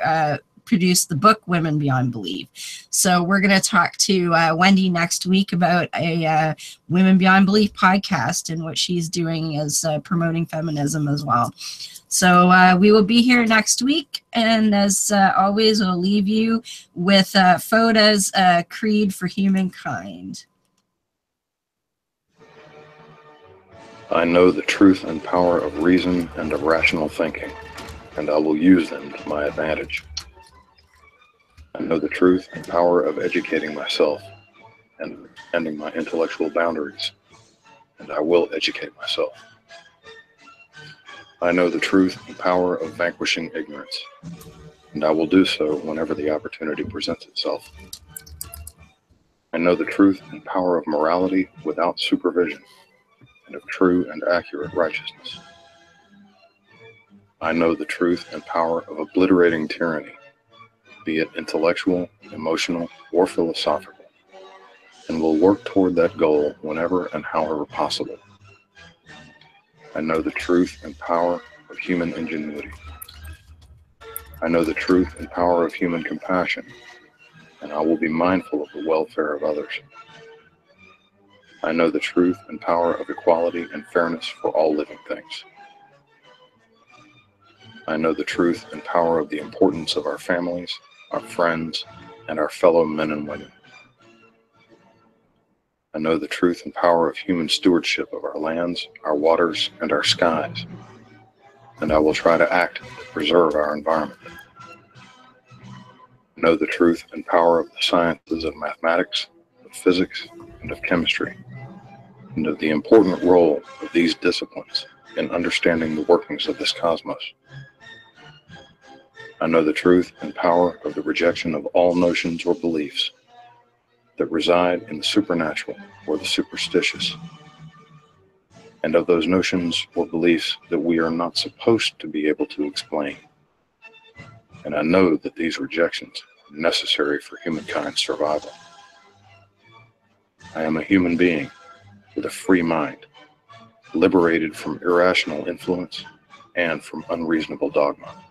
produced the book Women Beyond Belief. So we're going to talk to Wendy next week about a Women Beyond Belief podcast and what she's doing as promoting feminism as well. So we will be here next week, and as always, we'll leave you with Foda's Creed for Humankind. I know the truth and power of reason and of rational thinking, and I will use them to my advantage. I know the truth and power of educating myself and extending my intellectual boundaries, and I will educate myself. I know the truth and power of vanquishing ignorance, and I will do so whenever the opportunity presents itself. I know the truth and power of morality without supervision, and of true and accurate righteousness. I know the truth and power of obliterating tyranny, be it intellectual, emotional, or philosophical, and will work toward that goal whenever and however possible. I know the truth and power of human ingenuity. I know the truth and power of human compassion, and I will be mindful of the welfare of others. I know the truth and power of equality and fairness for all living things. I know the truth and power of the importance of our families, our friends, and our fellow men and women. I know the truth and power of human stewardship of our lands, our waters, and our skies, and I will try to act to preserve our environment. I know the truth and power of the sciences of mathematics, of physics, and of chemistry, and of the important role of these disciplines in understanding the workings of this cosmos. I know the truth and power of the rejection of all notions or beliefs that reside in the supernatural or the superstitious, and of those notions or beliefs that we are not supposed to be able to explain. And I know that these rejections are necessary for humankind's survival. I am a human being with a free mind, liberated from irrational influence and from unreasonable dogma.